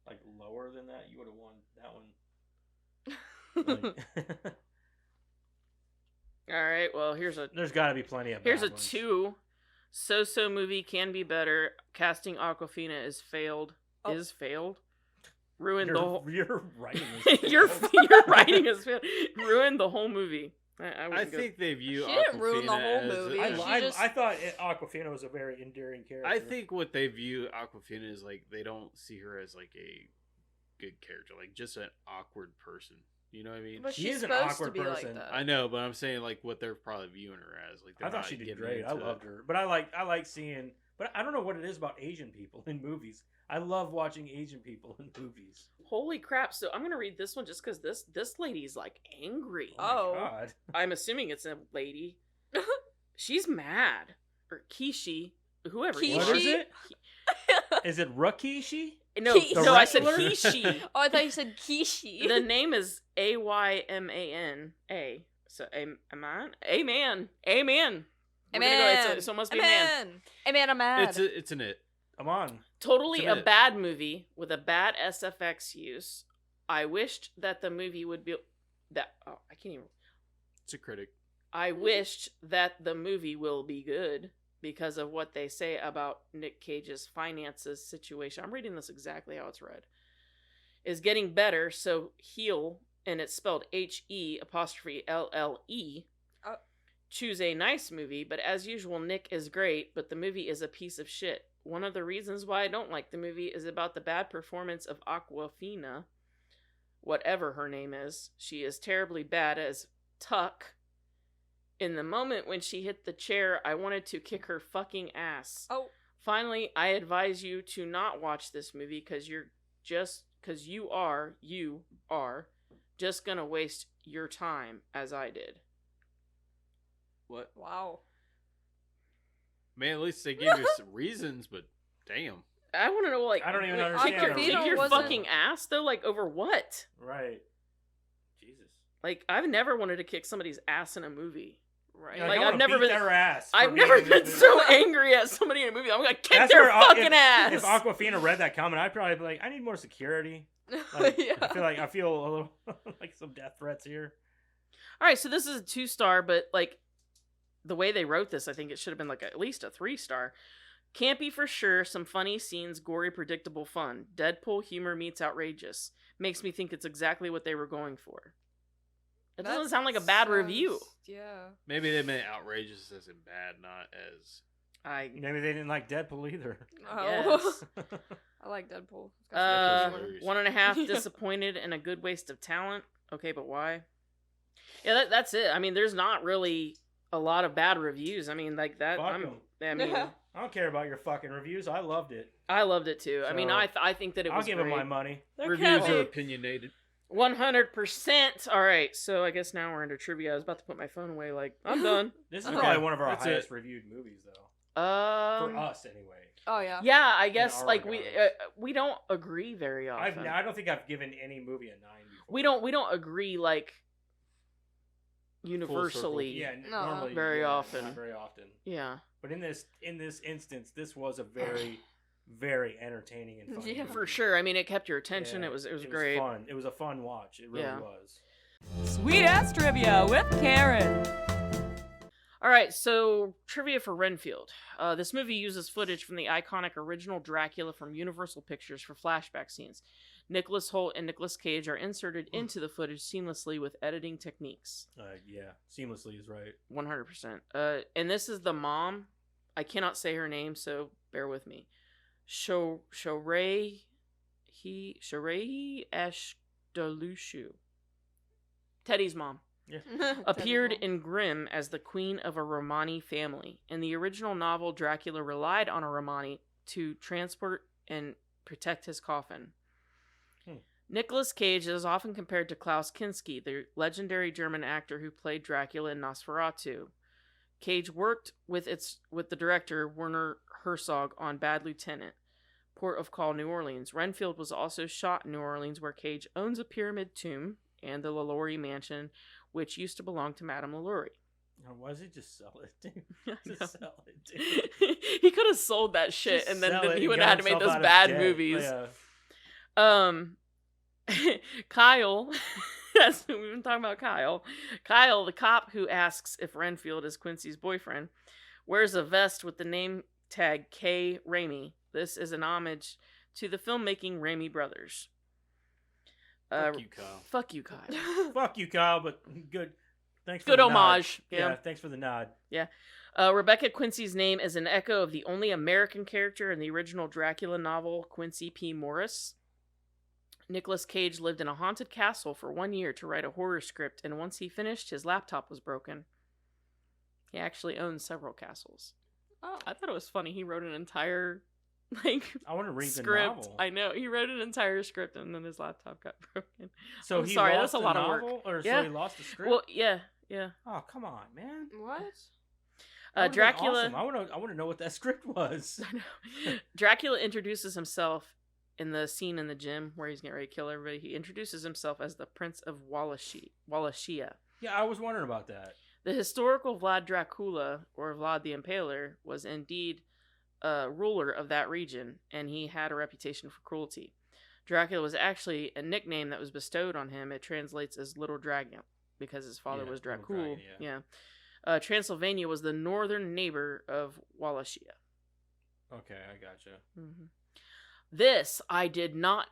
like lower than that, you would have won that one. Like, All right, well, here's there's got to be plenty of. Here's bad a ones. 2. So movie can be better. Casting Aquafina is failed. Oh. Is failed. Ruined the whole. Your writing is your writing is failed. Ruined the whole movie. I wouldn't go- think they view She didn't ruin the Aquafina whole as movie. a- She I thought Aquafina was a very endearing character. I think what they view Aquafina is like they don't see her as like a good character, like just an awkward person. You know what I mean? But She she's is an supposed to awkward be person. like that. I know, but I'm saying like what they're probably viewing her as. Like I they're thought not she did getting great. I into loved her, but I like seeing. But I don't know what it is about Asian people in movies. I love watching Asian people in movies. Holy crap! So I'm gonna read this one just because this lady's like angry. Oh. my God. I'm assuming it's a lady. She's mad, or Kishi, whoever you Kishi? What are. is it? Is it Rakishi? No, The no, I said wrestler? Kishi. Oh, I thought you said Kishi. The name is Aymana. So Aman. Amen. Amen. We're gonna go. It's almost be a man. Hey man, I'm mad. It's an it. I'm on. Totally a Submit it. bad movie with a bad SFX use. I wished that the movie would be that. Oh, I can't even. It's a critic. I wished that the movie will be good because of what they say about Nick Cage's finances situation. I'm reading this exactly how it's read. Is getting better, so heal, and it's spelled HE''LLE. Oh. Choose a nice movie, but as usual, Nick is great, but the movie is a piece of shit. One of the reasons why I don't like the movie is about the bad performance of Aquafina, whatever her name is. She is terribly bad as Tuck. In the moment when she hit the chair, I wanted to kick her fucking ass. Oh. Finally, I advise you to not watch this movie because you are just gonna waste your time as I did. What? Wow. Man, at least they gave you some reasons, but damn. I want to know, like, I don't even wait, understand. kick your wasn't- fucking ass though, like over what? Right. Jesus. Like, I've never wanted to kick somebody's ass in a movie. Right. Yeah, Like, I I've never beat been. their ass for I've being never in this been movie. so angry at somebody in a movie. I'm gonna kick That's their where, fucking ass. If Aquafina read that comment, I'd probably be like, I need more security. Like, Yeah. I feel a little like some death threats here. All right, so this is a 2-star, but like the way they wrote this, I think it should have been like at least a 3-star. Campy for sure, some funny scenes, gory, predictable fun. Deadpool humor meets outrageous. Makes me think it's exactly what they were going for. It doesn't That sound like a bad sounds- review. Yeah. Maybe they meant outrageous as in bad, not as. Maybe they didn't like Deadpool either. Oh. Yes. I like Deadpool. It's got some good hilarious. 1.5 Yeah. disappointed and a good waste of talent. Okay, but why? Yeah, that's it. I mean, there's not really a lot of bad reviews. I mean, like that. Fuck 'em. I mean, I don't care about your fucking reviews. I loved it. I loved it too. I mean, So, I think that it I'll was give great. him my money. There Reviews can't are be- opinionated. 100%. All right, so I guess now we're into trivia. I was about to put my phone away. Like, I'm done. This is Okay, probably one of our that's highest it. reviewed movies, though. For us, anyway. Oh yeah. Yeah, I guess our like regards. we don't agree very often. I don't think I've given any movie a 9 before. We don't agree like universally. Yeah, No. normally Very often. Not very often. Yeah. But in this instance, this was a very, very entertaining and funny Yeah, movie. For sure. I mean, it kept your attention. Yeah, it was great. Fun. It was a fun watch. It really Yeah. was. Sweet ass trivia with Karen. All right, so trivia for Renfield. This movie uses footage from the iconic original Dracula from Universal Pictures for flashback scenes. Nicholas Hoult and Nicolas Cage are inserted into the footage seamlessly with editing techniques. Yeah, seamlessly is right. 100%. And this is the mom. I cannot say her name, so bear with me. Shorehi Ashdalushu. Teddy's mom. Appeared in Grimm as the queen of a Romani family. In the original novel, Dracula relied on a Romani to transport and protect his coffin. Nicolas Cage is often compared to Klaus Kinski, the legendary German actor who played Dracula in Nosferatu. Cage worked with the director Werner Herzog on Bad Lieutenant, Port of Call, New Orleans. Renfield was also shot in New Orleans, where Cage owns a pyramid tomb and the LaLaurie mansion, which used to belong to Madame LaLaurie. Or was it just sell it, dude? I know. Just sell it, dude. He could have sold that shit, Just and then sell it he and would get have had to make himself those out of bad debt. movies. Yeah. Kyle, that's we've been talking about Kyle. Kyle, the cop who asks if Renfield is Quincy's boyfriend, wears a vest with the name tag K. Raimi. This is an homage to the filmmaking Raimi brothers. Fuck you, Kyle. Fuck you, Kyle. Fuck you, Kyle, but good. Thanks for Good the nod. homage. Yeah, Yeah. thanks for the nod. Rebecca Quincy's name is an echo of the only American character in the original Dracula novel, Quincy P. Morris. Nicolas Cage lived in a haunted castle for 1 year to write a horror script, and once he finished, his laptop was broken. He actually owns several castles. Oh. I thought it was funny. He wrote an entire I want to read the script. novel. I know. He wrote an entire script, and then his laptop got broken. So I'm he sorry, lost that's a the lot of work. novel, or Yeah. so he lost the script. Well, yeah. Oh, come on, man. What? That would've been Dracula. awesome. I want to know what that script was. I know. Dracula introduces himself in the scene in the gym where he's getting ready to kill everybody. He introduces himself as the Prince of Wallachia. Yeah, I was wondering about that. The historical Vlad Dracula, or Vlad the Impaler, was indeed a ruler of that region, and he had a reputation for cruelty. Dracula was actually a nickname that was bestowed on him. It translates as Little Dragon, because his father Yeah, was Little Dracul. Dragon, Yeah. Transylvania was the northern neighbor of Wallachia. Okay, I gotcha. Mm-hmm. This I did not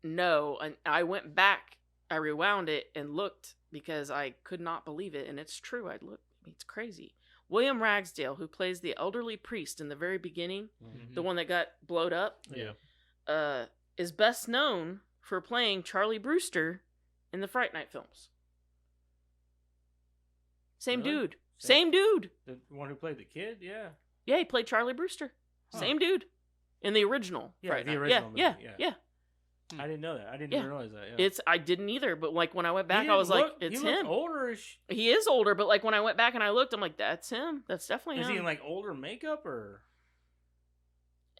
know, and I went back, I rewound it and looked because I could not believe it, and it's true. It's crazy. William Ragsdale, who plays the elderly priest in the very beginning, the one that got blowed up, Yeah. is best known for playing Charlie Brewster in the Fright Night films. Same Really? dude. Same dude. The one who played the kid, yeah. Yeah, he played Charlie Brewster. Huh. Same dude. In the original. Yeah, Fright the Night. original movie, Yeah. yeah. I didn't know that. I didn't Yeah. even realize that. Yeah. I didn't either, but like when I went He back, I didn't was like, look- it's he looked him. Older-ish. He is older, but like when I went back and I looked, I'm like, that's him. That's definitely Is him. he in like older makeup or?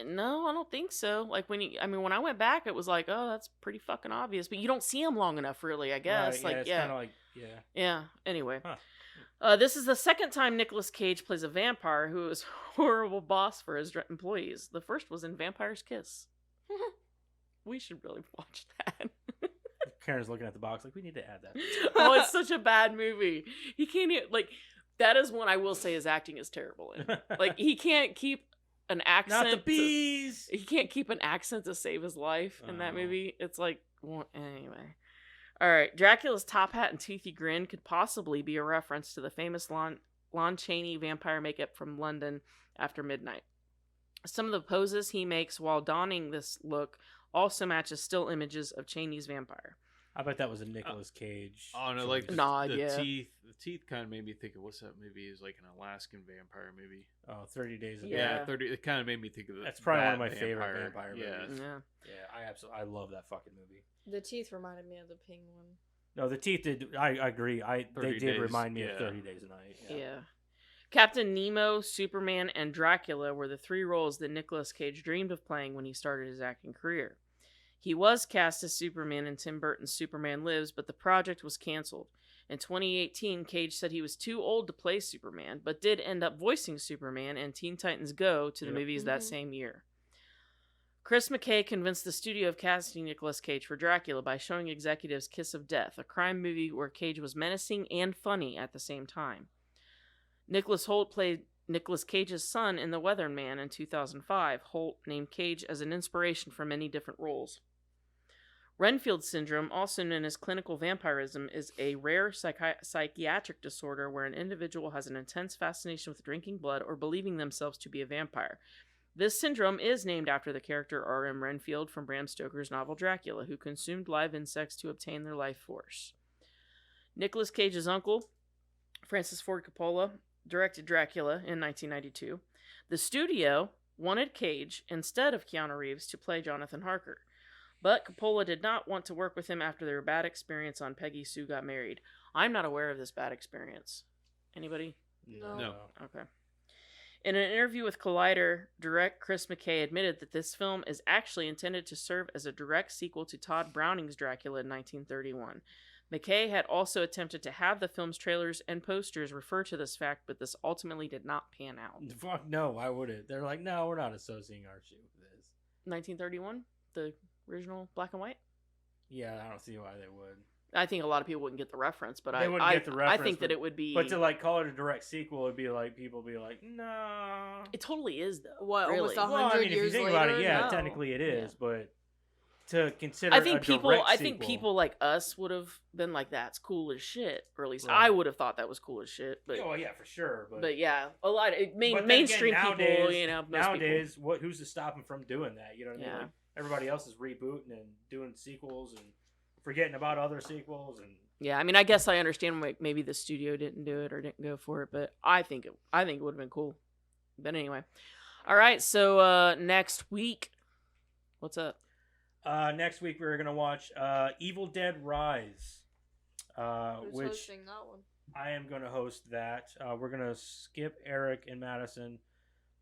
No, I don't think so. Like when when I went back, it was like, oh, that's pretty fucking obvious. But you don't see him long enough, really. I guess. Right, it's kind of like Yeah. Anyway, Huh. this is the second time Nicolas Cage plays a vampire who is a horrible boss for his employees. The first was in Vampire's Kiss. We should really watch that. Karen's looking at the box like we need to add that. Oh, it's such a bad movie. He can't like. That is one I will say his acting is terrible in. Like he can't keep an accent. Not the bees. He can't keep an accent to save his life in that Oh. movie. It's like, well, anyway. All right, Dracula's top hat and toothy grin could possibly be a reference to the famous Lon Chaney vampire makeup from London After Midnight. Some of the poses he makes while donning this look also matches still images of Chaney's vampire. I bet that was a Nicolas Cage. Oh no, like choice. the teeth. The teeth kind of made me think of what's that movie? Is like an Alaskan vampire movie. Oh, 30 Days of Yeah. Yeah, 30. It kind of made me think of That's probably one of that my favorite vampire movies. Yeah. Yeah, I love that fucking movie. The teeth reminded me of the penguin. No, the teeth did. I agree. They 30 did Days, remind me yeah. of 30 Days a Night. Yeah. Captain Nemo, Superman, and Dracula were the three roles that Nicolas Cage dreamed of playing when he started his acting career. He was cast as Superman in Tim Burton's Superman Lives, but the project was canceled. In 2018, Cage said he was too old to play Superman, but did end up voicing Superman and Teen Titans Go to the movies that same year. Chris McKay convinced the studio of casting Nicolas Cage for Dracula by showing executives Kiss of Death, a crime movie where Cage was menacing and funny at the same time. Nicholas Hoult played Nicolas Cage's son in The Weatherman in 2005. Hoult named Cage as an inspiration for many different roles. Renfield syndrome, also known as clinical vampirism, is a rare psychiatric disorder where an individual has an intense fascination with drinking blood or believing themselves to be a vampire. This syndrome is named after the character R.M. Renfield from Bram Stoker's novel Dracula, who consumed live insects to obtain their life force. Nicolas Cage's uncle, Francis Ford Coppola, directed Dracula in 1992. The studio wanted Cage, instead of Keanu Reeves, to play Jonathan Harker. But Coppola did not want to work with him after their bad experience on Peggy Sue Got Married. I'm not aware of this bad experience. Anybody? No. Okay. In an interview with Collider, direct Chris McKay admitted that this film is actually intended to serve as a direct sequel to Todd Browning's Dracula in 1931. McKay had also attempted to have the film's trailers and posters refer to this fact, but this ultimately did not pan out. Fuck no, why would it? They're like, no, we're not associating our shit with this. 1931? The original black and white? Yeah, I don't see why they would. I think a lot of people wouldn't get the reference, but They wouldn't get the reference, I think that but- it would be... But to like call it a direct sequel, it'd be like people be like, no. It totally is, though. What, really. almost 100 Well, I mean, if you years think later? about it, yeah, No. technically it is, but to consider I think a people direct I think sequel- people like us would have been like, that's cool as shit. Or at least Right. I would have thought that was cool as shit. But Oh yeah, for sure. but yeah, a lot of but then mainstream again, people, nowadays- you know, most nowadays, who's to stop them from doing that? You know what I mean? Yeah. Like, everybody else is rebooting and doing sequels and forgetting about other sequels and. yeah, I mean, I guess I understand why maybe the studio didn't do it or didn't go for it, but I think it would have been cool. But anyway, all right. So next week, what's up? Next week we're gonna watch Evil Dead Rise, Who's which hosting that one? I am gonna host that. We're gonna skip Eric and Madison,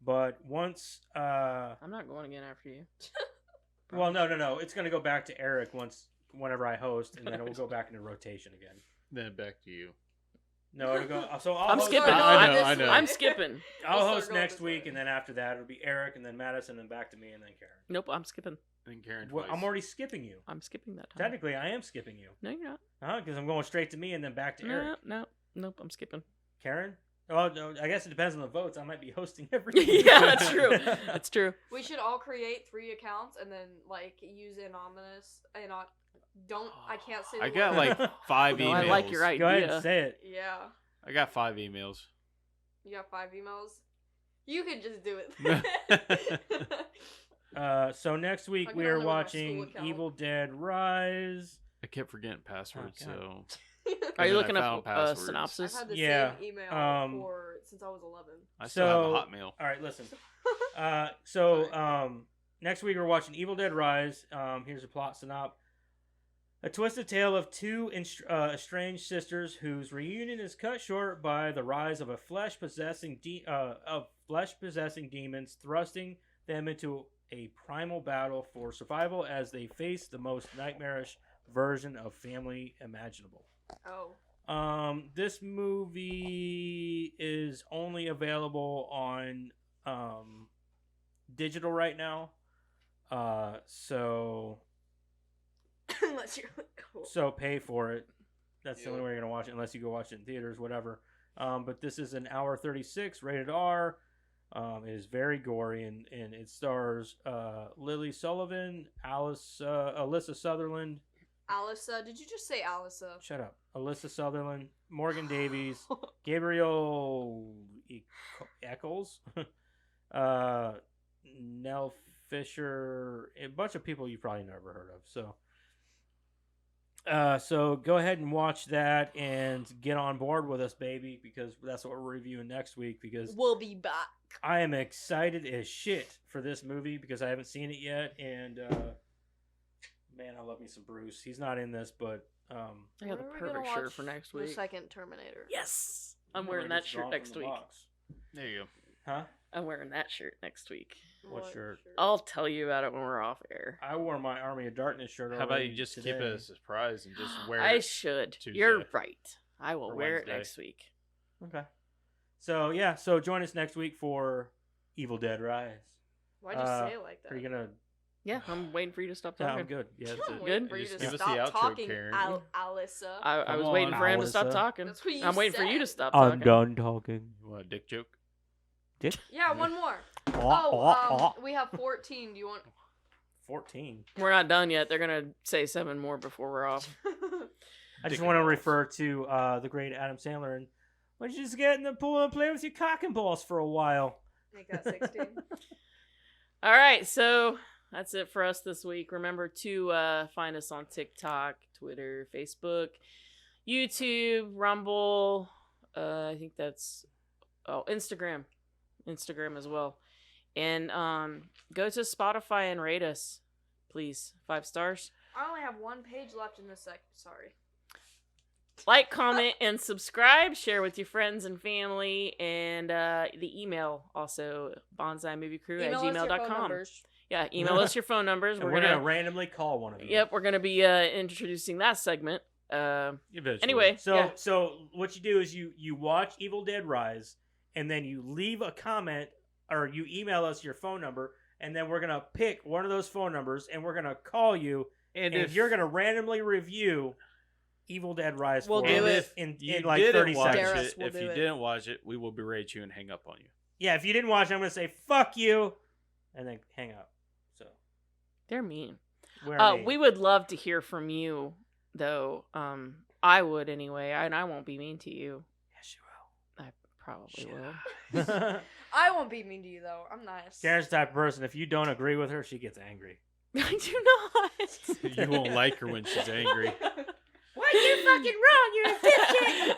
but once I'm not going again after you. well, no, it's gonna go back to Eric whenever I host, and then it will go back into rotation again. Then back to you. No, it'll go. So I'll I'm host skipping. I know. I'm skipping. I'll We'll host start going next this week, way. and then after that it'll be Eric, and then Madison, and back to me, and then Karen. Nope, I'm skipping. Then Karen Well, twice. I'm already skipping you. I'm skipping that time. Technically, I am skipping you. No, you're not. Because I'm going straight to me and then back to Eric. Nope, I'm skipping. Karen? Oh, no, I guess it depends on the votes. I might be hosting every. Yeah, that's true. That's true. We should all create 3 accounts and then like use anonymous and not. Don't I can't say. The I got word. like 5 No, emails. I like your idea. Go ahead and say it. Yeah, I got 5 emails. you got 5 emails. You could just do it. So next week I'll we get are on there with my watching school account. Evil Dead Rise. I kept forgetting passwords, Oh, God. so Are you then I looking up found a passwords. I've synopsis? had the Yeah, same email since I was 11. I still have a So- Hotmail. All right, listen. next week we're watching Evil Dead Rise. Here's a plot synopsis. A twisted tale of two estranged sisters whose reunion is cut short by the rise of a flesh-possessing demons, thrusting them into a primal battle for survival as they face the most nightmarish version of family imaginable. Oh. This movie is only available on digital right now. Unless you're cool. So pay for it. That's the only way you're gonna watch it, unless you go watch it in theaters, whatever. But this is an hour 36, rated R. It is very gory, and it stars Lily Sullivan, Alyssa Sutherland. Alyssa, did you just say Alyssa? Shut up. Alyssa Sutherland, Morgan Davies, Gabriel Eccles, Nell Fisher, a bunch of people you've probably never heard of. So go ahead and watch that and get on board with us, baby, because that's what we're reviewing next week. Because we'll be back. I am excited as shit for this movie because I haven't seen it yet, and man, I love me some Bruce. He's not in this, but I got the perfect shirt for next week. The second Terminator. Yes, I'm wearing that shirt next week. There you go. Huh? I'm wearing that shirt next week. What shirt? I'll tell you about it when we're off air. I wore my Army of Darkness shirt. How about you just keep it a surprise and just wear it? I should. Tuesday. You're right. I will Or wear Wednesday. it next week. Okay. So yeah, so join us next week for Evil Dead Rise. Why'd you say it like that? Are you gonna? Yeah, I'm waiting for you to stop Yeah, talking. I'm good. Yeah, that's I'm it. waiting Good. for you Just to give us stop the outro, talking, Karen. Alyssa. I Come was on, waiting for him to stop Alyssa. talking. That's what you I'm waiting for you to said. stop talking. done talking. What, dick joke? Yeah, one more. We have 14. Do you want? 14. We're not done yet. They're gonna say 7 more before we're off. I just Dick want to and balls. refer to the great Adam Sandler and why don't you just get in the pool and play with your cock and balls for a while? Make that 16. All right, so that's it for us this week. Remember to find us on TikTok, Twitter, Facebook, YouTube, Rumble. I think that's Instagram as well. And go to Spotify and rate us, please. 5 stars. I only have one page left in this sec. Sorry. Like, comment, and subscribe. Share with your friends and family. And the email also, bonsaimoviecrew@gmail.com. Yeah, email us your phone numbers. And we're gonna randomly call one of you. Yep, we're gonna be introducing that segment. Eventually. Anyway, So what you do is you watch Evil Dead Rise, and then you leave a comment, or you email us your phone number, and then we're gonna pick one of those phone numbers, and we're gonna call you, and you're gonna randomly review Evil Dead Rise. We'll do it in you like didn't 30 watch seconds. Dare us, it, we'll if do you it. didn't watch it, we will berate you and hang up on you. Yeah, if you didn't watch it, I'm gonna say fuck you, and then hang up. So they're mean. we're We would love to hear from you, though. I would anyway, and I won't be mean to you. Yes, you I probably will. will. I won't be mean to you though. I'm nice. Karen's the type of person, if you don't agree with her, she gets angry. I do not. You won't like her when she's angry. What are you fucking wrong? You're a dipshit.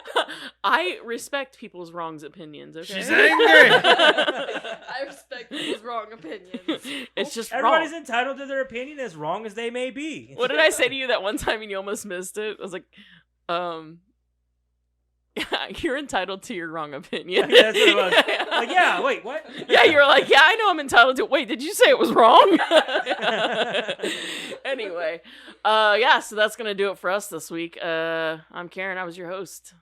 I respect people's wrongs opinions. Okay. She's angry. I respect people's wrong opinions. It's just Everybody's wrong. entitled to their opinion, as wrong as they may be. What did I say to you that one time and you almost missed it? I was like, you're entitled to your wrong opinion. Yeah, that's what it was. Like, yeah, wait, what? Yeah, you were like, yeah, I know I'm entitled to. Wait, did you say it was wrong? Anyway, yeah, so that's gonna do it for us this week. I'm Karen. I was your host.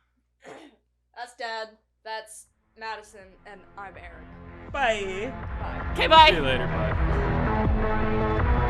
That's Dad. That's Madison, and I'm Eric. Bye. Bye. Okay, bye. See you later. Bye.